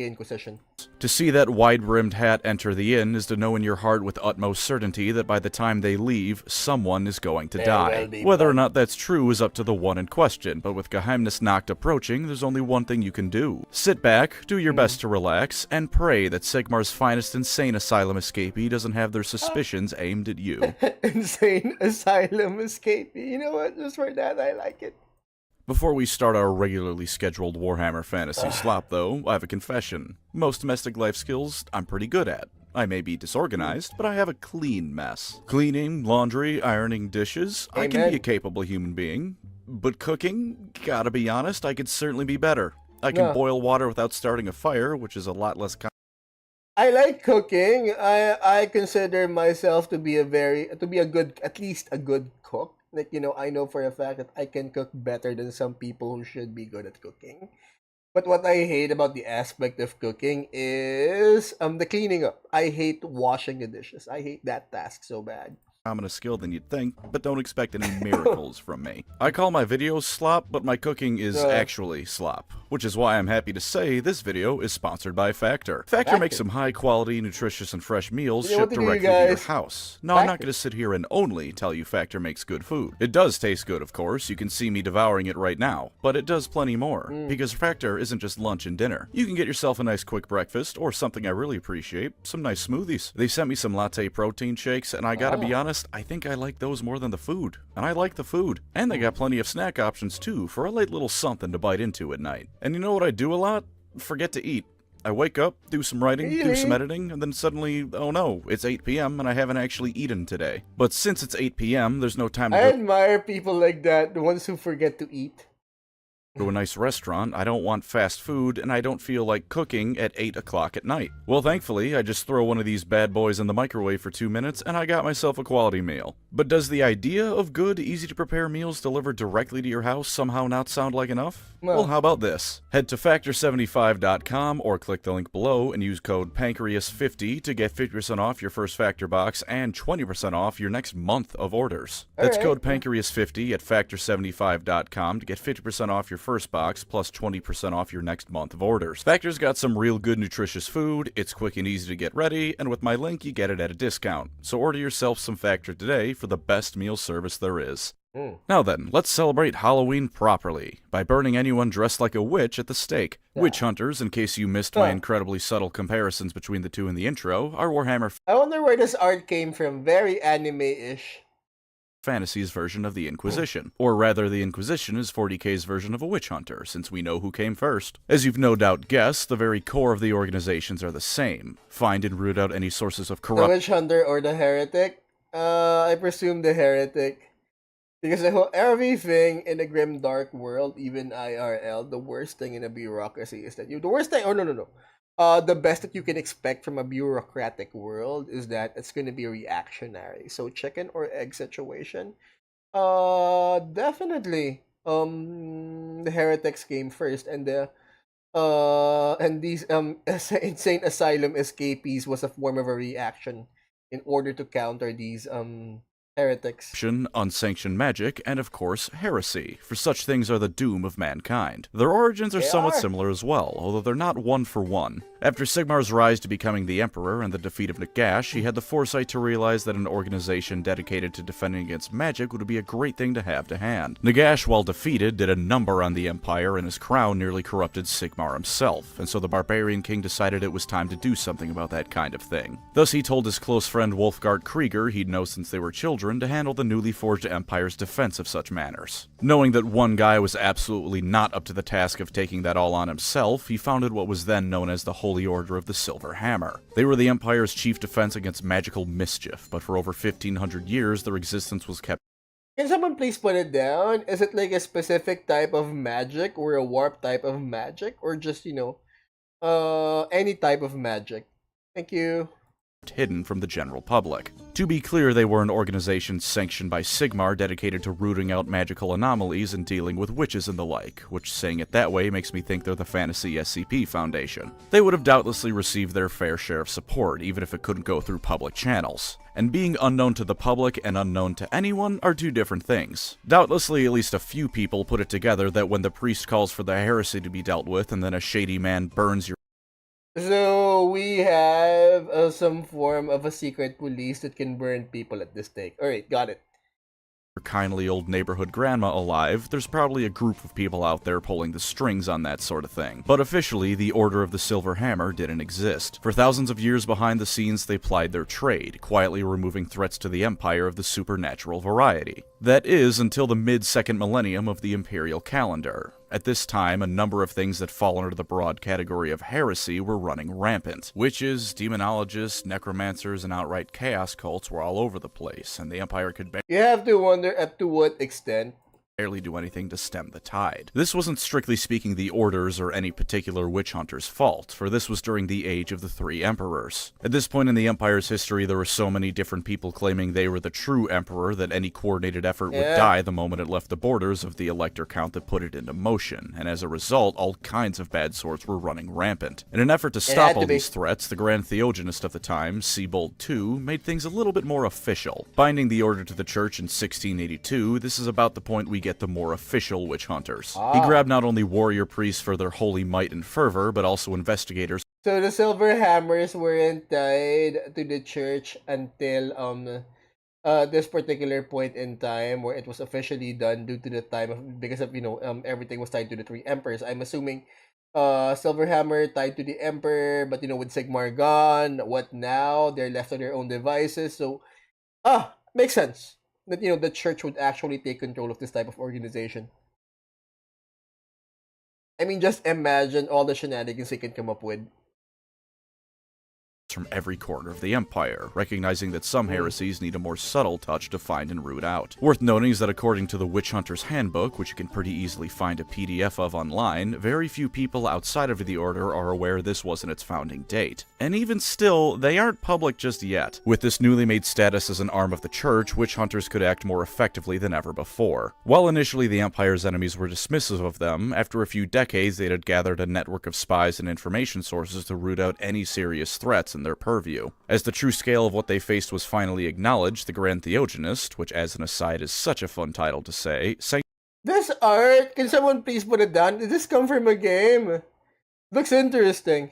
Inquisition. To see that wide-brimmed hat enter the inn is to know in your heart with utmost certainty that by the time they leave, someone is going to die. Whether or not that's true is up to the one in question, but with Geheimnisnacht approaching, there's only one thing you can do. Sit back, do your best to relax, and pray that Sigmar's finest insane asylum escapee doesn't have their suspicions aimed at you. Insane asylum escapee. You know what? Just for that, I like it. Before we start our regularly scheduled Warhammer Fantasy slop, though, I have a confession. Most domestic life skills I'm pretty good at. I may be disorganized, but I have a clean mess. Cleaning, laundry, ironing dishes, I can be a capable human being. But cooking, gotta be honest, I could certainly be better. I can boil water without starting a fire, which is a lot less I like cooking. I consider myself to be at least a good cook. Like, I know for a fact that I can cook better than some people who should be good at cooking. But what I hate about the aspect of cooking is the cleaning up. I hate washing the dishes. I hate that task so bad. common a skill than you'd think, but don't expect any miracles from me. I call my videos slop, but my cooking is actually slop, which is why I'm happy to say this video is sponsored by Factor. Factor makes some high-quality, nutritious, and fresh meals shipped directly to your house. No, I'm not going to sit here and only tell you Factor makes good food. It does taste good, of course, you can see me devouring it right now, but it does plenty more, because Factor isn't just lunch and dinner. You can get yourself a nice quick breakfast, or something I really appreciate, some nice smoothies. They sent me some latte protein shakes, and I gotta be honest, I think I like those more than the food. And I like the food. And they got plenty of snack options too, for a light little something to bite into at night. And you know what I do a lot? Forget to eat. I wake up, do some writing, do some editing, and then suddenly, oh no, it's 8 p.m. and I haven't actually eaten today. But since it's 8 p.m., there's no time to I admire people like that, the ones who forget to eat. To a nice restaurant, I don't want fast food, and I don't feel like cooking at 8 o'clock at night. Well, thankfully, I just throw one of these bad boys in the microwave for 2 minutes, and I got myself a quality meal. But does the idea of good, easy-to-prepare meals delivered directly to your house somehow not sound like enough? Well, how about this? Head to Factor75.com or click the link below and use code PANCREAS50 to get 50% off your first Factor box and 20% off your next month of orders. That's code PANCREAS50 at Factor75.com to get 50% off your first box plus 20% off your next month of orders. Factor's got some real good nutritious food, it's quick and easy to get ready, and with my link you get it at a discount. So order yourself some Factor today for the best meal service there is. Now then, let's celebrate Halloween properly by burning anyone dressed like a witch at the stake. Witch hunters, in case you missed my incredibly subtle comparisons between the two in the intro, are Warhammer I wonder where this art came from. Very anime-ish. Fantasy's version of the Inquisition. Or rather, the Inquisition is 40k's version of a witch hunter, since we know who came first. As you've no doubt guessed, the very core of the organizations are the same. Find and root out any sources of corruption. The witch hunter or the heretic? I presume the heretic. Because everything in a grim dark world, even IRL, the worst thing in a bureaucracy is that the best that you can expect from a bureaucratic world is that it's going to be reactionary. So chicken or egg situation. Definitely. The heretics came first, and these insane asylum escapees was a form of a reaction in order to counter these heretics. Unsanctioned magic, and of course, heresy, for such things are the doom of mankind. Their origins are somewhat similar as well, although they're not one for one. After Sigmar's rise to becoming the Emperor and the defeat of Nagash, he had the foresight to realize that an organization dedicated to defending against magic would be a great thing to have to hand. Nagash, while defeated, did a number on the Empire, and his crown nearly corrupted Sigmar himself, and so the Barbarian King decided it was time to do something about that kind of thing. Thus he told his close friend Wolfgard Krieger, he'd known since they were children, to handle the newly forged Empire's defense of such manners. Knowing that one guy was absolutely not up to the task of taking that all on himself, he founded what was then known as the Holy Order of the Silver Hammer. They were the Empire's chief defense against magical mischief, but for over 1500 years their existence was kept. Can someone please put it down? Is it like a specific type of magic or a warp type of magic, or just, any type of magic? Thank you. Hidden from the general public. To be clear, they were an organization sanctioned by Sigmar dedicated to rooting out magical anomalies and dealing with witches and the like, which saying it that way makes me think they're the Fantasy SCP Foundation. They would have doubtlessly received their fair share of support, even if it couldn't go through public channels. And being unknown to the public and unknown to anyone are two different things. Doubtlessly, at least a few people put it together that when the priest calls for the heresy to be dealt with and then a shady man burns your So we have some form of a secret police that can burn people at this stake. Alright, got it. kindly old neighborhood grandma alive, there's probably a group of people out there pulling the strings on that sort of thing. But officially, the Order of the Silver Hammer didn't exist. For thousands of years behind the scenes, they plied their trade, quietly removing threats to the Empire of the supernatural variety. That is, until the mid-second millennium of the Imperial calendar. At this time, a number of things that fall under the broad category of heresy were running rampant. Witches, demonologists, necromancers, and outright chaos cults were all over the place, and the Empire could You have to wonder up to what extent. barely do anything to stem the tide. This wasn't strictly speaking the Order's or any particular witch hunter's fault, for this was during the age of the three emperors. At this point in the Empire's history, there were so many different people claiming they were the true emperor that any coordinated effort would die the moment it left the borders of the elector count that put it into motion, and as a result, all kinds of bad sorts were running rampant. In an effort to stop all these threats, the Grand Theogenist of the time, Siebold II, made things a little bit more official. Binding the order to the church in 1682, this is about the point we get the more official witch hunters. He grabbed not only warrior priests for their holy might and fervor, but also investigators. So the Silver Hammers weren't tied to the church until this particular point in time where it was officially done due to the time of because of everything was tied to the three emperors. I'm assuming Silver Hammer tied to the emperor, but with Sigmar gone, what now? They're left to their own devices. So makes sense that the church would actually take control of this type of organization. I mean, just imagine all the shenanigans they can come up with. From every corner of the Empire, recognizing that some heresies need a more subtle touch to find and root out. Worth noting is that according to the Witch Hunter's Handbook, which you can pretty easily find a PDF of online, very few people outside of the Order are aware this wasn't its founding date. And even still, they aren't public just yet. With this newly made status as an arm of the Church, Witch Hunters could act more effectively than ever before. While initially the Empire's enemies were dismissive of them, after a few decades they had gathered a network of spies and information sources to root out any serious threats in their purview. As the true scale of what they faced was finally acknowledged, the Grand Theogenist, which as an aside is such a fun title to say, This art, can someone please put it down? Did this come from a game? Looks interesting.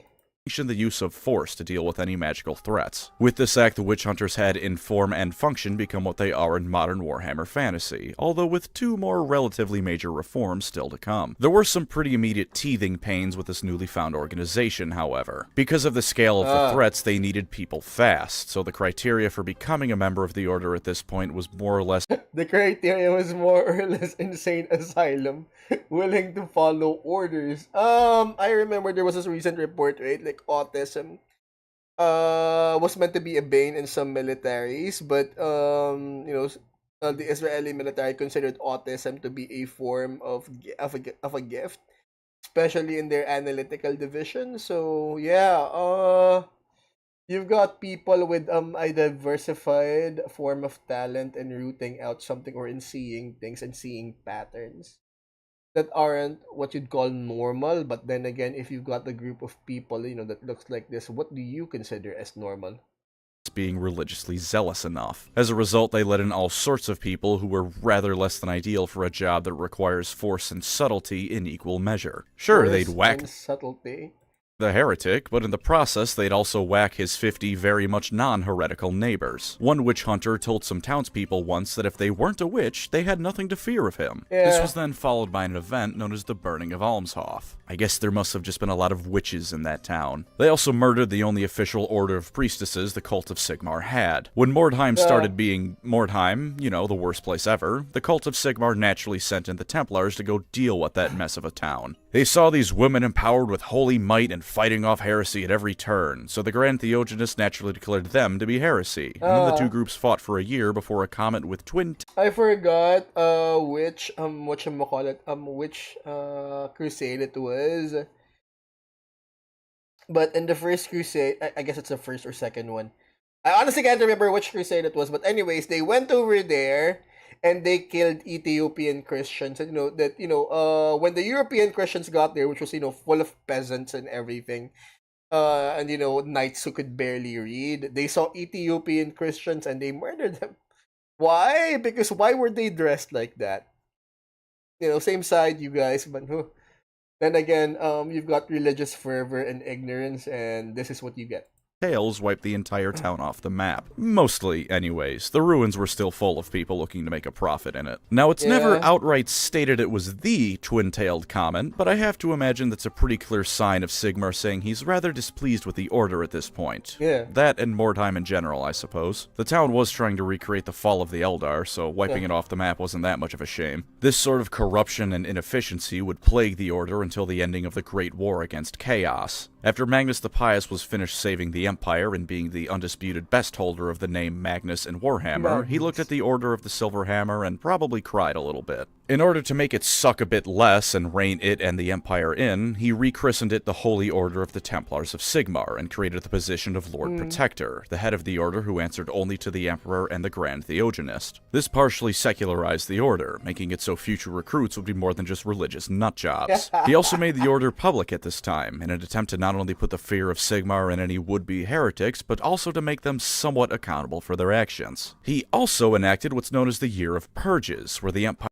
the use of force to deal with any magical threats. With this act, the witch hunters had, in form and function, become what they are in modern Warhammer fantasy, although with two more relatively major reforms still to come. There were some pretty immediate teething pains with this newly found organization, however. Because of the scale of the threats, they needed people fast, so the criteria for becoming a member of the Order at this point was more or less The criteria was more or less insane asylum, willing to follow orders. I remember there was this recent report, right? Like autism was meant to be a bane in some militaries, but the Israeli military considered autism to be a form of a gift, especially in their analytical division. So yeah, you've got people with a diversified form of talent and rooting out something or in seeing things and seeing patterns that aren't what you'd call normal. But then again, if you've got a group of people, that looks like this, what do you consider as normal? being religiously zealous enough. As a result, they let in all sorts of people who were rather less than ideal for a job that requires force and subtlety in equal measure. Sure, Force they'd whack and subtlety. the heretic, but in the process they'd also whack his 50 very much non-heretical neighbors. One witch hunter told some townspeople once that if they weren't a witch, they had nothing to fear of him. Yeah. This was then followed by an event known as the Burning of Almshof. I guess there must have just been a lot of witches in that town. They also murdered the only official order of priestesses the cult of Sigmar had. When Mordheim started being Mordheim, you know, the worst place ever, the cult of Sigmar naturally sent in the Templars to go deal with that mess of a town. They saw these women empowered with holy might and fighting off heresy at every turn, so the Grand Theogonists naturally declared them to be heresy, and then the two groups fought for a year before a comet with twin I forgot which crusade it was. But in the first crusade, I guess it's the first or second one. I honestly can't remember which crusade it was, but anyways, they went over there and they killed Ethiopian Christians. And when the European Christians got there, which was full of peasants and everything, and knights who could barely read, they saw Ethiopian Christians and they murdered them. Why? Because why were they dressed like that? Same side, you guys, but then again, you've got religious fervor and ignorance, and this is what you get. Tails wiped the entire town off the map. Mostly, anyways. The ruins were still full of people looking to make a profit in it. Now, it's never outright stated it was the twin-tailed comet, but I have to imagine that's a pretty clear sign of Sigmar saying he's rather displeased with the Order at this point. Yeah. That and Mordheim in general, I suppose. The town was trying to recreate the fall of the Eldar, so wiping it off the map wasn't that much of a shame. This sort of corruption and inefficiency would plague the Order until the ending of the Great War against Chaos. After Magnus the Pious was finished saving the Empire and being the undisputed best holder of the name Magnus in Warhammer, he looked at the Order of the Silver Hammer and probably cried a little bit. In order to make it suck a bit less and rein it and the Empire in, he rechristened it the Holy Order of the Templars of Sigmar and created the position of Lord Protector, the head of the Order who answered only to the Emperor and the Grand Theogonist. This partially secularized the Order, making it so future recruits would be more than just religious nutjobs. He also made the Order public at this time, in an attempt to not only put the fear of Sigmar in any would-be heretics, but also to make them somewhat accountable for their actions. He also enacted what's known as the Year of Purges, where the Empire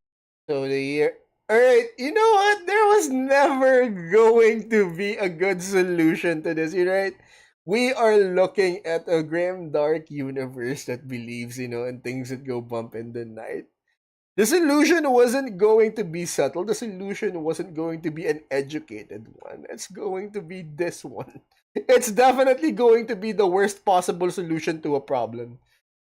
So the year... Alright, you know what? There was never going to be a good solution to this, right? We are looking at a grim, dark universe that believes, in things that go bump in the night. The solution wasn't going to be subtle. The solution wasn't going to be an educated one. It's going to be this one. It's definitely going to be the worst possible solution to a problem.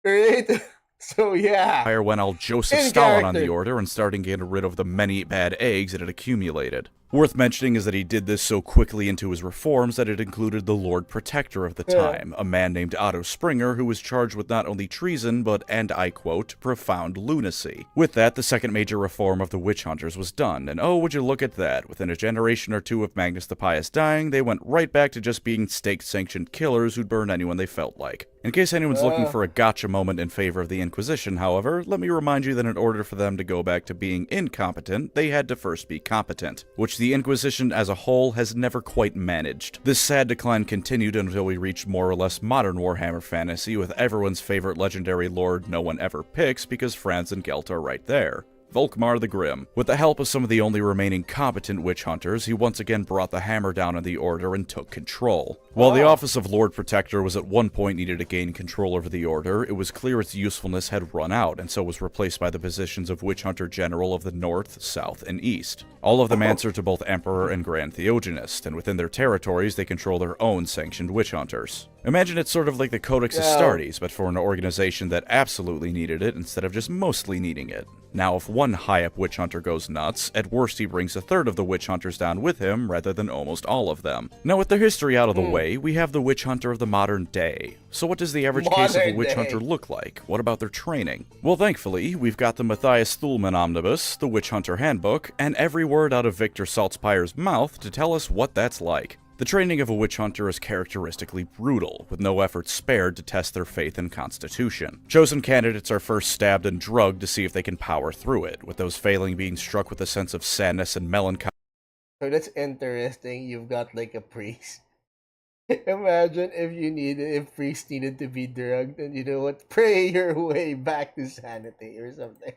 Right? So, yeah. Empire went all Joseph Stalin on the Order and started getting rid of the many bad eggs that had accumulated. Worth mentioning is that he did this so quickly into his reforms that it included the Lord Protector of the time, a man named Otto Springer, who was charged with not only treason, but, and I quote, profound lunacy. With that, the second major reform of the witch hunters was done, and oh, would you look at that, within a generation or two of Magnus the Pious dying, they went right back to just being state-sanctioned killers who'd burn anyone they felt like. In case anyone's looking for a gotcha moment in favor of the Inquisition, however, let me remind you that in order for them to go back to being incompetent, they had to first be competent, which the Inquisition as a whole has never quite managed. This sad decline continued until we reached more or less modern Warhammer fantasy with everyone's favorite legendary lord no one ever picks because Franz and Gelt are right there. Volkmar the Grim. With the help of some of the only remaining competent witch hunters, he once again brought the hammer down on the Order and took control. While the office of Lord Protector was at one point needed to gain control over the Order, it was clear its usefulness had run out, and so was replaced by the positions of Witch Hunter General of the North, South, and East. All of them answer to both Emperor and Grand Theogonist, and within their territories they control their own sanctioned witch hunters. Imagine it's sort of like the Codex Astartes, but for an organization that absolutely needed it instead of just mostly needing it. Now, if one high-up witch hunter goes nuts, at worst he brings a third of the witch hunters down with him, rather than almost all of them. Now, with their history out of the way, we have the witch hunter of the modern day. So what does the average case of a witch hunter look like? What about their training? Well, thankfully, we've got the Matthias Thulman Omnibus, the Witch Hunter Handbook, and every word out of Victor Saltzpyre's mouth to tell us what that's like. The training of a witch hunter is characteristically brutal, with no effort spared to test their faith and constitution. Chosen candidates are first stabbed and drugged to see if they can power through it, with those failing being struck with a sense of sadness and melancholy. So that's interesting. You've got like a priest. Imagine if priest needed to be drugged, and you know what? Pray your way back to sanity or something.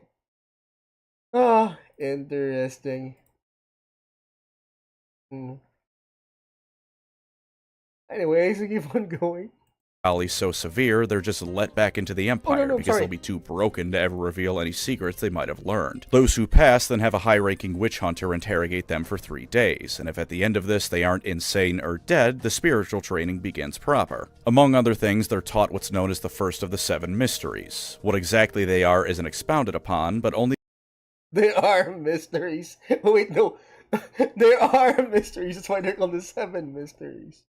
Ah, interesting. Anyways, we keep on going. Folly so severe, they're just let back into the Oh, Empire no, because sorry. they'll be too broken to ever reveal any secrets they might have learned. Those who pass then have a high-ranking witch hunter interrogate them for 3 days, and if at the end of this they aren't insane or dead, the spiritual training begins proper. Among other things, they're taught what's known as the first of the 7 mysteries. What exactly they are isn't expounded upon, but only There are mysteries. Wait, no. There are mysteries. That's why they're called the 7 mysteries.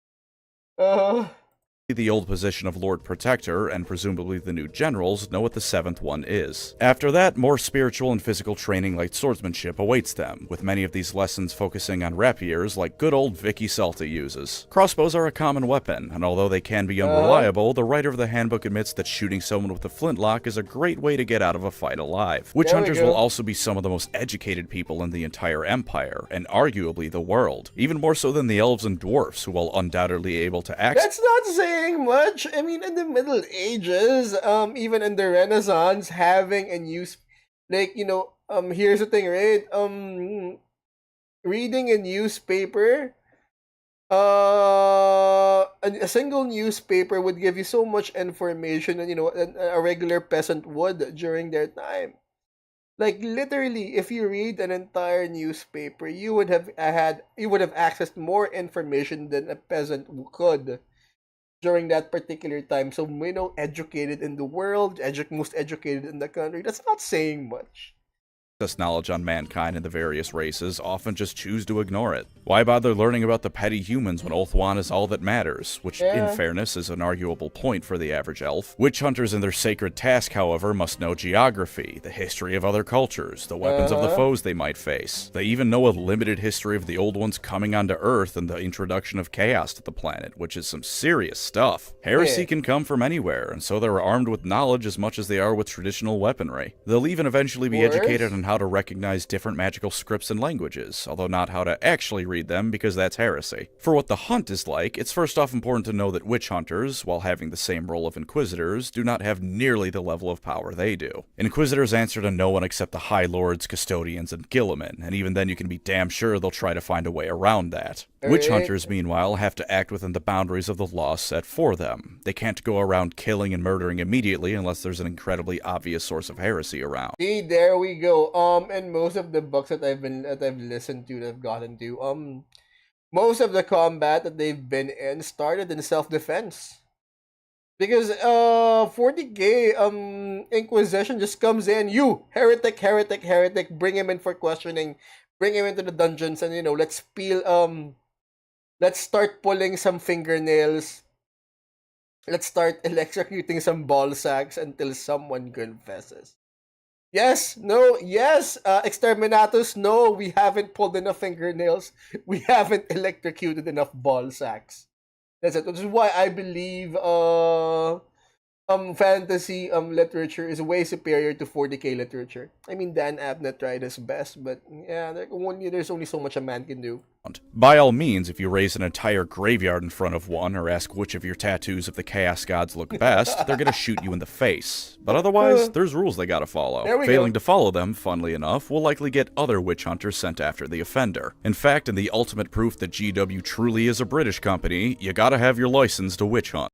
the old position of Lord Protector, and presumably the new generals, know what the 7th one is. After that, more spiritual and physical training like swordsmanship awaits them, with many of these lessons focusing on rapiers like good old Vicky Salta uses. Crossbows are a common weapon, and although they can be unreliable, the writer of the handbook admits that shooting someone with a flintlock is a great way to get out of a fight alive. Witch hunters will also be some of the most educated people in the entire empire, and arguably the world, even more so than the elves and dwarfs, who will undoubtedly be able to access. That's not saying much. I mean, in the Middle Ages, even in the Renaissance, having a news, like, here's the thing, right? Reading a newspaper, a single newspaper would give you so much information, and a regular peasant would during their time. Like, literally, if you read an entire newspaper, you would have accessed more information than a peasant could during that particular time. So, educated in the world, most educated in the country. That's not saying much. Knowledge on mankind and the various races often just choose to ignore it. Why bother learning about the petty humans when Ulthuan is all that matters? Which, in fairness, is an arguable point for the average elf. Witch hunters in their sacred task, however, must know geography, the history of other cultures, the weapons of the foes they might face. They even know a limited history of the old ones coming onto Earth and the introduction of chaos to the planet, which is some serious stuff. Heresy can come from anywhere, and so they're armed with knowledge as much as they are with traditional weaponry. They'll even eventually be educated on how to recognize different magical scripts and languages, although not how to actually read them, because that's heresy. For what the hunt is like, it's first off important to know that witch hunters, while having the same role of inquisitors, do not have nearly the level of power they do. Inquisitors answer to no one except the High Lords, Custodians, and Guilliman, and even then you can be damn sure they'll try to find a way around that. Witch hunters, meanwhile, have to act within the boundaries of the law set for them. They can't go around killing and murdering immediately unless there's an incredibly obvious source of heresy around. See, there we go. And most of the books that I've listened to, that I've gotten to, most of the combat that they've been in started in self-defense. Because 40k Inquisition just comes in, you heretic, bring him in for questioning, bring him into the dungeons, and let's start pulling some fingernails. Let's start electrocuting some ball sacks until someone confesses. Yes, no, yes, Exterminatus, no, we haven't pulled enough fingernails. We haven't electrocuted enough ball sacks. That's it. Which is why I believe fantasy literature is way superior to 40k literature. I mean, Dan Abnett tried his best, but yeah, there's only so much a man can do. By all means, if you raise an entire graveyard in front of one or ask which of your tattoos of the Chaos Gods look best, they're gonna shoot you in the face. But otherwise, there's rules they gotta follow. Failing to follow them, funnily enough, will likely get other witch hunters sent after the offender. In fact, in the ultimate proof that GW truly is a British company, you gotta have your license to witch hunt.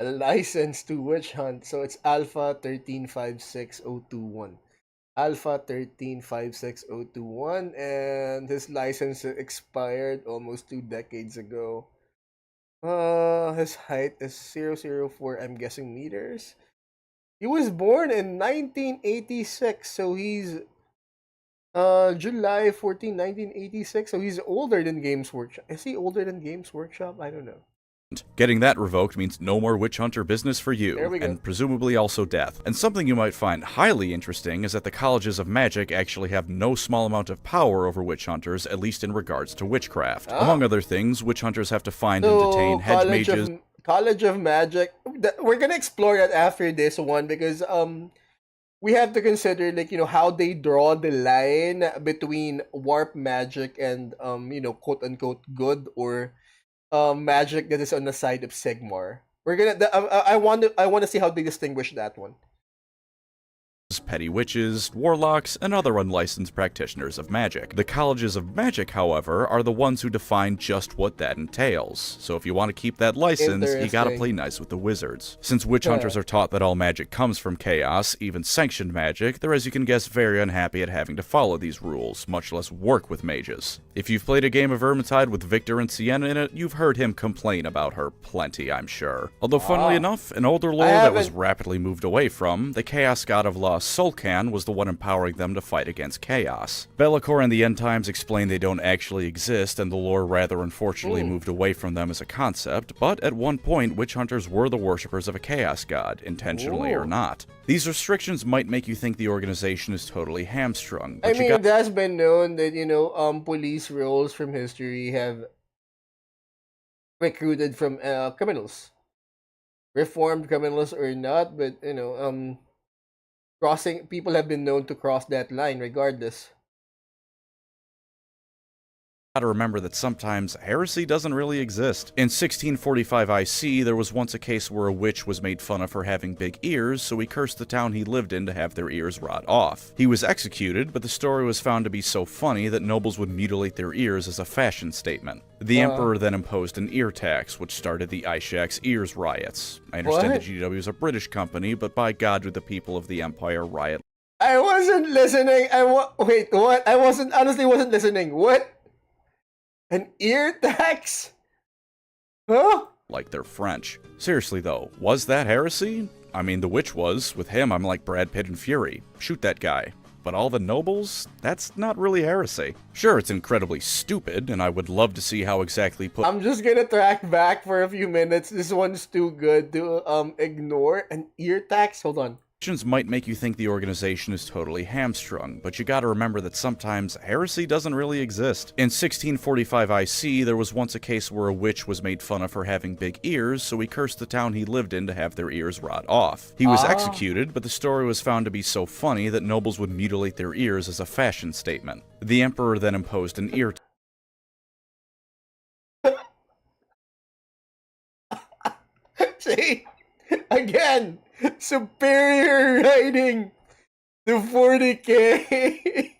A license to witch hunt. So it's Alpha 1356021. Alpha 1356021, and his license expired almost 2 decades ago. His height is 004, I'm guessing, meters. He was born in 1986, so he's July 14, 1986, so he's older than Games Workshop. Is he older than Games Workshop? I don't know. Getting that revoked means no more witch hunter business for you, and presumably also death. And something you might find highly interesting is that the colleges of magic actually have no small amount of power over witch hunters, at least in regards to witchcraft. Among other things, witch hunters have to find and detain hedge mages. College of Magic. We're gonna explore that after this one, because we have to consider, like, how they draw the line between warp magic and quote unquote good or magic that is on the side of Sigmar. We're gonna. I want to see how they distinguish that one. petty witches, warlocks, and other unlicensed practitioners of magic. The colleges of magic, however, are the ones who define just what that entails. So if you want to keep that license, you gotta play nice with the wizards. Since witch hunters are taught that all magic comes from chaos, even sanctioned magic, they're, as you can guess, very unhappy at having to follow these rules, much less work with mages. If you've played a game of Vermintide with Victor and Sienna in it, you've heard him complain about her plenty, I'm sure. Although, funnily enough, an older lore that was rapidly moved away from, the chaos god of law Solcan was the one empowering them to fight against chaos. Be'lakor and the End Times explain they don't actually exist, and the lore rather unfortunately moved away from them as a concept, but at one point, witch hunters were the worshippers of a chaos god, intentionally or not. These restrictions might make you think the organization is totally hamstrung. I mean, it has been known that, you know, police roles from history have recruited from criminals. Reformed criminals or not, but, you know, people have been known to cross that line regardless. Gotta remember that sometimes heresy doesn't really exist. In 1645 IC, there was once a case where a witch was made fun of for having big ears, so he cursed the town he lived in to have their ears rot off. He was executed, but the story was found to be so funny that nobles would mutilate their ears as a fashion statement. The emperor then imposed an ear tax, which started the Ishak's Ears riots. I understand that GW is a British company, but by God do the people of the Empire riot. I wasn't listening. Wait, what? I honestly wasn't listening. What? An ear tax? Huh? Like they're French. Seriously though, was that heresy? I mean, the witch was. With him, I'm like Brad Pitt in Fury. Shoot that guy. But all the nobles? That's not really heresy. Sure, it's incredibly stupid, and I would love to see how exactly I'm just gonna track back for a few minutes. This one's too good to ignore. An ear tax? Hold on. Might make you think the organization is totally hamstrung, but you gotta remember that sometimes heresy doesn't really exist. In 1645 IC, there was once a case where a witch was made fun of for having big ears, so he cursed the town he lived in to have their ears rot off. He was executed, but the story was found to be so funny that nobles would mutilate their ears as a fashion statement. The emperor then imposed an ear See? Again! Superior writing to 40K.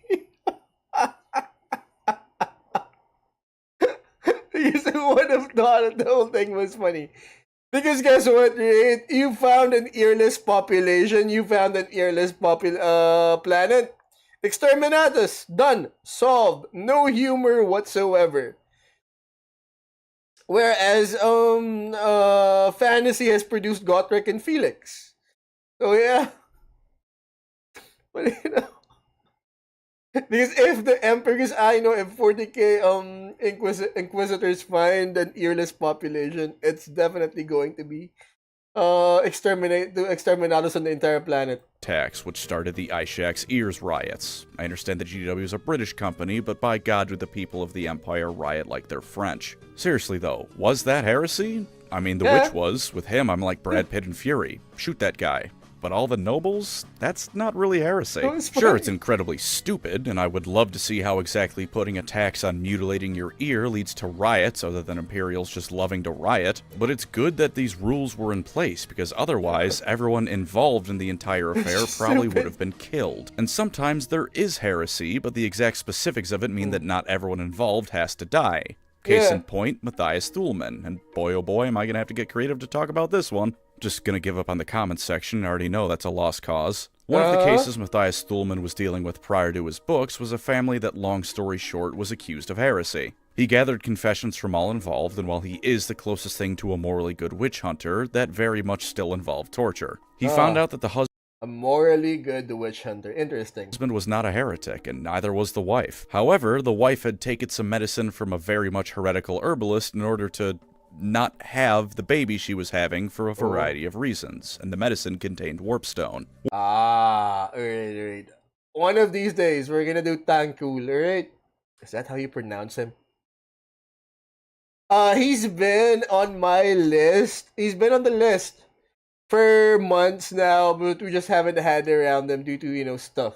Because who would have thought the whole thing was funny? Because guess what, right? You found an earless population. You found an earless planet. Exterminatus. Done. Solved. No humor whatsoever. Whereas fantasy has produced Gotrek and Felix. So yeah. But you know, because if the Emperor's I know if 40K Inquisitors find an earless population, it's definitely going to be exterminatus on the entire planet. Tax, which started the Ishak's Ears riots. I understand that GW is a British company, but by God do the people of the Empire riot like they're French. Seriously though, was that heresy? I mean, the witch was. With him, I'm like Brad Pitt in Fury. Shoot that guy. But all the nobles? That's not really heresy. Sure, it's incredibly stupid, and I would love to see how exactly putting a tax on mutilating your ear leads to riots other than Imperials just loving to riot, but it's good that these rules were in place, because otherwise everyone involved in the entire affair probably would have been killed. And sometimes there is heresy, but the exact specifics of it mean that not everyone involved has to die. Case in point, Matthias Thulman, and boy oh boy am I gonna have to get creative to talk about this one. Just gonna give up on the comments section, I already know that's a lost cause. One of the cases Matthias Thulman was dealing with prior to his books was a family that, long story short, was accused of heresy. He gathered confessions from all involved, and while he is the closest thing to a morally good witch hunter, that very much still involved torture. He found out that the husband a morally good witch hunter. Interesting. Husband was not a heretic, and neither was the wife. However, the wife had taken some medicine from a very much heretical herbalist in order to not have the baby she was having for a variety of reasons, and the medicine contained warpstone. Alright. One of these days, we're gonna do Tankul, alright? Is that how you pronounce him? He's been on my list. He's been on the list for months now, but we just haven't had it around them due to, you know, stuff.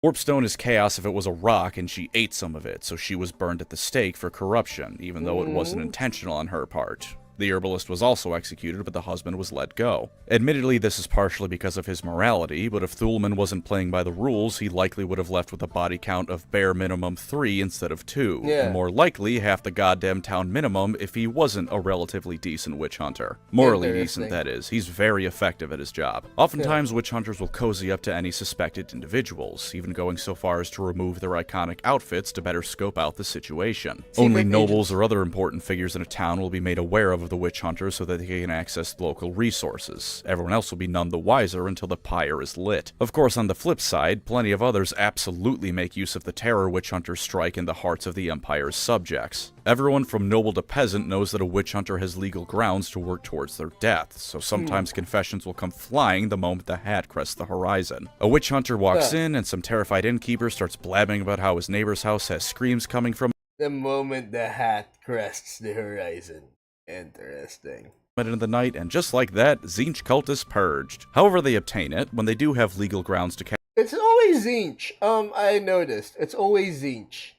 Warpstone is chaos if it was a rock, and she ate some of it, so she was burned at the stake for corruption, even though it wasn't intentional on her part. The herbalist was also executed, but the husband was let go. Admittedly, this is partially because of his morality, but if Thulman wasn't playing by the rules, he likely would have left with a body count of bare minimum 3 instead of 2, and more likely half the goddamn town minimum if he wasn't a relatively decent witch hunter. Morally decent, that is. He's very effective at his job. Oftentimes, witch hunters will cozy up to any suspected individuals, even going so far as to remove their iconic outfits to better scope out the situation. Only nobles or other important figures in a town will be made aware of the witch hunter so that they can access local resources. Everyone else will be none the wiser until the pyre is lit. Of course, on the flip side, plenty of others absolutely make use of the terror witch hunters strike in the hearts of the Empire's subjects. Everyone from noble to peasant knows that a witch hunter has legal grounds to work towards their death, so sometimes confessions will come flying the moment the hat crests the horizon. A witch hunter walks in, and some terrified innkeeper starts blabbing about how his neighbor's house has screams coming from the moment the hat crests the horizon. Interesting. In the night, and just like that, Tzeentch cult is purged. However they obtain it, when they do have legal grounds to It's always Tzeentch. I noticed. It's always Tzeentch.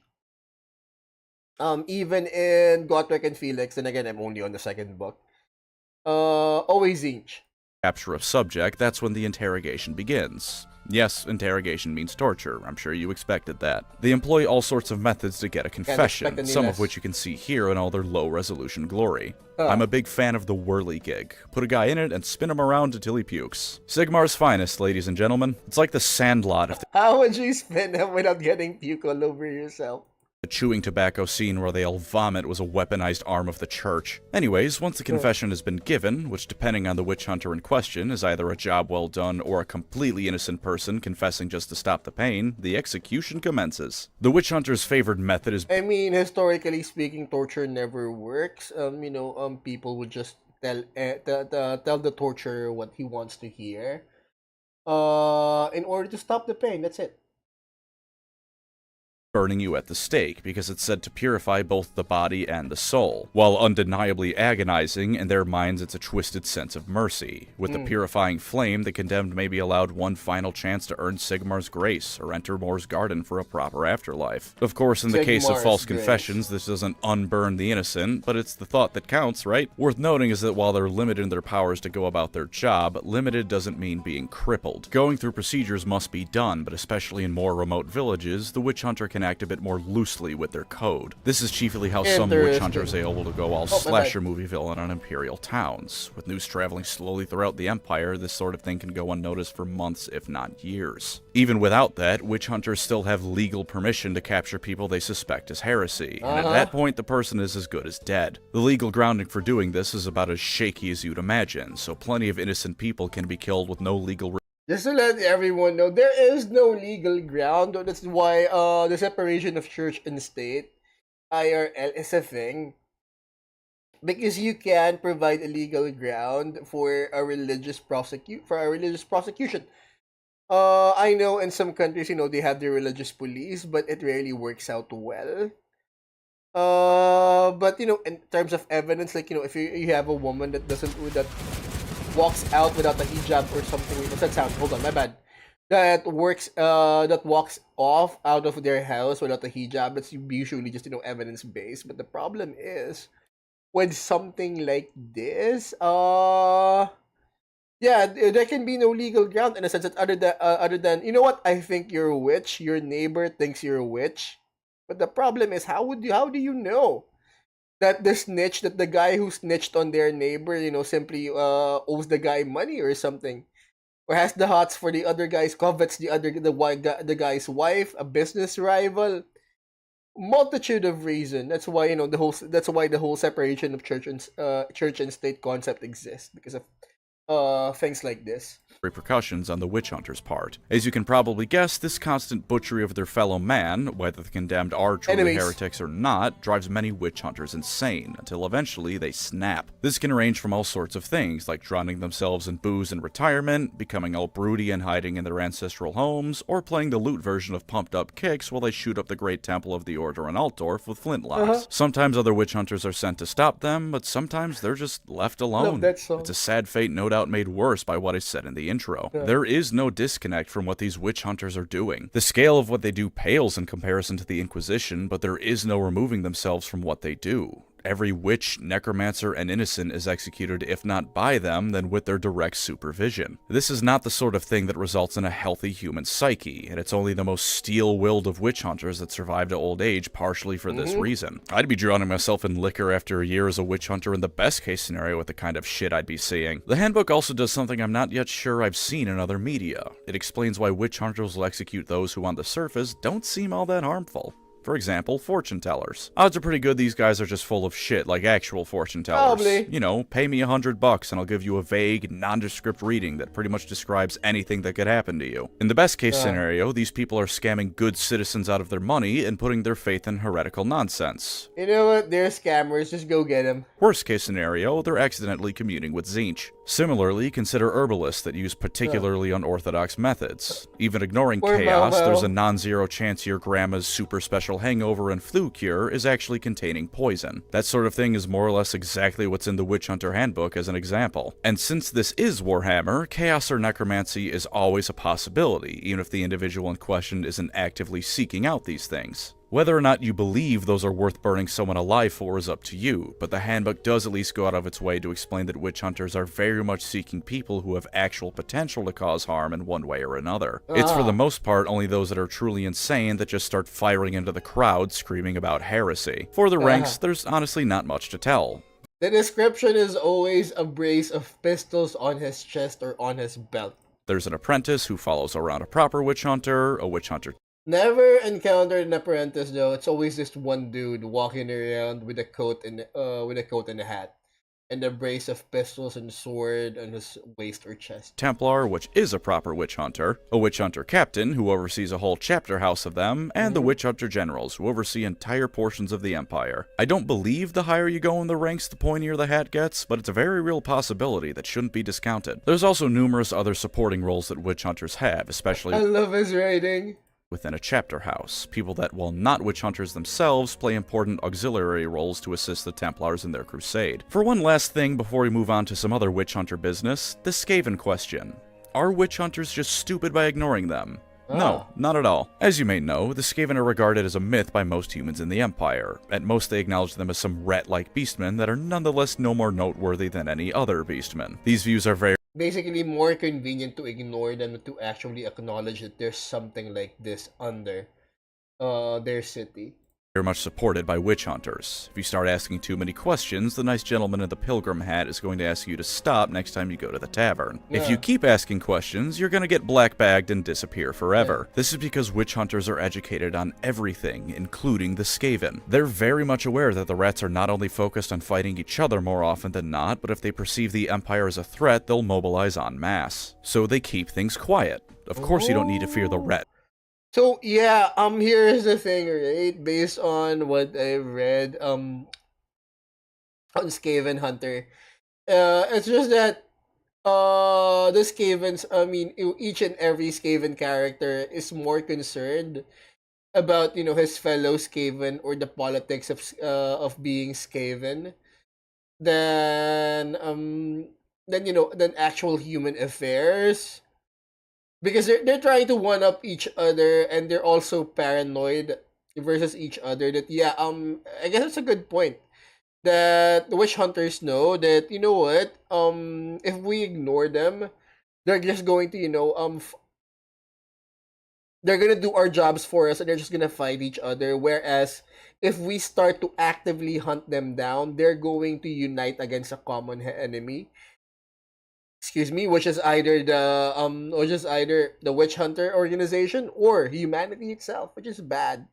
Even in Gotrek and Felix, and again, I'm only on the second book. Always Tzeentch. Capture a subject, that's when the interrogation begins. Yes, interrogation means torture. I'm sure you expected that. They employ all sorts of methods to get a confession, some of which you can see here in all their low-resolution glory. I'm a big fan of the whirligig. Put a guy in it and spin him around until he pukes. Sigmar's finest, ladies and gentlemen. It's like the Sandlot of the How would you spin him without getting puke all over yourself? The chewing tobacco scene where they all vomit was a weaponized arm of the church. Anyways, once the confession has been given, which depending on the witch hunter in question is either a job well done or a completely innocent person confessing just to stop the pain, the execution commences. The witch hunter's favored method is I mean, historically speaking, torture never works. People would just tell the torturer what he wants to hear. In order to stop the pain, that's it. burning you at the stake, because it's said to purify both the body and the soul. While undeniably agonizing, in their minds it's a twisted sense of mercy. With the purifying flame, the condemned may be allowed one final chance to earn Sigmar's grace, or enter Mor's garden for a proper afterlife. Of course, in the case of false confessions, this doesn't unburn the innocent, but it's the thought that counts, right? Worth noting is that while they're limited in their powers to go about their job, limited doesn't mean being crippled. Going through procedures must be done, but especially in more remote villages, the witch hunter can act a bit more loosely with their code. This is chiefly how some witch hunters are able to go all slasher movie villain on imperial towns. With news traveling slowly throughout the empire, this sort of thing can go unnoticed for months, if not years. Even without that, witch hunters still have legal permission to capture people they suspect as heresy, and at that point the person is as good as dead. The legal grounding for doing this is about as shaky as you'd imagine, so plenty of innocent people can be killed with no legal Just to let everyone know, there is no legal ground. That's why the separation of church and state, IRL, is a thing. Because you can provide a legal ground for a religious prosecution. I know in some countries, they have the religious police, but it rarely works out well. But in terms of evidence, like if you have a woman that walks out without a hijab or something. What's that sound? Hold on, my bad. That walks off out of their house without a hijab. That's usually just evidence based. But the problem is with something like this, there can be no legal ground in a sense that other than what, I think you're a witch. Your neighbor thinks you're a witch. But the problem is how do you know that the guy who snitched on their neighbor, simply owes the guy money or something, or has the hots for the other guys, covets the guy's wife, a business rival, multitude of reasons. That's why the whole separation of church and state concept exists, because of things like this. Repercussions on the witch hunter's part. As you can probably guess, this constant butchery of their fellow man, whether the condemned are truly heretics or not, drives many witch hunters insane, until eventually they snap. This can range from all sorts of things, like drowning themselves in booze in retirement, becoming all broody and hiding in their ancestral homes, or playing the loot version of pumped up kicks while they shoot up the great temple of the Order in Altdorf with flintlocks. Sometimes other witch hunters are sent to stop them, but sometimes they're just left alone. It's a sad fate no doubt made worse by what I said in the intro. There is no disconnect from what these witch hunters are doing. The scale of what they do pales in comparison to the Inquisition, but there is no removing themselves from what they do. Every witch, necromancer, and innocent is executed if not by them, then with their direct supervision. This is not the sort of thing that results in a healthy human psyche, and it's only the most steel-willed of witch hunters that survive to old age partially for this reason. I'd be drowning myself in liquor after a year as a witch hunter in the best case scenario with the kind of shit I'd be seeing. The handbook also does something I'm not yet sure I've seen in other media. It explains why witch hunters will execute those who on the surface don't seem all that harmful. For example, fortune tellers. Odds are pretty good these guys are just full of shit, like actual fortune tellers. Probably. You know, pay me $100 and I'll give you a vague, nondescript reading that pretty much describes anything that could happen to you. In the best case scenario, these people are scamming good citizens out of their money and putting their faith in heretical nonsense. You know what? They're scammers. Just go get them. Worst case scenario, they're accidentally communing with Tzeentch. Similarly, consider herbalists that use particularly unorthodox methods. Even ignoring Or chaos, Momo. there's a non-zero chance your grandma's super special hangover and flu cure is actually containing poison. That sort of thing is more or less exactly what's in the Witch Hunter Handbook as an example. And since this is Warhammer, chaos or necromancy is always a possibility, even if the individual in question isn't actively seeking out these things. Whether or not you believe those are worth burning someone alive for is up to you, but the handbook does at least go out of its way to explain that witch hunters are very much seeking people who have actual potential to cause harm in one way or another. It's for the most part only those that are truly insane that just start firing into the crowd screaming about heresy. For the ranks, there's honestly not much to tell. The description is always a brace of pistols on his chest or on his belt. There's an apprentice who follows around a proper witch hunter, a witch hunter Never encountered an apprentice though. It's always just one dude walking around with a coat and a hat, and a brace of pistols and sword on his waist or chest. Templar, which is a proper witch hunter, a witch hunter captain who oversees a whole chapter house of them, and the witch hunter generals who oversee entire portions of the empire. I don't believe the higher you go in the ranks, the pointier the hat gets, but it's a very real possibility that shouldn't be discounted. There's also numerous other supporting roles that witch hunters have, especially I love his writing. within a chapter house, people that, while not witch hunters themselves, play important auxiliary roles to assist the Templars in their crusade. For one last thing before we move on to some other witch hunter business, the Skaven question. Are witch hunters just stupid by ignoring them? No, not at all. As you may know, the Skaven are regarded as a myth by most humans in the Empire. At most they acknowledge them as some rat-like beastmen that are nonetheless no more noteworthy than any other beastmen. These views are very Basically, more convenient to ignore than to actually acknowledge that there's something like this under their city. much supported by witch hunters. If you start asking too many questions, the nice gentleman in the pilgrim hat is going to ask you to stop next time you go to the tavern. If you keep asking questions, you're going to get black-bagged and disappear forever. This is because witch hunters are educated on everything, including the Skaven. They're very much aware that the rats are not only focused on fighting each other more often than not, but if they perceive the Empire as a threat, they'll mobilize en masse. So they keep things quiet. Of course you don't need to fear the rat. So yeah, here's the thing, right? Based on what I read, on Skaven Hunter, it's just that, the Skavens, I mean, each and every Skaven character is more concerned about, his fellow Skaven or the politics of being Skaven than than actual human affairs. Because they're trying to one up each other, and they're also paranoid versus each other. That I guess it's a good point that the witch hunters know that, you know what, if we ignore them, they're just going to they're gonna do our jobs for us, and they're just gonna fight each other. Whereas if we start to actively hunt them down, they're going to unite against a common enemy. Which is either the witch hunter organization or humanity itself, which is bad.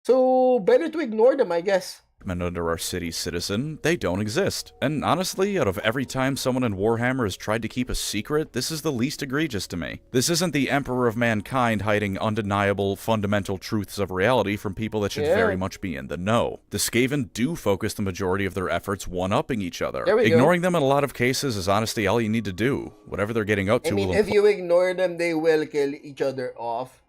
So better to ignore them, I guess. Under our city's citizen, they don't exist. And honestly, out of every time someone in Warhammer has tried to keep a secret, this is the least egregious to me. This isn't the Emperor of Mankind hiding undeniable, fundamental truths of reality from people that should very much be in the know. The Skaven do focus the majority of their efforts one-upping each other. Ignoring them in a lot of cases is honestly all you need to do. Whatever they're getting up to will if you ignore them, they will kill each other off.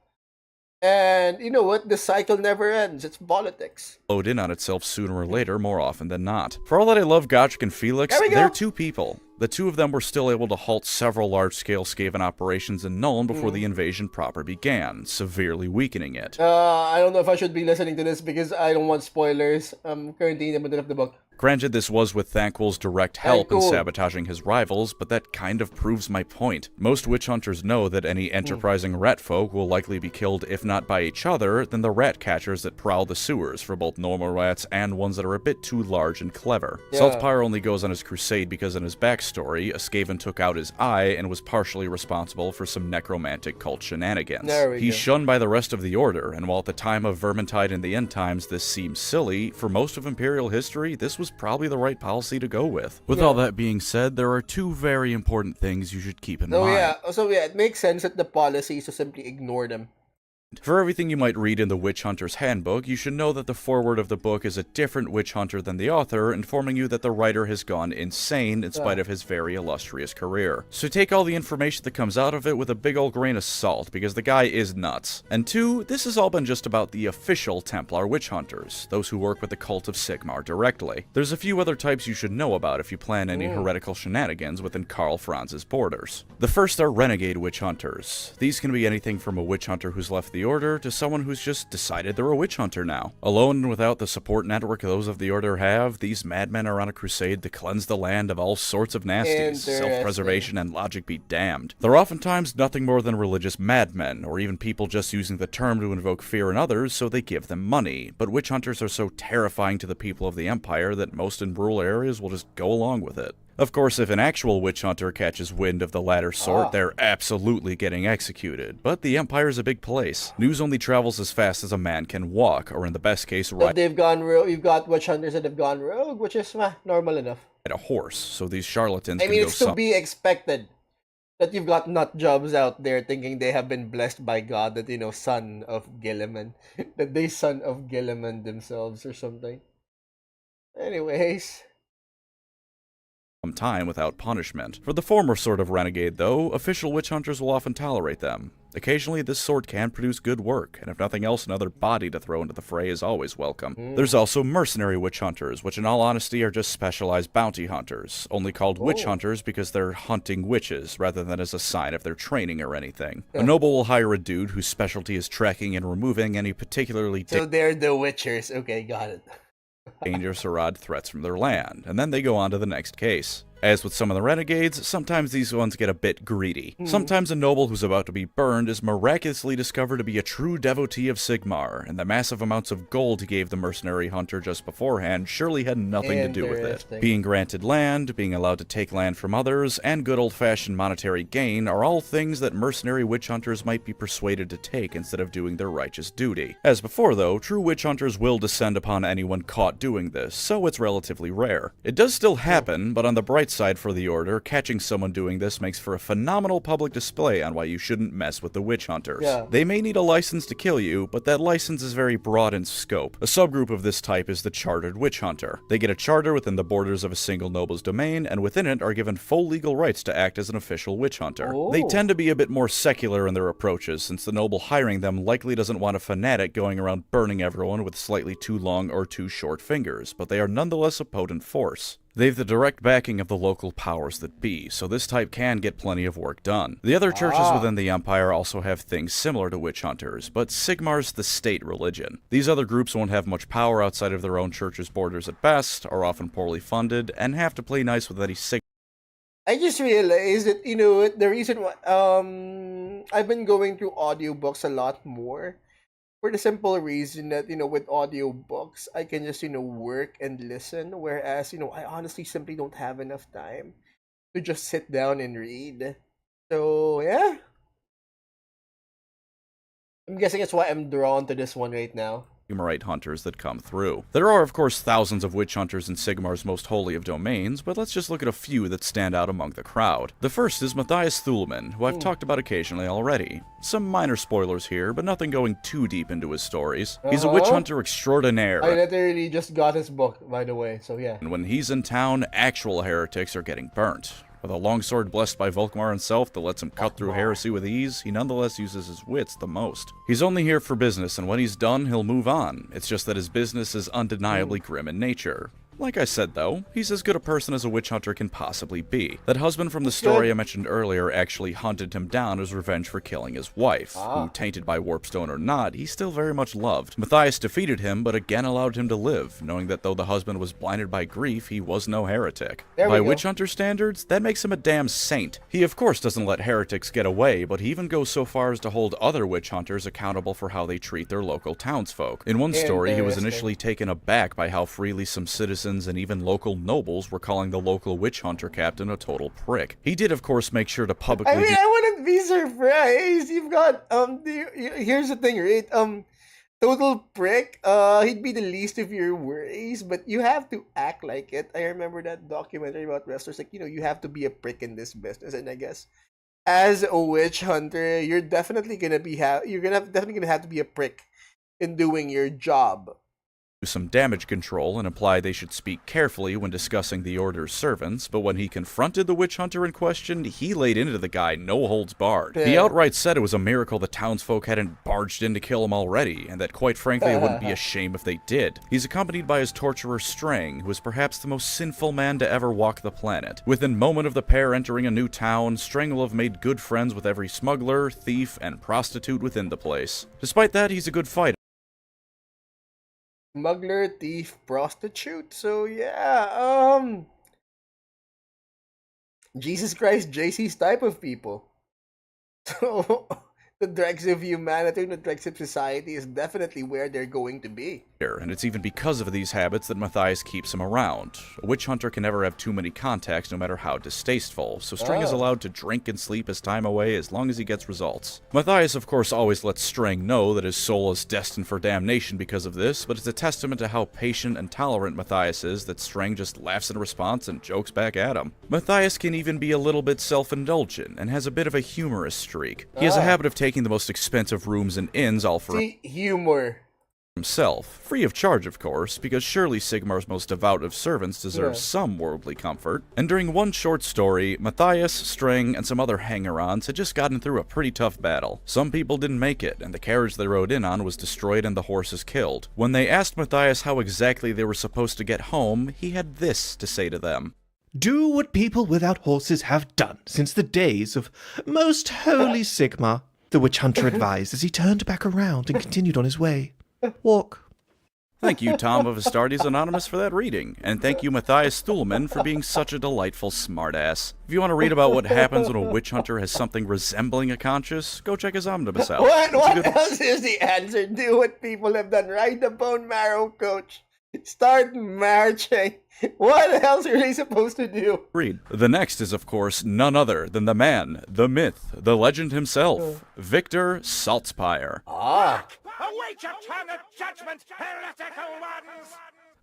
And you know what? The cycle never ends. It's politics. Load in on itself sooner or later, more often than not. For all that I love Gotchik and Felix, they're two people. The two of them were still able to halt several large-scale Skaven operations in Nuln before the invasion proper began, severely weakening it. I don't know if I should be listening to this because I don't want spoilers. I'm currently in the middle of the book. Granted, this was with Thanquol's direct help in Thanquol. sabotaging his rivals, but that kind of proves my point. Most witch hunters know that any enterprising rat folk will likely be killed if not by each other, then the rat catchers that prowl the sewers for both normal rats and ones that are a bit too large and clever. Yeah. Saltpyre only goes on his crusade because in his backstory, a Skaven took out his eye and was partially responsible for some necromantic cult shenanigans. He's shunned by the rest of the Order, and while at the time of Vermintide and the End Times this seems silly, for most of Imperial history, this was probably the right policy to go with. With all that being said, there are two very important things you should keep in mind. So yeah, it makes sense that the policy is to simply ignore them. For everything you might read in the Witch Hunter's Handbook, you should know that the foreword of the book is a different witch hunter than the author, informing you that the writer has gone insane in spite of his very illustrious career. So take all the information that comes out of it with a big old grain of salt, because the guy is nuts. And two, this has all been just about the official Templar witch hunters, those who work with the cult of Sigmar directly. There's a few other types you should know about if you plan any heretical shenanigans within Karl Franz's borders. The first are renegade witch hunters. These can be anything from a witch hunter who's left the Order to someone who's just decided they're a witch hunter now. Alone and without the support network those of the Order have, these madmen are on a crusade to cleanse the land of all sorts of nasties, self-preservation and logic be damned. They're oftentimes nothing more than religious madmen, or even people just using the term to invoke fear in others so they give them money, but witch hunters are so terrifying to the people of the Empire that most in rural areas will just go along with it. Of course, if an actual witch hunter catches wind of the latter sort, they're absolutely getting executed. But the Empire's a big place. News only travels as fast as a man can walk, or in the best case, ride They've gone rogue. You've got witch hunters that have gone rogue, which is normal enough. a horse, so these charlatans I mean, can it's go to be expected that you've got nut jobs out there thinking they have been blessed by God, that, you know, son of Gilliman, that they son of Gilliman themselves or something. Anyways. time without punishment. For the former sort of renegade, though, official witch hunters will often tolerate them. Occasionally, this sort can produce good work, and if nothing else, another body to throw into the fray is always welcome. There's also mercenary witch hunters, which in all honesty are just specialized bounty hunters, only called witch hunters because they're hunting witches, rather than as a sign of their training or anything. A noble will hire a dude whose specialty is tracking and removing any particularly So they're the witchers. Okay, got it. dangerous or odd threats from their land, and then they go on to the next case. As with some of the renegades, sometimes these ones get a bit greedy. Sometimes a noble who's about to be burned is miraculously discovered to be a true devotee of Sigmar, and the massive amounts of gold he gave the mercenary hunter just beforehand surely had nothing to do with it. Being granted land, being allowed to take land from others, and good old-fashioned monetary gain are all things that mercenary witch hunters might be persuaded to take instead of doing their righteous duty. As before, though, true witch hunters will descend upon anyone caught doing this, so it's relatively rare. It does still happen, but on the bright side for the Order, catching someone doing this makes for a phenomenal public display on why you shouldn't mess with the witch hunters. They may need a license to kill you, but that license is very broad in scope. A subgroup of this type is the chartered witch hunter. They get a charter within the borders of a single noble's domain, and within it are given full legal rights to act as an official witch hunter. They tend to be a bit more secular in their approaches, since the noble hiring them likely doesn't want a fanatic going around burning everyone with slightly too long or too short fingers, but they are nonetheless a potent force. They've the direct backing of the local powers that be, so this type can get plenty of work done. The other churches within the Empire also have things similar to witch hunters, but Sigmar's the state religion. These other groups won't have much power outside of their own church's borders at best, are often poorly funded, and have to play nice with any I just realized that, you know, the reason why I've been going through audiobooks a lot more, for the simple reason that, you know, with audiobooks, I can just, you know, work and listen, whereas, you know, I honestly simply don't have enough time to just sit down and read. So, yeah. I'm guessing that's why I'm drawn to this one right now. Sigmarite hunters that come through. There are, of course, thousands of witch hunters in Sigmar's most holy of domains, but let's just look at a few that stand out among the crowd. The first is Matthias Thulman, who I've talked about occasionally already. Some minor spoilers here, but nothing going too deep into his stories. He's a witch hunter extraordinaire. I literally just got his book, by the way, so yeah. And when he's in town, actual heretics are getting burnt. With a longsword blessed by Volkmar himself that lets him cut through heresy with ease, he nonetheless uses his wits the most. He's only here for business, and when he's done, he'll move on. It's just that his business is undeniably grim in nature. Like I said, though, he's as good a person as a witch hunter can possibly be. That husband from the story I mentioned earlier actually hunted him down as revenge for killing his wife, who, tainted by Warpstone or not, he still very much loved. Matthias defeated him, but again allowed him to live, knowing that though the husband was blinded by grief, he was no heretic. By witch hunter standards, that makes him a damn saint. He of course doesn't let heretics get away, but he even goes so far as to hold other witch hunters accountable for how they treat their local townsfolk. In one story, he was initially taken aback by how freely some citizens and even local nobles were calling the local witch hunter captain a total prick. He did, of course, make sure to publicly. I mean, I wouldn't be surprised. You've got here's the thing, right? Total prick. He'd be the least of your worries, but you have to act like it. I remember that documentary about wrestlers. Like, you have to be a prick in this business, and I guess as a witch hunter, you're definitely gonna be definitely gonna have to be a prick in doing your job. Some damage control and imply they should speak carefully when discussing the Order's servants, but when he confronted the witch hunter in question, he laid into the guy no holds barred. He outright said it was a miracle the townsfolk hadn't barged in to kill him already, and that quite frankly it wouldn't be a shame if they did. He's accompanied by his torturer Strang, who is perhaps the most sinful man to ever walk the planet. Within a moment of the pair entering a new town, Strang will have made good friends with every smuggler, thief, and prostitute within the place. Despite that, he's a good fighter. Smuggler, thief, prostitute. So yeah, Jesus Christ, JC's type of people. So the dregs of humanity and the dregs of society is definitely where they're going to be. And it's even because of these habits that Matthias keeps him around. A witch hunter can never have too many contacts, no matter how distasteful, so Strang is allowed to drink and sleep his time away as long as he gets results. Matthias, of course, always lets Strang know that his soul is destined for damnation because of this, but it's a testament to how patient and tolerant Matthias is that Strang just laughs in response and jokes back at him. Matthias can even be a little bit self-indulgent and has a bit of a humorous streak. He has a habit of taking the most expensive rooms and inns all for humor. Himself, free of charge of course, because surely Sigmar's most devout of servants deserves some worldly comfort. And during one short story, Matthias, Strang, and some other hanger-ons had just gotten through a pretty tough battle. Some people didn't make it, and the carriage they rode in on was destroyed and the horses killed. When they asked Matthias how exactly they were supposed to get home, he had this to say to them. Do what people without horses have done since the days of most holy Sigmar, the witch hunter advised as he turned back around and continued on his way. Walk. Thank you, Tom of Astartes Anonymous, for that reading, and thank you, Matthias Stuhlman, for being such a delightful smartass. If you want to read about what happens when a witch hunter has something resembling a conscience, go check his omnibus out. What else is the answer? Do what people have done. Ride the bone marrow, coach. Start marching. What else are they supposed to do? Read. The next is, of course, none other than the man, the myth, the legend himself, Victor Saltzpyre. Await your turn of judgment, heretical ones!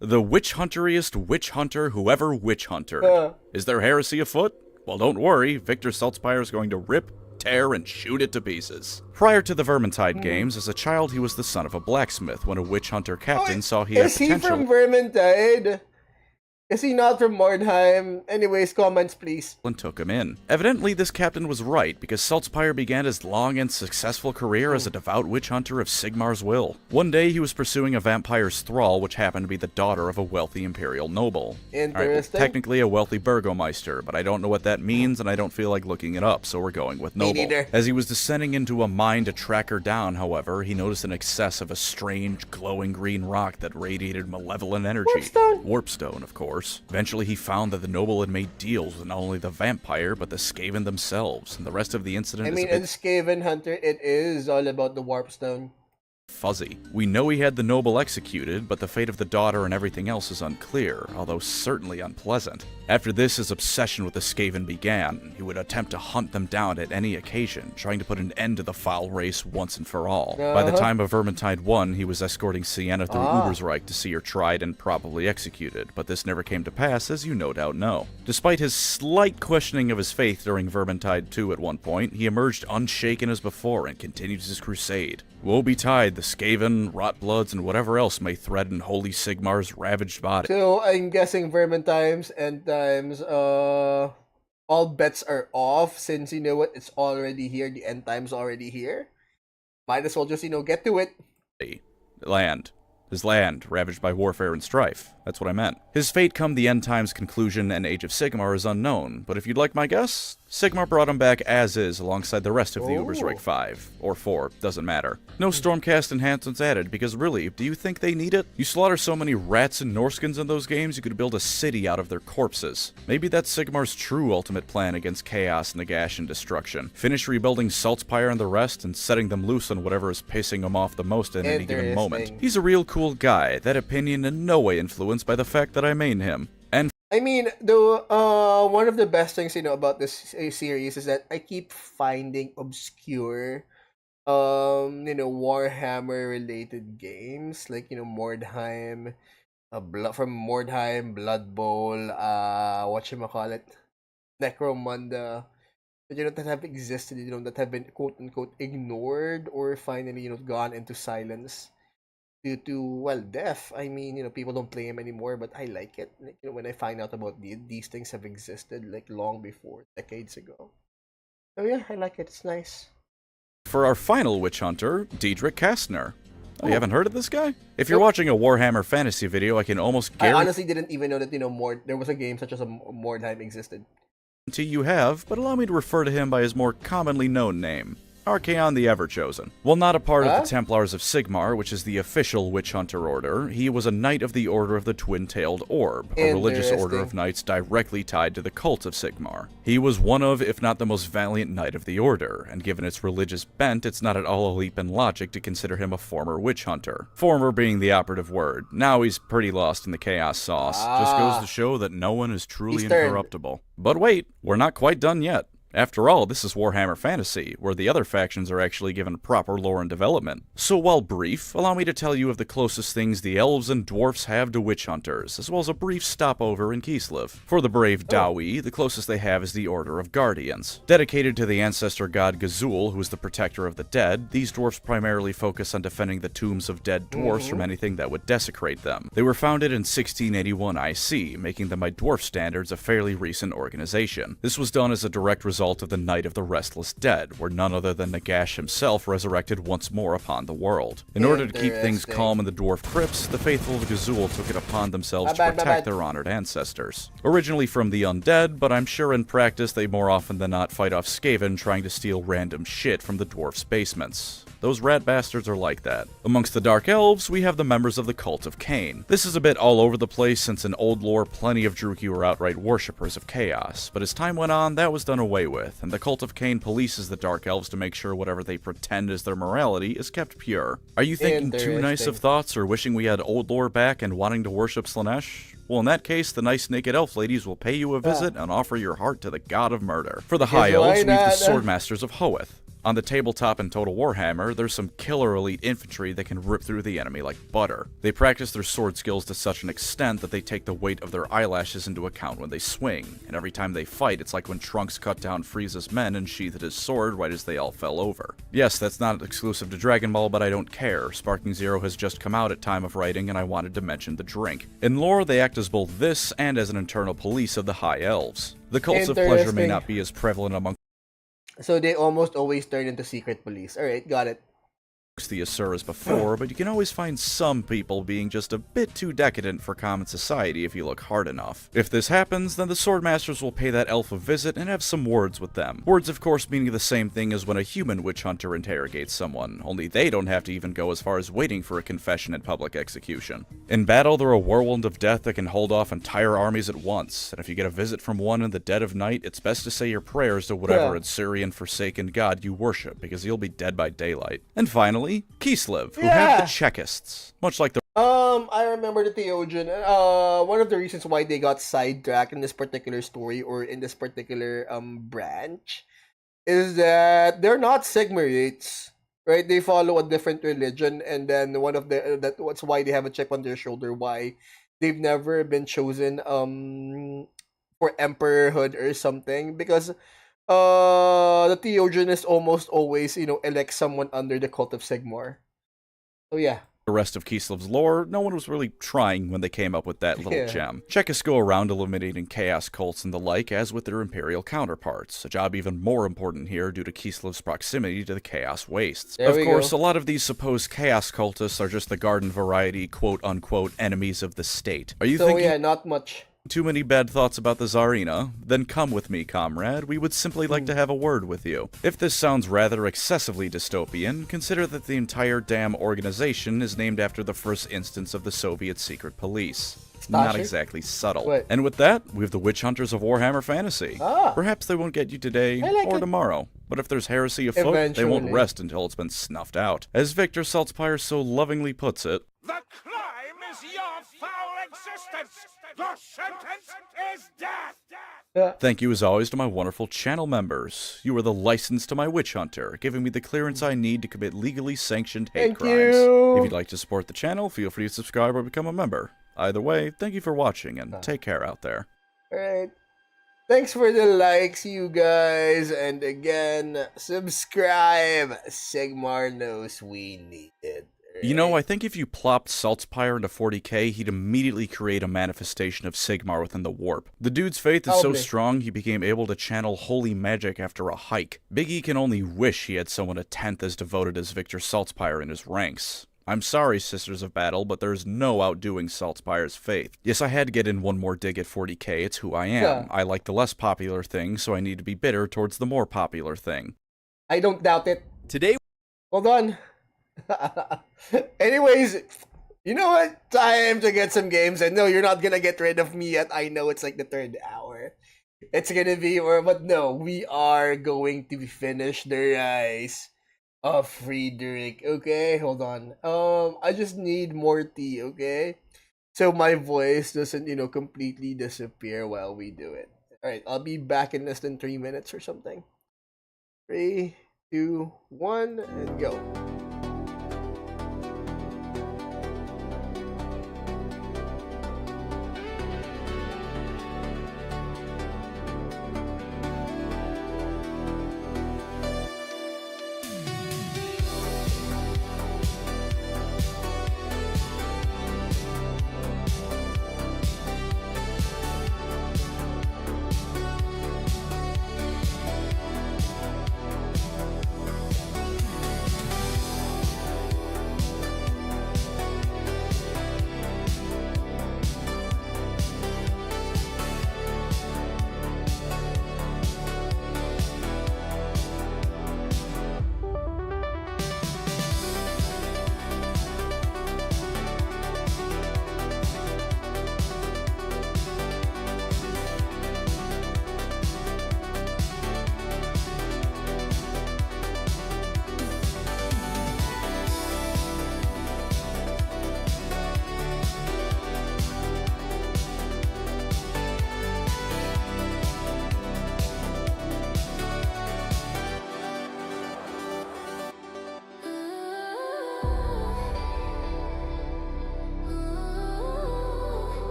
The witch-hunteriest witch hunter who ever witch huntered. Is there heresy afoot? Well, don't worry, Victor Saltzpyre is going to rip, tear, and shoot it to pieces. Prior to the Vermintide games, as a child he was the son of a blacksmith when a witch hunter captain saw he had potential. Is he from Vermintide? Is he not from Mordheim? Anyways, comments please. And took him in. Evidently, this captain was right, because Saltzpyre began his long and successful career as a devout witch hunter of Sigmar's will. One day, he was pursuing a vampire's thrall, which happened to be the daughter of a wealthy imperial noble. Interesting. Technically a wealthy burgomeister, but I don't know what that means, and I don't feel like looking it up, so we're going with noble. Me neither. As he was descending into a mine to track her down, however, he noticed an excess of a strange, glowing green rock that radiated malevolent energy. Warpstone, of course. Eventually, he found that the noble had made deals with not only the vampire, but the Skaven themselves, and the rest of the incident is a bit in Skaven Hunter, it is all about the Warpstone. fuzzy. We know he had the noble executed, but the fate of the daughter and everything else is unclear, although certainly unpleasant. After this, his obsession with the Skaven began. He would attempt to hunt them down at any occasion, trying to put an end to the foul race once and for all. By the time of Vermintide 1, he was escorting Sienna through Ubersreich to see her tried and probably executed, but this never came to pass, as you no doubt know. Despite his slight questioning of his faith during Vermintide 2 at one point, he emerged unshaken as before and continued his crusade. Woe betide the Skaven, Rotbloods, and whatever else may threaten Holy Sigmar's ravaged body. So, I'm guessing Vermintimes and times, all bets are off since, you know what, it's already here, the end time's already here. Might as well just, get to it. Land. His land ravaged by warfare and strife. That's what I meant. His fate come the end times conclusion and Age of Sigmar is unknown, but if you'd like my guess, Sigmar brought him back as is alongside the rest of the Ubersreich 5, or 4, doesn't matter. No Stormcast enhancements added, because really, do you think they need it? You slaughter so many rats and Norskins in those games, you could build a city out of their corpses. Maybe that's Sigmar's true ultimate plan against chaos, Nagash, and destruction. Finish rebuilding Saltzpyre and the rest, and setting them loose on whatever is pissing him off the most at any given moment. He's a real cool guy, that opinion in no way influenced by the fact that I main him. And I mean, one of the best things, about this series is that I keep finding obscure, Warhammer related games, like, Mordheim, from Mordheim, Blood Bowl, whatchamacallit, Necromunda, that have existed, that have been quote unquote ignored or finally, gone into silence due to death. I mean, people don't play them anymore, but I like it. Like, when I find out about these things have existed like long before, decades ago. So yeah, I like it. It's nice. For our final witch hunter, Diedrich Kastner. Oh, you haven't heard of this guy? If you're watching a Warhammer fantasy video, I can almost guarantee I honestly didn't even know that there was a game such as a Mordheim existed. You have, but allow me to refer to him by his more commonly known name. Archaon the Everchosen. While not a part of the Templars of Sigmar, which is the official witch hunter order, he was a knight of the Order of the Twin-Tailed Orb, a religious order of knights directly tied to the cult of Sigmar. He was one of, if not the most valiant knight of the order, and given its religious bent, it's not at all a leap in logic to consider him a former witch hunter. Former being the operative word. Now he's pretty lost in the chaos sauce. Just goes to show that no one is truly incorruptible. But wait, we're not quite done yet. After all, this is Warhammer Fantasy, where the other factions are actually given proper lore and development. So while brief, allow me to tell you of the closest things the elves and dwarfs have to witch hunters, as well as a brief stopover in Kislev. For the brave Dawi, the closest they have is the Order of Guardians. Dedicated to the ancestor god Gazul, who is the protector of the dead, these dwarfs primarily focus on defending the tombs of dead dwarfs from anything that would desecrate them. They were founded in 1681 IC, making them by dwarf standards a fairly recent organization. This was done as a direct result of the Night of the Restless Dead, where none other than Nagash himself resurrected once more upon the world. In order to keep things calm in the dwarf crypts, the faithful of Gazul took it upon themselves to protect their honored ancestors. Originally from the undead, but I'm sure in practice they more often than not fight off Skaven trying to steal random shit from the dwarfs' basements. Those rat bastards are like that. Amongst the Dark Elves, we have the members of the Cult of Cain. This is a bit all over the place since in old lore plenty of Druchii were outright worshippers of chaos, but as time went on that was done away with, and the Cult of Cain polices the Dark Elves to make sure whatever they pretend is their morality is kept pure. Are you thinking too nice of thoughts or wishing we had old lore back and wanting to worship Slaanesh? Well, in that case, the nice naked elf ladies will pay you a visit and offer your heart to the god of murder. For the High Elves, we have the Swordmasters of Hoeth. On the tabletop in Total Warhammer, there's some killer elite infantry that can rip through the enemy like butter. They practice their sword skills to such an extent that they take the weight of their eyelashes into account when they swing, and every time they fight, it's like when Trunks cut down Frieza's men and sheathed his sword right as they all fell over. Yes, that's not exclusive to Dragon Ball, but I don't care. Sparking Zero has just come out at time of writing, and I wanted to mention the drink. In lore, they act as both this and as an internal police of the High Elves. The cults of pleasure may not be as prevalent among so they almost always turn into secret police. Alright, got it. The Asuras before, but you can always find some people being just a bit too decadent for common society if you look hard enough. If this happens, then the Swordmasters will pay that elf a visit and have some words with them. Words, of course, meaning the same thing as when a human witch hunter interrogates someone, only they don't have to even go as far as waiting for a confession and public execution. In battle, they're a whirlwind of death that can hold off entire armies at once, and if you get a visit from one in the dead of night, it's best to say your prayers to whatever Assyrian forsaken god you worship, because you'll be dead by daylight. And finally, Kislev, who have the Chekists, much like the I remember the Theogen. One of the reasons why they got sidetracked in this particular story or in this particular branch is that they're not Sigmarites, right? They follow a different religion, and then that's why they have a chip on their shoulder why they've never been chosen for emperorhood or something, because the Theogen is almost always elect someone under the cult of Sigmar. So yeah, The rest of Kislev's lore, no one was really trying when they came up with that little gem. Chekists go around eliminating chaos cults and the like, as with their Imperial counterparts, a job even more important here due to Kislev's proximity to the Chaos Wastes. Of course, a lot of these supposed chaos cultists are just the garden variety quote-unquote enemies of the state. Are you thinking not much. too many bad thoughts about the Tsarina? Then come with me, comrade. We would simply like to have a word with you. If this sounds rather excessively dystopian, consider that the entire damn organization is named after the first instance of the Soviet secret police. Not exactly subtle. What? And with that, we have the Witch Hunters of Warhammer Fantasy. Perhaps they won't get you today or tomorrow, but if there's heresy afoot, they won't rest until it's been snuffed out. As Victor Saltzpyre so lovingly puts it, The crime is your foul existence. Your sentence is death. thank you as always to my wonderful channel members. You are the license to my witch hunter, giving me the clearance I need to commit legally sanctioned hate crimes. If you'd like to support the channel, feel free to subscribe or become a member. Either way, thank you for watching and take care out there. Alright. Thanks for the likes, you guys. And again, subscribe. Sigmar knows we need it. You know, I think if you plopped Saltzpyre into 40k, he'd immediately create a manifestation of Sigmar within the warp. The dude's faith is so strong, he became able to channel holy magic after a hike. Big E can only wish he had someone a tenth as devoted as Victor Saltzpyre in his ranks. I'm sorry, Sisters of Battle, but there's no outdoing Saltzpyre's faith. Yes, I had to get in one more dig at 40k, it's who I am. I like the less popular thing, so I need to be bitter towards the more popular thing. I don't doubt it. Today, Hold on. Anyways, you know what? Time to get some games. And no, you're not gonna get rid of me yet. I know it's like the 3rd hour. It's gonna be, but no, we are going to finish the Rise of Friedrich. Okay, hold on. I just need more tea, okay? So my voice doesn't, completely disappear while we do it. Alright, I'll be back in less than 3 minutes or something. 3, 2, 1, and go.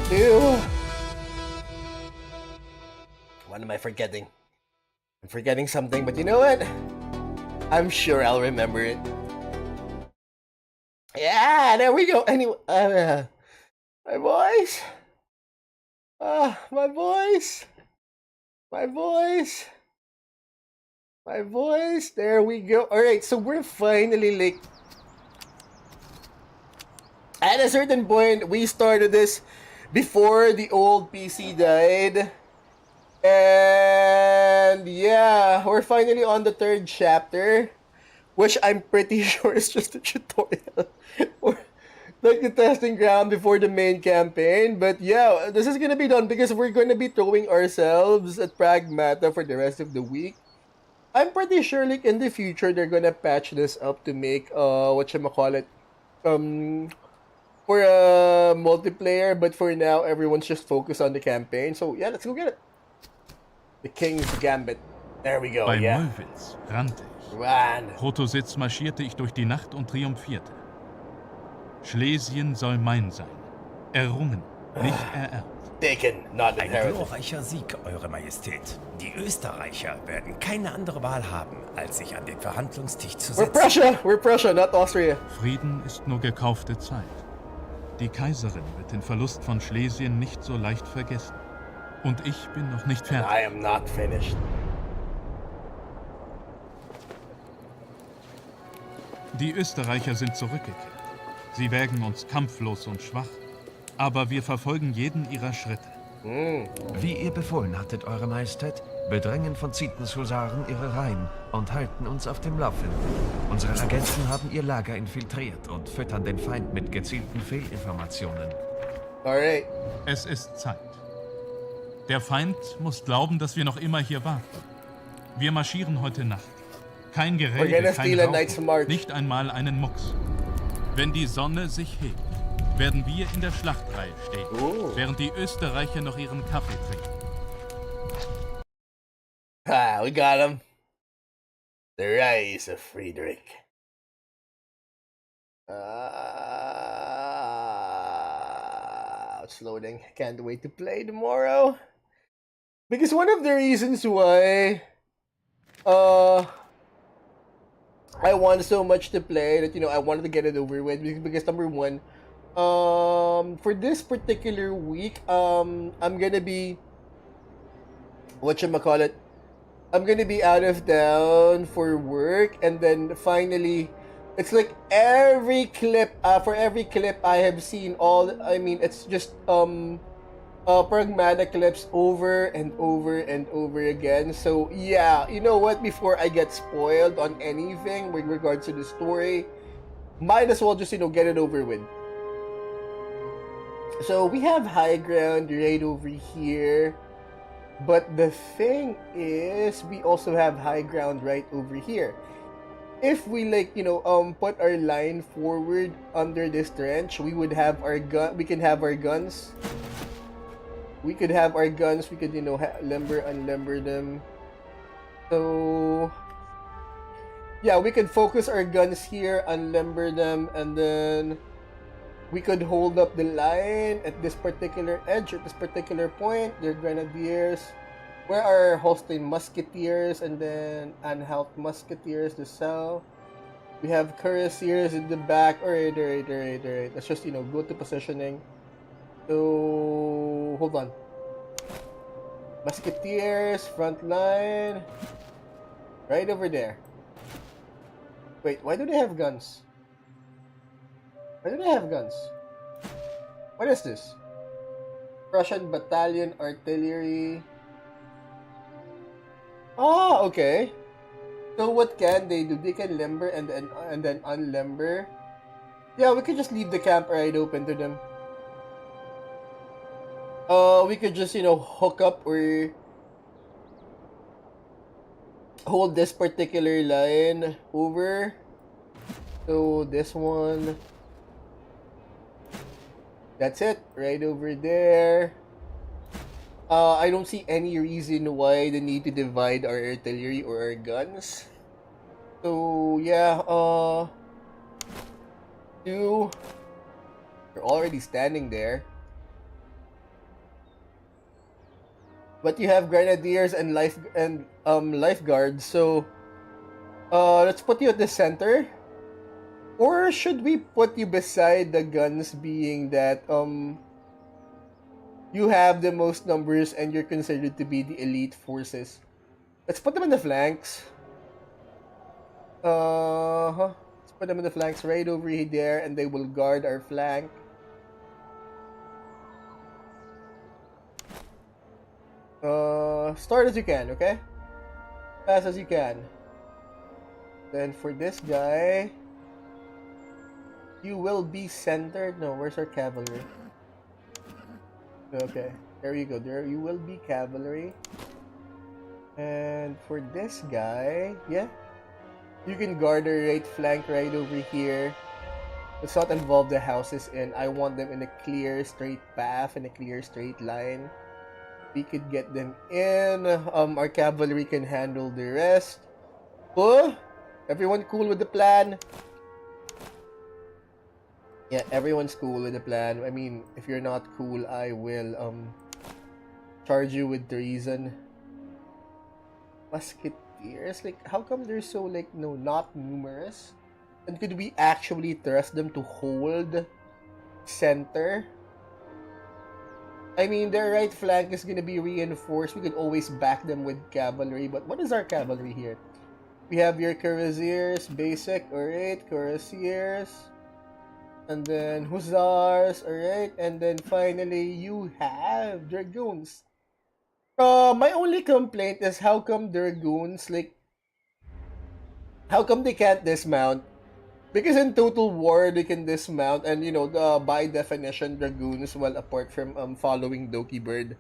2. What am I forgetting? I'm forgetting something, but you know what? I'm sure I'll remember it. Yeah, there we go. Anyway, my voice. My voice. My voice. My voice. There we go. Alright, so we're finally like at a certain point. We started this before the old PC died. And yeah, we're finally on the 3rd chapter, which I'm pretty sure is just a tutorial or like the testing ground before the main campaign. But yeah, this is gonna be done because we're gonna be throwing ourselves at Pragmata for the rest of the week. I'm pretty sure like in the future they're gonna patch this up to make whatchamacallit for a multiplayer, but for now everyone's just focused on the campaign. So yeah, let's go get it. The King's Gambit. There we go, Bei yeah. Möwitz rannte ich. Run. Protositz marschierte ich durch die Nacht und triumphierte. Schlesien soll mein sein. Errungen, nicht ererbt. Taken, not Ein inherited. glorreicher Sieg, Eure Majestät. Die Österreicher werden keine andere Wahl haben, als sich an den Verhandlungstisch zu setzen. We're Prussia, not Austria. Frieden ist nur gekaufte Zeit. Die Kaiserin wird den Verlust von Schlesien nicht so leicht vergessen. Und ich bin noch nicht fertig. I am not finished. Die Österreicher sind zurückgekehrt. Sie wägen uns kampflos und schwach, aber wir verfolgen jeden ihrer Schritte. Wie ihr befohlen hattet, Eure Majestät, bedrängen von Zietens Husaren ihre Reihen und halten uns auf dem Laufenden. Unsere Agenten haben ihr Lager infiltriert und füttern den Feind mit gezielten Fehlinformationen. Alright. Es ist Zeit. Der Feind muss glauben, dass wir noch immer hier warten. Wir marschieren heute Nacht. Kein We're Gerede, gonna kein steal a night's Rauchen, march. nicht einmal einen Mucks. Wenn die Sonne sich hebt, werden wir in der Schlachtreihe stehen, während die Österreicher noch ihren Kaffee trinken. Ah, we got him. The Rise of Friedrich. It's loading. Can't wait to play tomorrow. Because one of the reasons why I want so much to play that I wanted to get it over with because number one, for this particular week, I'm gonna be I'm gonna be out of town for work, and then finally, it's like for every clip I have seen, it's just pragmatic clips over and over and over again. So yeah, you know what? Before I get spoiled on anything with regards to the story, might as well just get it over with. So we have high ground right over here, but the thing is, we also have high ground right over here. If we put our line forward under this trench, we would have our gun. We can have our guns. We could have our guns. We could limber, unlimber them. So yeah, we could focus our guns here, unlimber them, and then we could hold up the line at this particular edge, at this particular point. They're grenadiers. Where are Holstein musketeers, and then Anhalt musketeers, the south. We have cuirassiers in the back. Alright. Let's just go to positioning. So hold on. Musketeers, front line. Right over there. Wait, why do they have guns? Why do they have guns? What is this? Prussian Battalion Artillery. Ah, okay. So what can they do? They can limber and then unlimber. Yeah, we could just leave the camp right open to them. We could just hook up or hold this particular line over. So this one. That's it, right over there. I don't see any reason why they need to divide our artillery or our guns. So yeah, two. They're already standing there. But you have grenadiers and lifeguards, so let's put you at the center. Or should we put you beside the guns, being that you have the most numbers and you're considered to be the elite forces? Let's put them in the flanks. Let's put them in the flanks right over there, and they will guard our flank. Start as you can, okay? Fast as you can. Then for this guy, you will be centered. No, where's our cavalry? Okay, there you go. There you will be cavalry. And for this guy, yeah, you can guard the right flank right over here. Let's not involve the houses in. I want them in a clear straight path, in a clear straight line. We could get them in. Our cavalry can handle the rest. Oh, everyone cool with the plan? Yeah, everyone's cool with the plan. I mean, if you're not cool, I will charge you with treason. Musketeers, like, how come they're so, like, no, not numerous? And could we actually trust them to hold center? I mean, their right flank is gonna be reinforced. We could always back them with cavalry, but what is our cavalry here? We have your cuirassiers, basic, alright, cuirassiers. And then hussars, alright, and then finally you have dragoons. My only complaint is how come dragoons, like, how come they can't dismount? Because in Total War, they can dismount, and you know, by definition, dragoons, well, apart from following Doki Bird,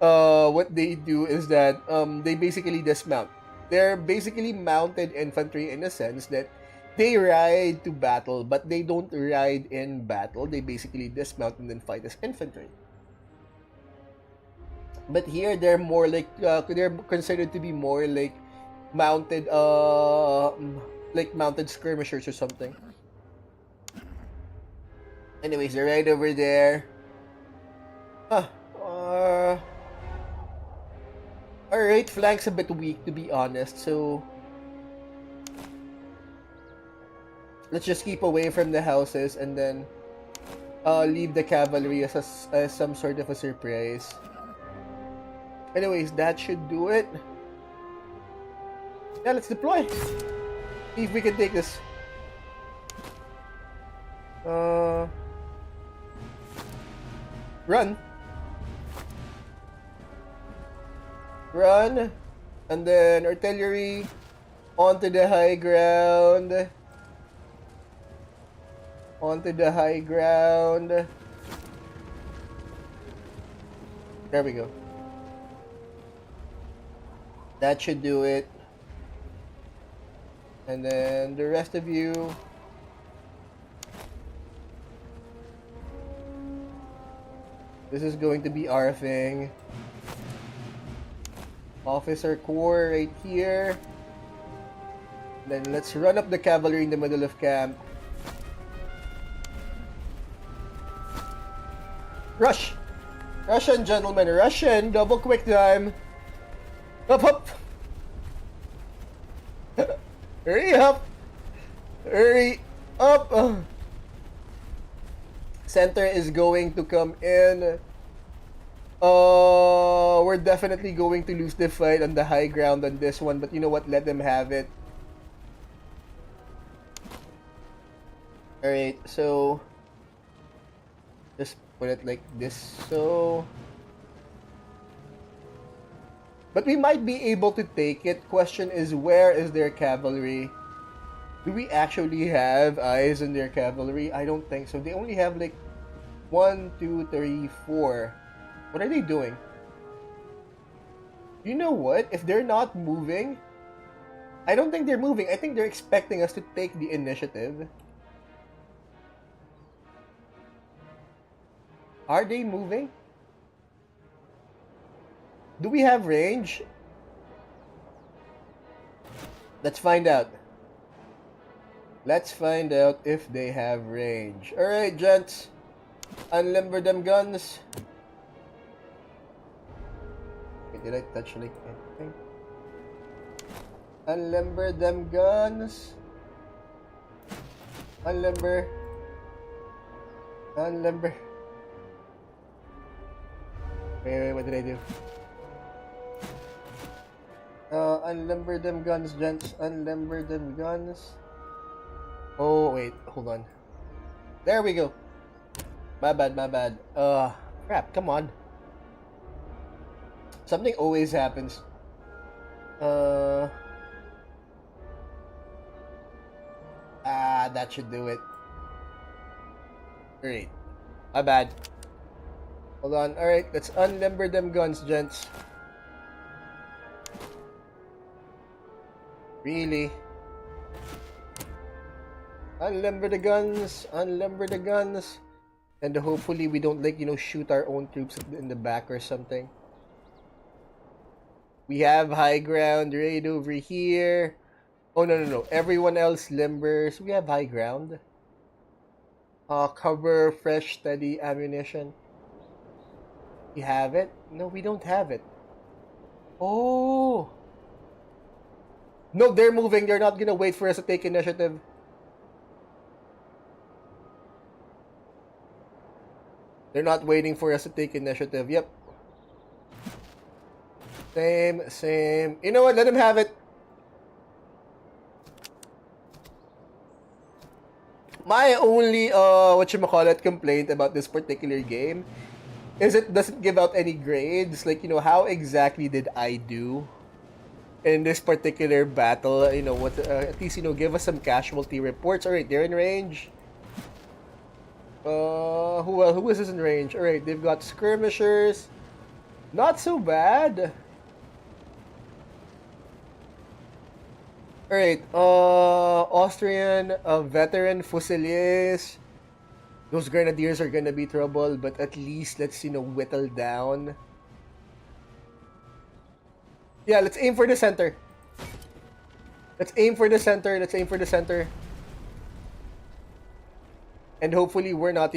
what they do is that they basically dismount. They're basically mounted infantry in a sense that they ride to battle, but they don't ride in battle. They basically dismount and then fight as infantry. But here, they're more like, they're considered to be more like mounted, mounted skirmishers or something. Anyways, they're right over there. Our right flank's a bit weak, to be honest, so let's just keep away from the houses and then leave the cavalry as some sort of a surprise. Anyways, that should do it. Yeah, let's deploy. See if we can take this. Run. Run. And then artillery onto the high ground. Onto the high ground. There we go. That should do it. And then the rest of you, this is going to be our thing. Officer Corps right here. Then let's run up the cavalry in the middle of camp. Rush! Russian, gentlemen, Russian! Double quick time! Up, up! Hurry up! Hurry up! Center is going to come in. We're definitely going to lose the fight on the high ground on this one, but you know what? Let them have it. Alright, so just put it like this, so. But we might be able to take it. Question is, where is their cavalry? Do we actually have eyes on their cavalry? I don't think so. They only have like 1, 2, 3, 4. What are they doing? You know what? If they're not moving, I don't think they're moving. I think they're expecting us to take the initiative. Are they moving? Do we have range? Let's find out. Let's find out if they have range. Alright, gents. Unlimber them guns. Wait, did I touch like anything? Unlimber them guns. Unlimber. Unlimber. Wait, what did I do? Unlimber them guns, gents. Unlimber them guns. Oh, wait, hold on. There we go. My bad, my bad. Crap, come on. Something always happens. That should do it. Great. My bad. Hold on. Alright, let's unlimber them guns, gents. Really? Unlimber the guns. Unlimber the guns. And hopefully we don't, like, shoot our own troops in the back or something. We have high ground right over here. Oh, no. Everyone else limbers. We have high ground. Cover, fresh, steady ammunition. We have it? No, we don't have it. Oh. No, they're moving. They're not gonna wait for us to take initiative. They're not waiting for us to take initiative. Yep. Same. You know what? Let them have it. My only, complaint about this particular game is it doesn't give out any grades. Like, how exactly did I do in this particular battle? At least, give us some casualty reports. Alright, they're in range. Who is this in range? Alright, they've got skirmishers. Not so bad. Alright, Austrian, veteran fusiliers. Those grenadiers are gonna be trouble, but at least let's, whittle down. Yeah, let's aim for the center. Let's aim for the center. And hopefully we're not,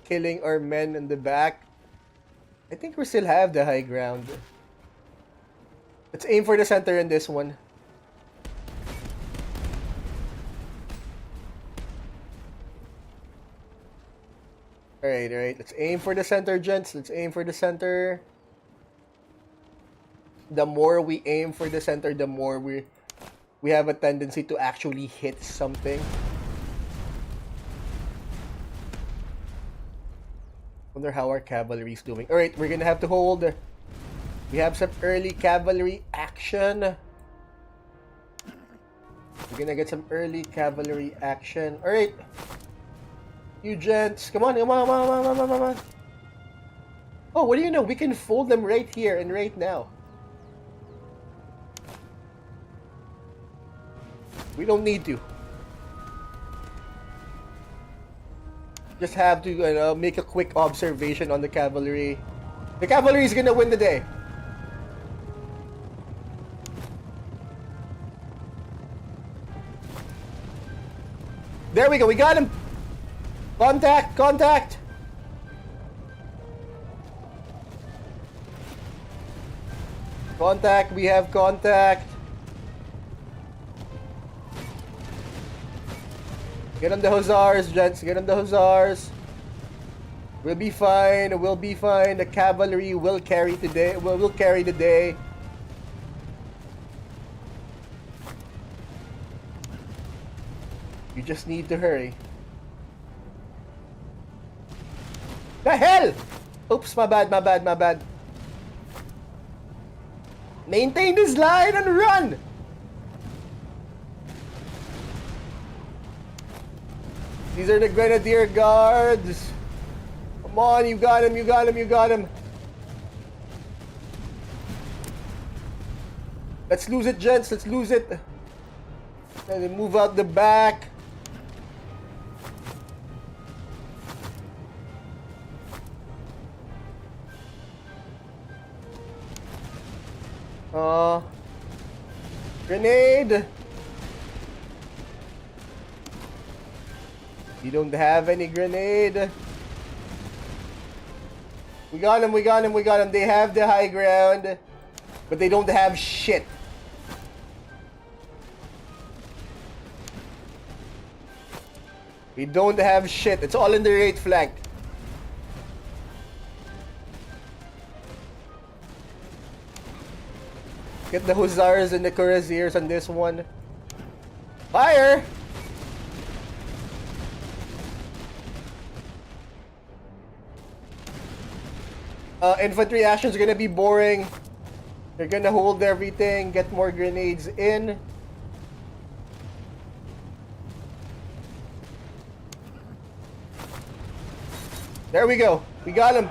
killing our men in the back. I think we still have the high ground. Let's aim for the center in this one. Alright. Let's aim for the center, gents. Let's aim for the center. The more we aim for the center, the more we have a tendency to actually hit something. Wonder how our cavalry is doing. Alright, we're gonna have to hold. We have some early cavalry action. We're gonna get some early cavalry action. Alright. You gents, come on. Oh, what do you know? We can fold them right here and right now. We don't need to. Just have to make a quick observation on the cavalry. The cavalry is gonna win the day. There we go. We got him. Contact! Contact, we have contact. Get on the hussars, gents. Get on the hussars. We'll be fine. The cavalry will carry today. We'll carry the day. You just need to hurry. The hell! Oops, my bad. Maintain this line and run! These are the Grenadier Guards. Come on, you got him. Let's lose it, gents. Let's lose it. And then move out the back. Grenade! You don't have any grenade. We got him. They have the high ground. But they don't have shit. We don't have shit. It's all in the right flank. Get the Hussars and the Cuirassiers on this one. Fire! Infantry action's gonna be boring. They're gonna hold everything, get more grenades in. There we go. We got him.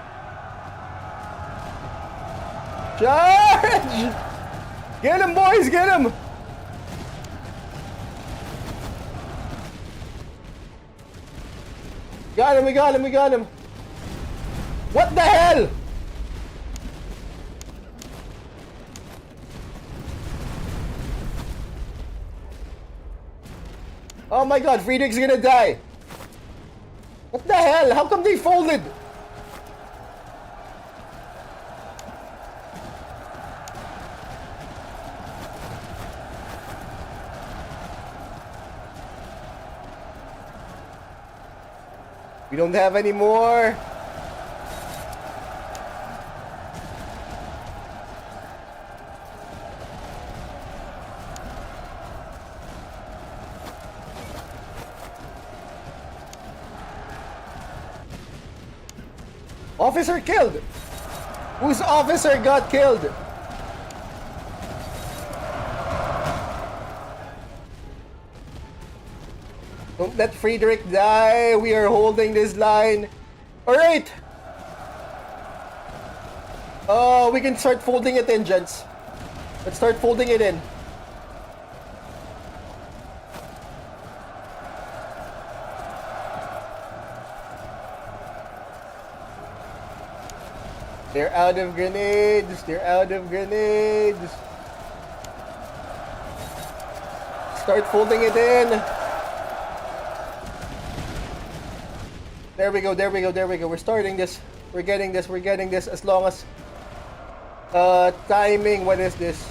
Charge! Get him, boys! Get him! Got him, we got him, we got him. What the hell? Oh my god, Friedrich's gonna die. What the hell? How come they folded? We don't have any more. Officer killed! Whose officer got killed? Don't let Friedrich die. We are holding this line. Alright! We can start folding it in, gents. Let's start folding it in. They're out of grenades. They're out of grenades. Start folding it in. There we go, there we go, there we go. We're starting this. We're getting this, we're getting this. As long as... timing, what is this?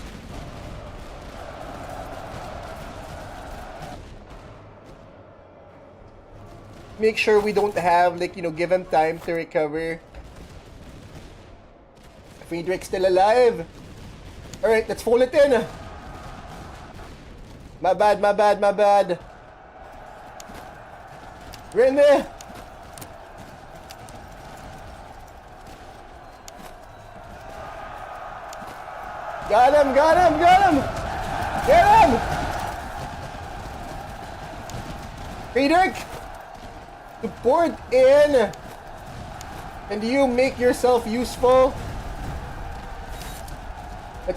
Make sure we don't have, like, you know, give him time to recover. Friedrich's still alive. Alright, let's fold it in. My bad, my bad, my bad. Rene! Got him, got him, got him! Get him! Friedrich! Support in! And you make yourself useful?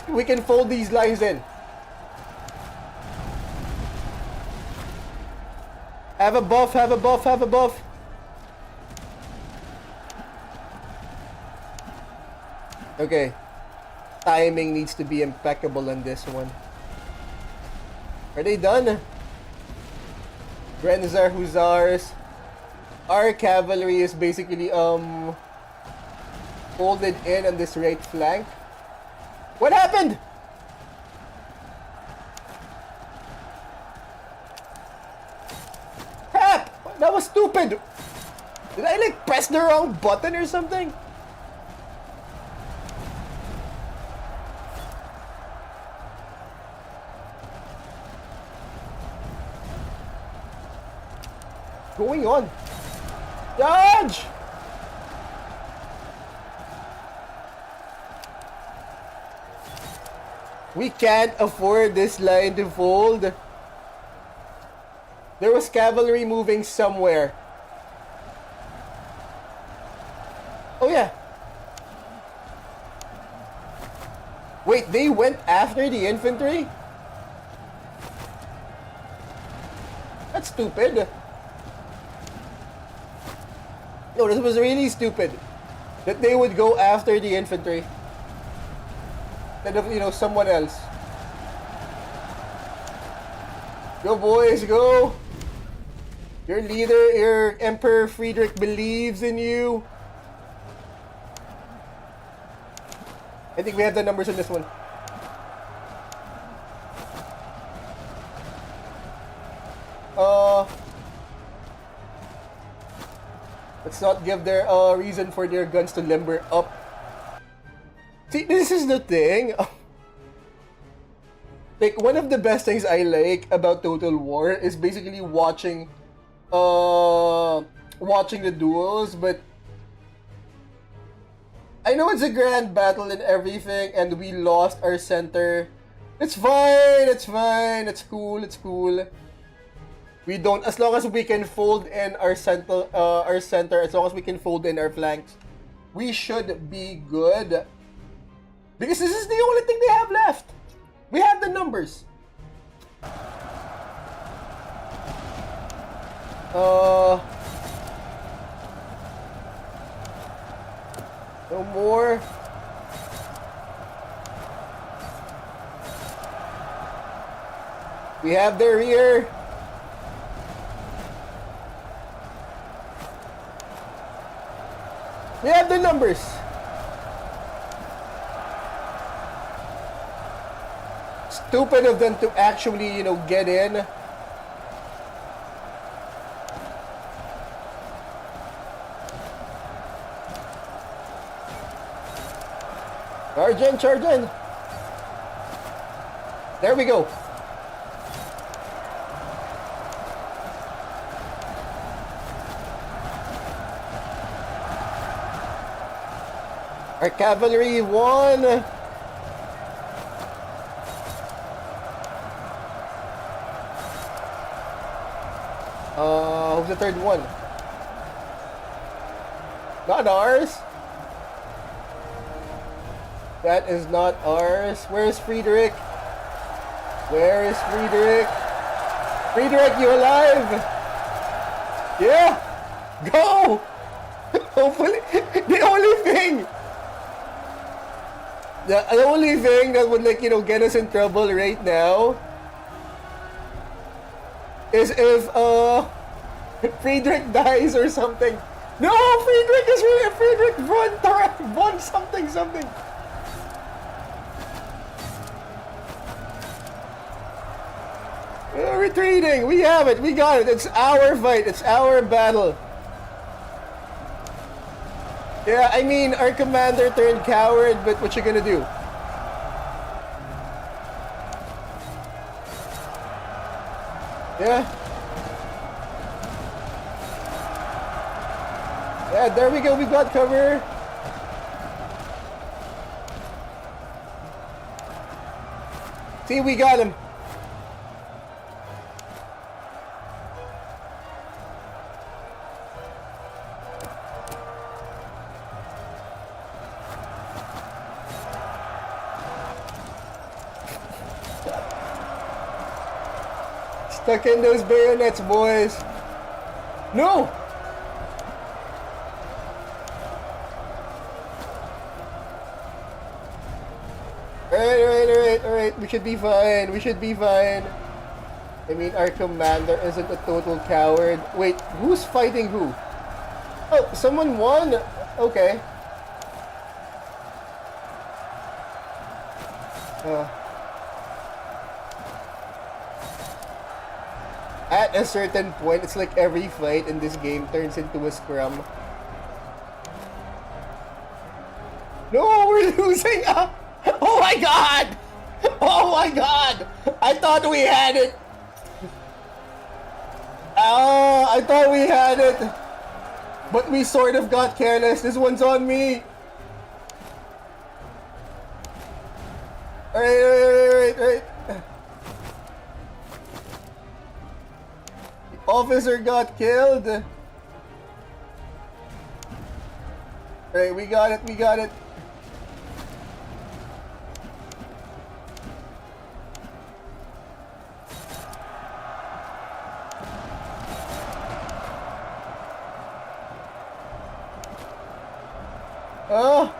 We can fold these lines in. Have a buff, have a buff, have a buff. Okay. Timing needs to be impeccable on this one. Are they done? Grenzar Hussars. Our cavalry is basically folded in on this right flank. What happened? Crap! That was stupid! Did I like press the wrong button or something? What's going on? Dodge! We can't afford this line to fold. There was cavalry moving somewhere. Oh yeah. Wait, they went after the infantry? That's stupid. No, this was really stupid. That they would go after the infantry. Instead of, you know, someone else. Go boys, go! Your leader, your Emperor Friedrich believes in you. I think we have the numbers on this one. Let's not give their reason for their guns to limber up. See, this is the thing. Like, one of the best things I like about Total War is basically watching the duels, but I know it's a grand battle and everything, and we lost our center. It's fine, it's fine, it's cool, it's cool. We don't, as long as we can fold in our center, as long as we can fold in our flanks, we should be good. Because this is the only thing they have left. We have the numbers. No more. We have their rear. We have the numbers. Stupid of them to actually, you know, get in. Charge in. There we go. Our cavalry won. Who's the third one? Not ours. That is not ours. Where's Friedrich? Where is Friedrich? Friedrich, you alive? Yeah! Go! Hopefully, the only thing that would, like, you know, get us in trouble right now is if Friedrich dies or something. No, Friedrich is really Friedrich von something. We're retreating. We have it. We got it. It's our fight. It's our battle. Yeah, I mean, our commander turned coward, but what you gonna do? Yeah. Yeah, there we go. We got cover. See, we got him. Stuck in those bayonets, boys. No! Alright. We should be fine. I mean, our commander isn't a total coward. Wait, who's fighting who? Oh, someone won? Okay. At a certain point, it's like every fight in this game turns into a scrum. No, we're losing! Oh my god! Oh my god! I thought we had it! I thought we had it! But we sort of got careless. This one's on me! Alright. Officer got killed. Alright, we got it. Oh!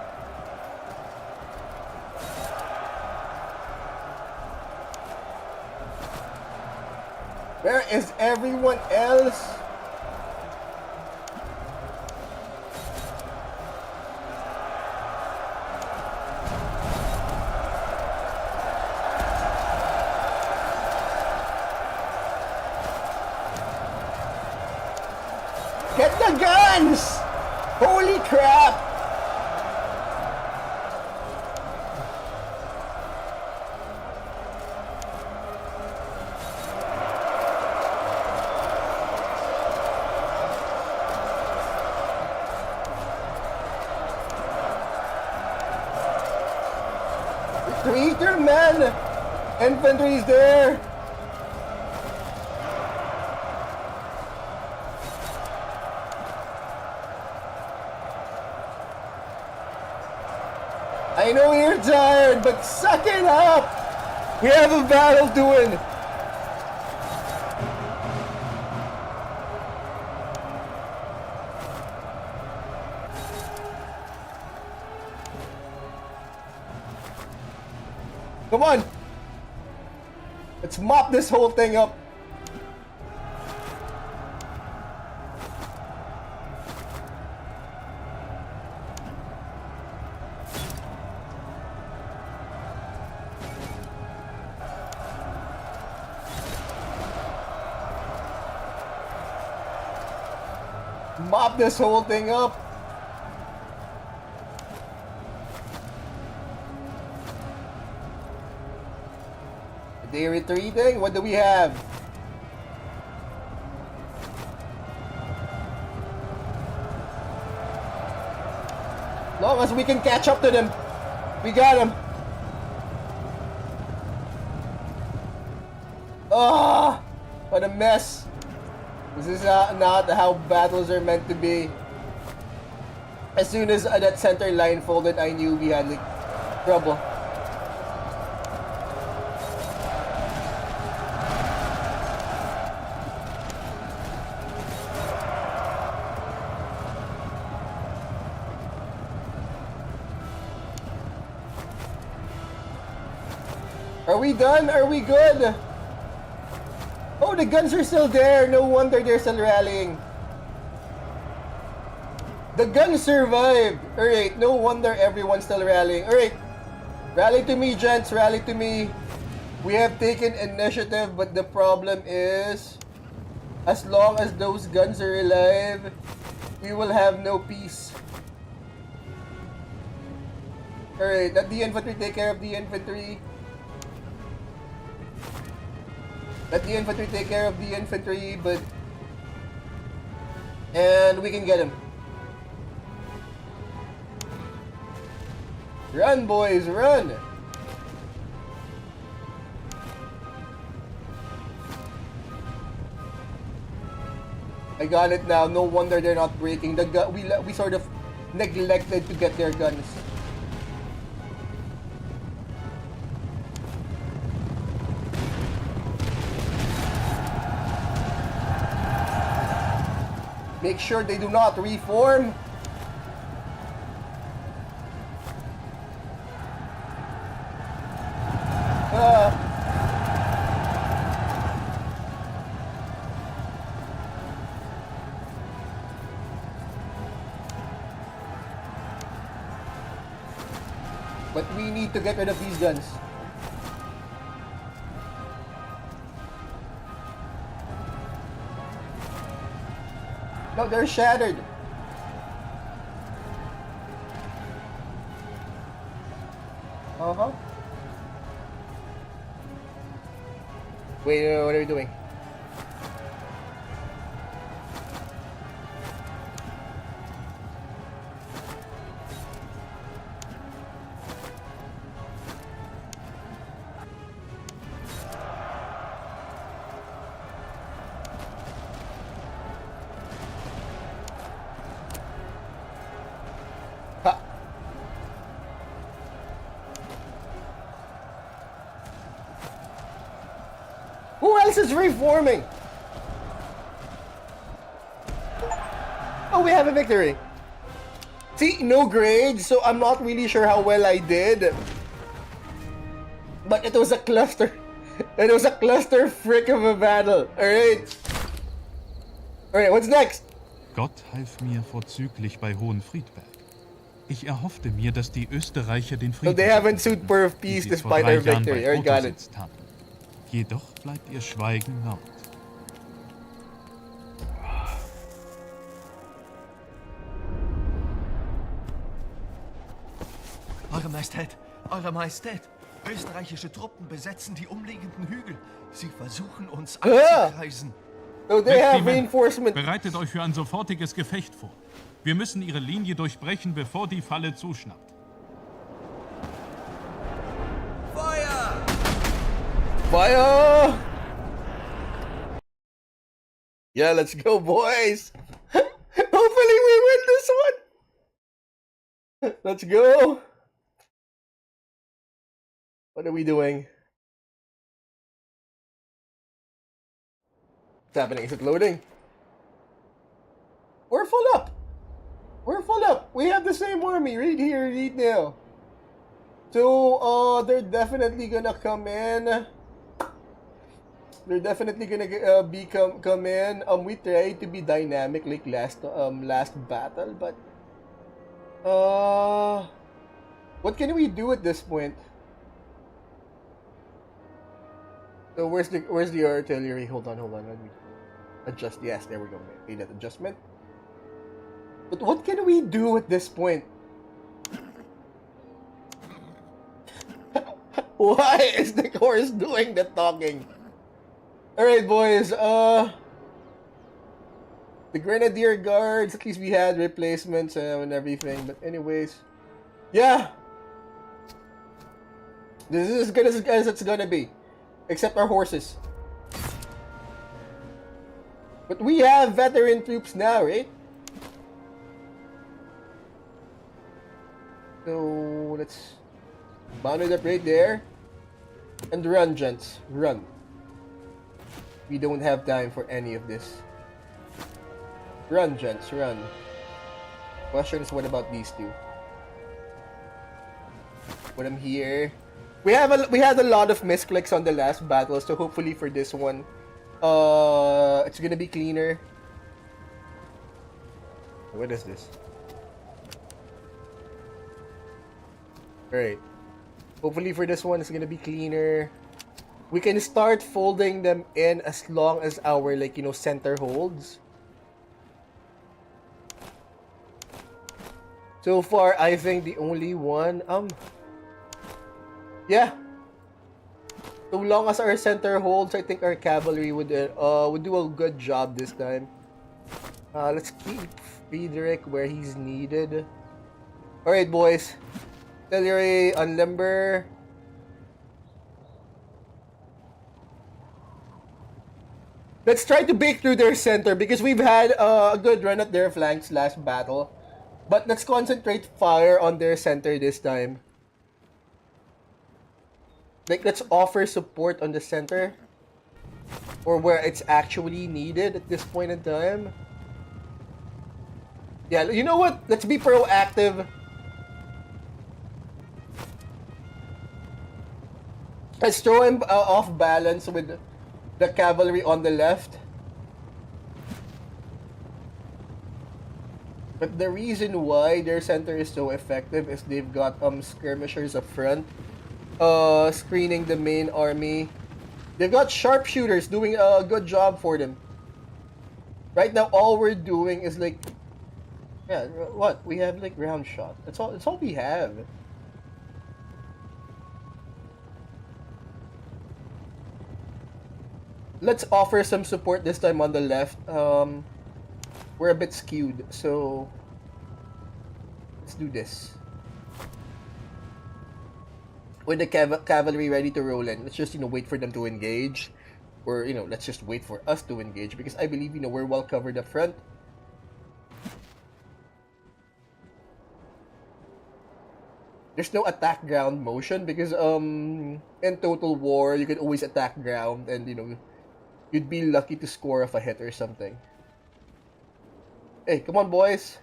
Where is everyone else? guns! Holy crap! Creator man! Infantry's there! I know you're tired, but suck it up! We have a battle to win! Come on! Let's mop this whole thing up! Mop this whole thing up! They retreating? What do we have? Long as we can catch up to them, we got them. Ah, what a mess! This is not how battles are meant to be. As soon as that center line folded, I knew we had like trouble. Are we done? Are we good? Oh, the guns are still there. No wonder they're still rallying. The guns survived. Alright, no wonder everyone's still rallying. Alright, rally to me, gents. Rally to me. We have taken initiative, but the problem is, as long as those guns are alive, we will have no peace. Alright, let the infantry take care of the infantry. Let the infantry take care of the infantry, but... And we can get him. Run, boys, run! I got it now. No wonder they're not breaking. We sort of neglected to get their guns. Make sure they do not reform. But we need to get rid of these guns. No, they're shattered. Uh-huh. Wait, what are you doing? Who else is reforming? Oh, we have a victory. See, no grades, so I'm not really sure how well I did. But it was a cluster. It was a cluster frick of a battle. Alright. Alright, what's next? Gott half mir vorzüglich bei Hohenfriedberg. Ich erhoffte mir, dass die Österreicher den So Frieden they haven't sued for peace wie sie es vor despite 3 our Jahren victory. bei Alright, got it. Otto taten. Jedoch bleibt ihr Schweigen laut. Eure Majestät, Eure Majestät. Österreichische Truppen besetzen die umliegenden Hügel. Sie versuchen uns anzukreisen. So they have Regiment, reinforcement. bereitet euch für ein sofortiges Gefecht vor. Wir müssen ihre Linie durchbrechen, bevor die Falle zuschnappt. Fire! Yeah, let's go, boys. Hopefully we win this one. Let's go. What are we doing? What's happening? Is it loading? We're full up. We're full up. We have the same army right here, right now. So, they're definitely gonna come in. They're definitely gonna come in. We tried to be dynamic like last battle, but what can we do at this point? So where's the artillery? Hold on. Let me adjust. Yes, there we go. Made that adjustment. But what can we do at this point? Why is the horse doing the talking? Alright, boys, the Grenadier Guards, at least we had replacements and everything, but anyways, yeah, this is as good as it's gonna be, except our horses. But we have veteran troops now, right? So, let's mount it up right there, and run, gents, run. We don't have time for any of this. Run, gents, run. Question is, what about these two? Put them here. We had a lot of misclicks on the last battle, so hopefully for this one, it's gonna be cleaner. What is this? Alright. Hopefully for this one, it's gonna be cleaner. We can start folding them in as long as our, like, you know, center holds. So far, I think the only one, yeah. So long as our center holds, I think our cavalry would do a good job this time. Let's keep Friedrich where he's needed. Alright, boys. Artillery, unlimber. Let's try to break through their center because we've had a good run at their flanks last battle. But let's concentrate fire on their center this time. Like, let's offer support on the center. Or where it's actually needed at this point in time. Yeah, you know what? Let's be proactive. Let's throw him off balance with the cavalry on the left. But the reason why their center is so effective is they've got skirmishers up front, screening the main army. They've got sharpshooters doing a good job for them. Right now, all we're doing is like, yeah, what? We have like round shot. That's all. That's all we have. Let's offer some support this time on the left. We're a bit skewed, so let's do this. With the cavalry ready to roll in, let's just, you know, wait for them to engage. Or, you know, let's just wait for us to engage because I believe, you know, we're well covered up front. There's no attack ground motion because in Total War you could always attack ground and, you know, you'd be lucky to score off a hit or something. Hey, come on, boys.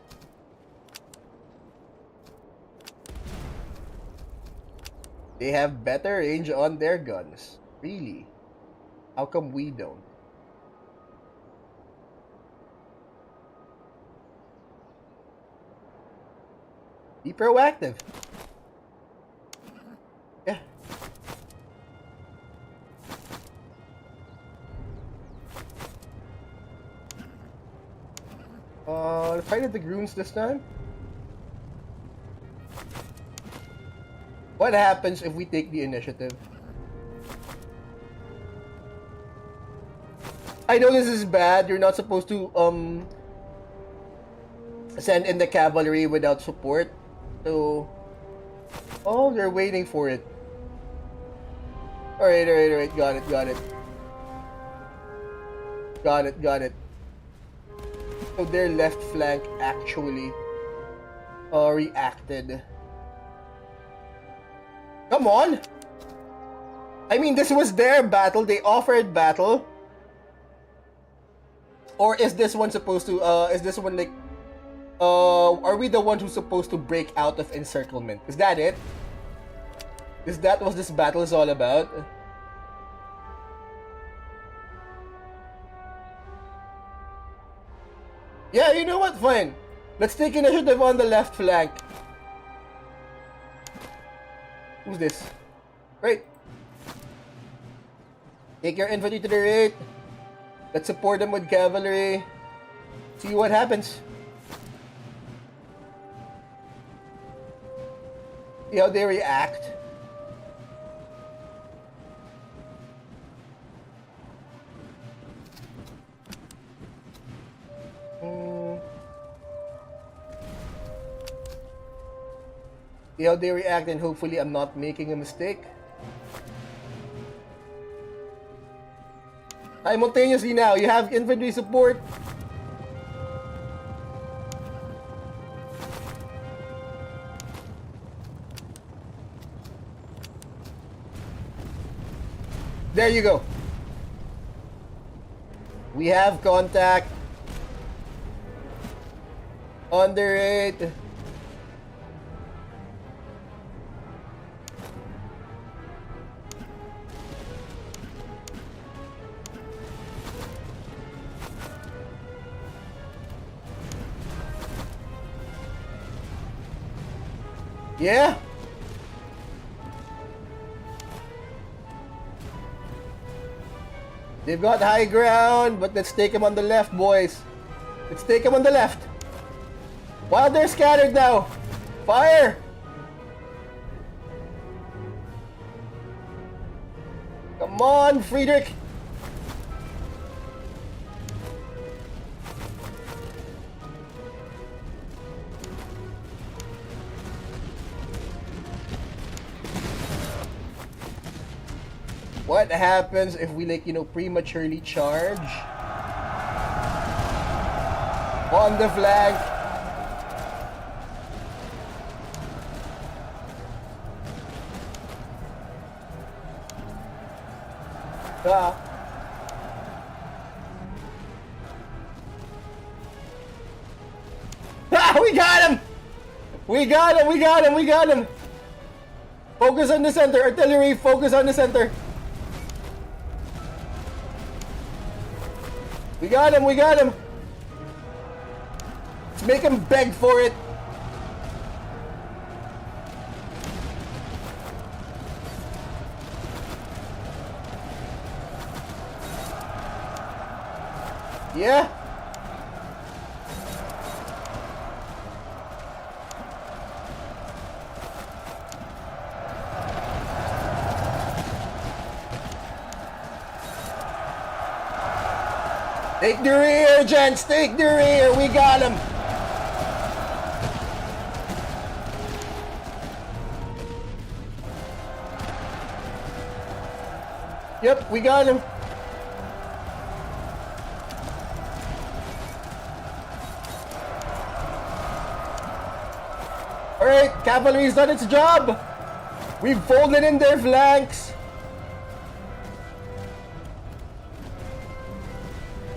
They have better range on their guns. Really? How come we don't? Be proactive. Yeah. Fight at the Groons this time. What happens if we take the initiative? I know this is bad. You're not supposed to send in the cavalry without support. So, oh, they're waiting for it. All right. Got it. So their left flank actually reacted. Come on! I mean, this was their battle. They offered battle. Or is this one supposed to, is this one like, are we the one who's supposed to break out of encirclement? Is that it? Is that what this battle is all about? Yeah, you know what? Fine. Let's take initiative on the left flank. Who's this? Right. Take your infantry to the right. Let's support them with cavalry. See what happens. See how they react. See how they react, and hopefully I'm not making a mistake. Simultaneously now, you have infantry support. There you go. We have contact on the right. Yeah? They've got high ground, but let's take them on the left, boys. Let's take them on the left. While they're scattered now. Fire! Come on, Friedrich. What happens if we, like, you know, prematurely charge? On the flank. We got him! We got him! Focus on the center, artillery, focus on the center. We got him! Let's make him beg for it. Yeah? Take the rear, gents! Take the rear! We got him! Yep, we got him. Alright, cavalry's done its job! We've folded in their flanks.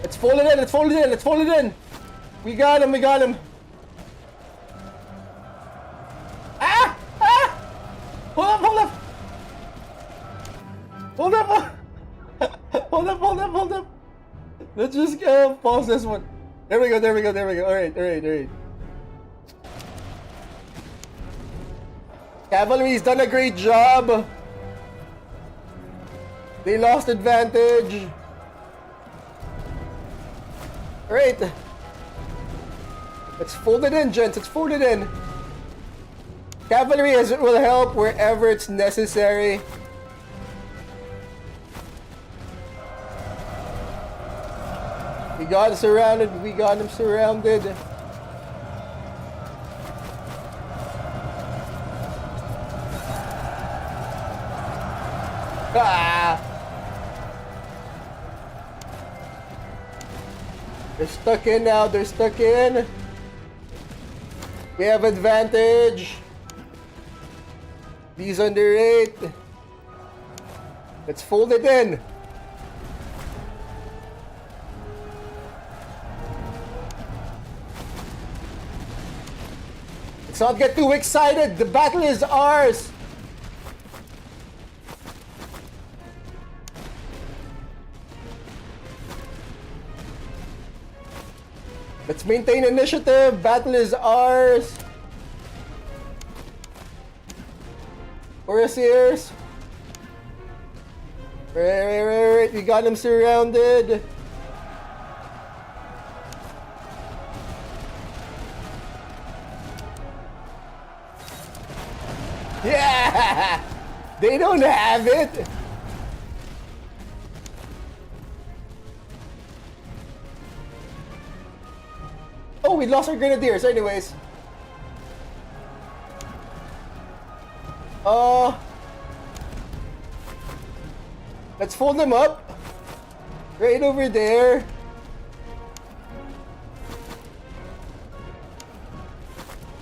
Let's fold it in. We got him. Ah! Hold up. Let's just pause this one. There we go. Alright. Cavalry's done a great job. They lost advantage. Alright. Let's fold it in, gents. Let's fold it in. Cavalry will help wherever it's necessary. We got surrounded. We got him surrounded. Ah! They're stuck in now. They're stuck in. We have advantage. These under 8. Let's fold it in. Let's not get too excited. The battle is ours. Let's maintain initiative. Battle is ours. Coursiers. Right. We got them surrounded. Yeah! They don't have it. Oh, we lost our grenadiers anyways. Let's fold them up. Right over there.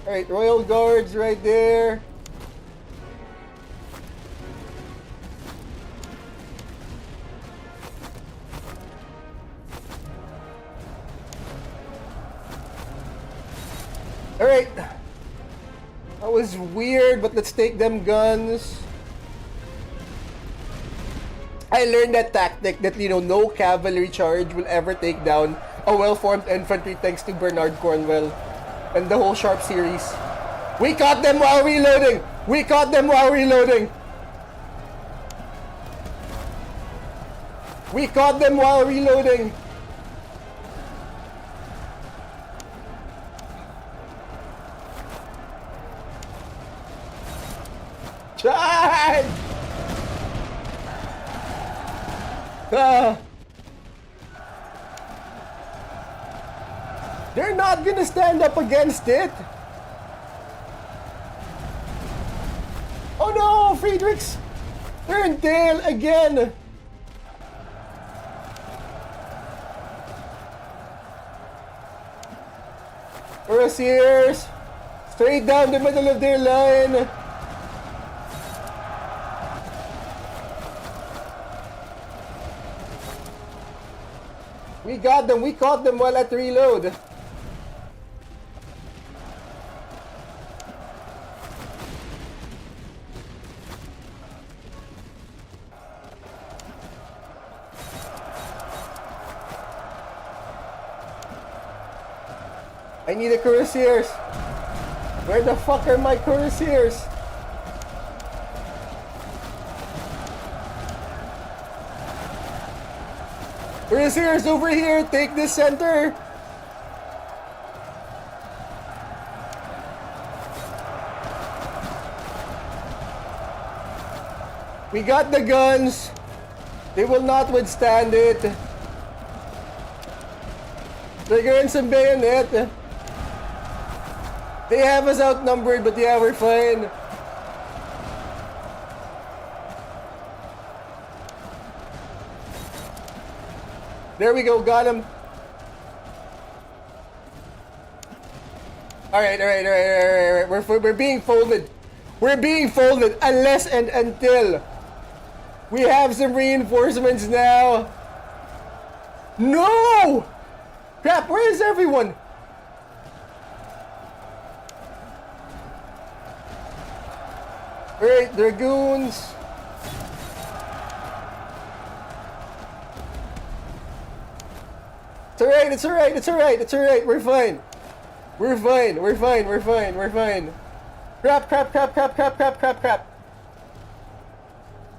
Alright, Royal Guards right there. Alright. That was weird, but let's take them guns. I learned that tactic that, you know, no cavalry charge will ever take down a well-formed infantry thanks to Bernard Cornwell and the whole Sharp series. We caught them while reloading! We caught them while reloading! We caught them while reloading! Charge! They're not gonna stand up against it. Oh no, Friedrich's turned tail again. Cuirassiers, straight down the middle of their line. We got them, we caught them while at reload. I need the cuirassiers. Where the fuck are my cuirassiers? Cuirassiers over here, take the center. We got the guns. They will not withstand it. Trigger and some bayonet. They have us outnumbered, but yeah, we're fine. There we go, got him. Alright. We're being folded. We're being folded unless and until we have some reinforcements now. No! Crap, where is everyone? Alright, dragoons. It's alright. We're fine. Crap.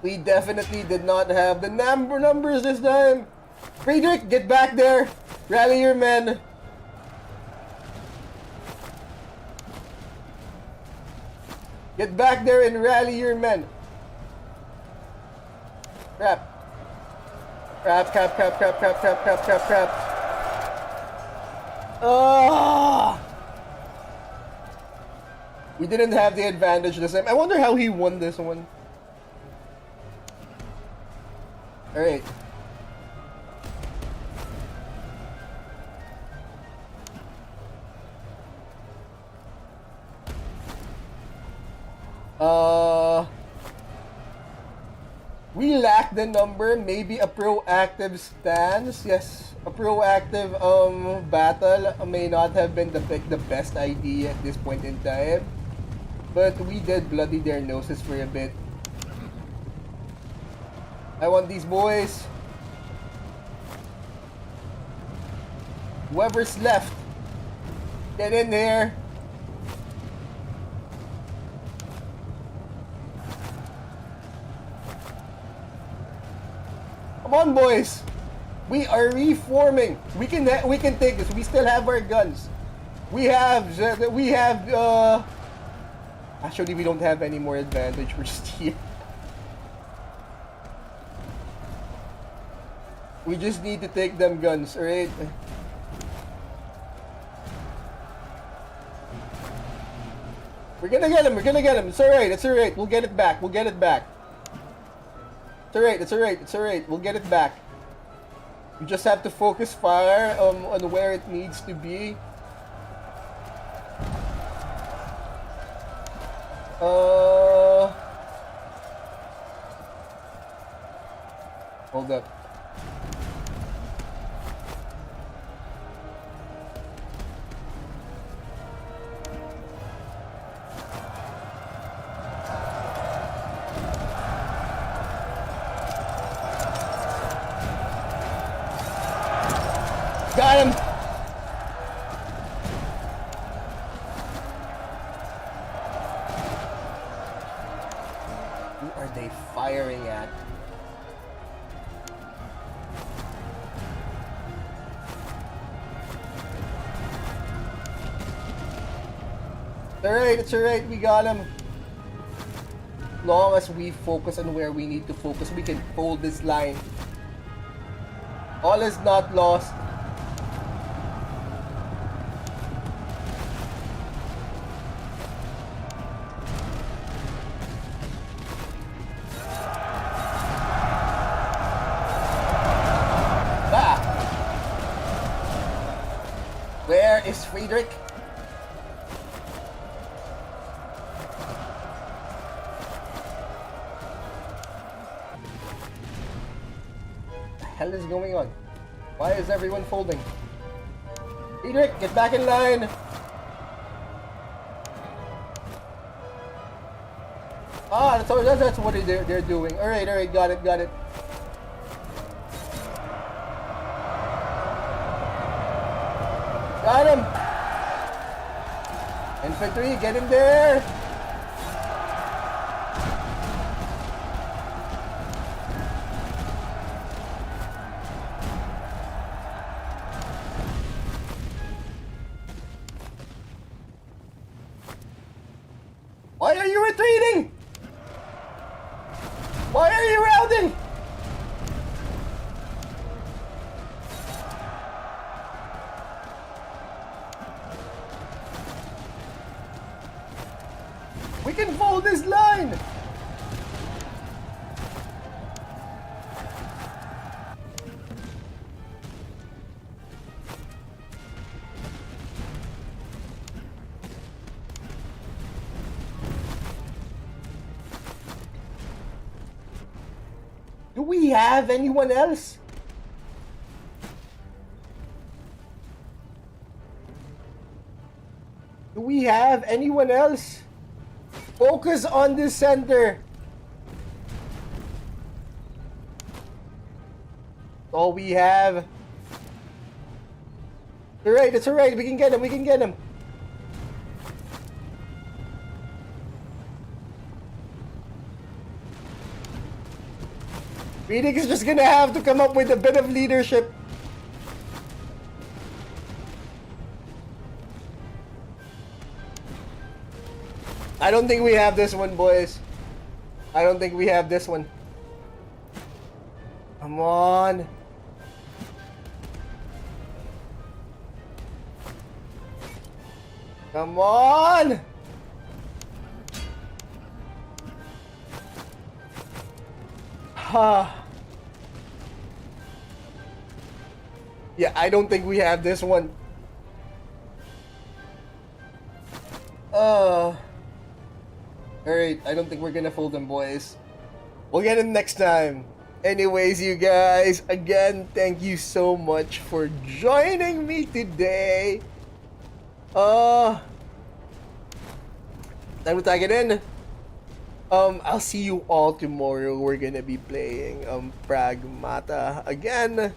We definitely did not have the numbers this time. Friedrich, get back there. Rally your men. Get back there and rally your men. Crap. Crap, crap, crap, crap, crap, crap, crap, crap, crap. Ah! We didn't have the advantage this time. I wonder how he won this one. Alright. We lack the number, maybe a proactive stance. Yes, a proactive battle may not have been the best idea at this point in time. But we did bloody their noses for a bit. I want these boys. Whoever's left, get in there. Come on, boys. We are reforming. We can take this. We still have our guns. We have actually, we don't have any more advantage. We're just here. We just need to take them guns, alright? We're gonna get him. We're gonna get him. It's alright. It's alright. We'll get it back. We'll get it back. It's alright, it's alright, it's alright. We'll get it back. We just have to focus fire on where it needs to be. Hold up. Got him! Who are they firing at? It's alright, we got him. As long as we focus on where we need to focus, we can hold this line. All is not lost. Where is Friedrich? What the hell is going on? Why is everyone folding? Friedrich, get back in line! Ah, that's what they're doing. Alright, got it. Got him! Infantry, get in there! Why are you retreating? Why are you routing? We can fold this line! Do we have anyone else? Do we have anyone else? Focus on the center. All we have. It's alright. We can get him. Phoenix is just gonna have to come up with a bit of leadership. I don't think we have this one, boys. I don't think we have this one. Come on. Come on. Ha. Yeah, I don't think we have this one. Alright, I don't think we're gonna fold them, boys. We'll get them next time. Anyways, you guys, again, thank you so much for joining me today. Time to tag it in. I'll see you all tomorrow. We're gonna be playing Pragmata again.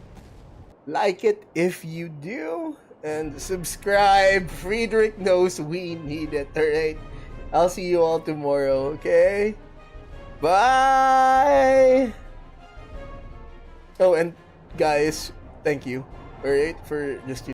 Like it if you do, and subscribe. Friedrich knows we need it. Alright, I'll see you all tomorrow, okay? Bye! Oh, and guys, thank you, alright, for just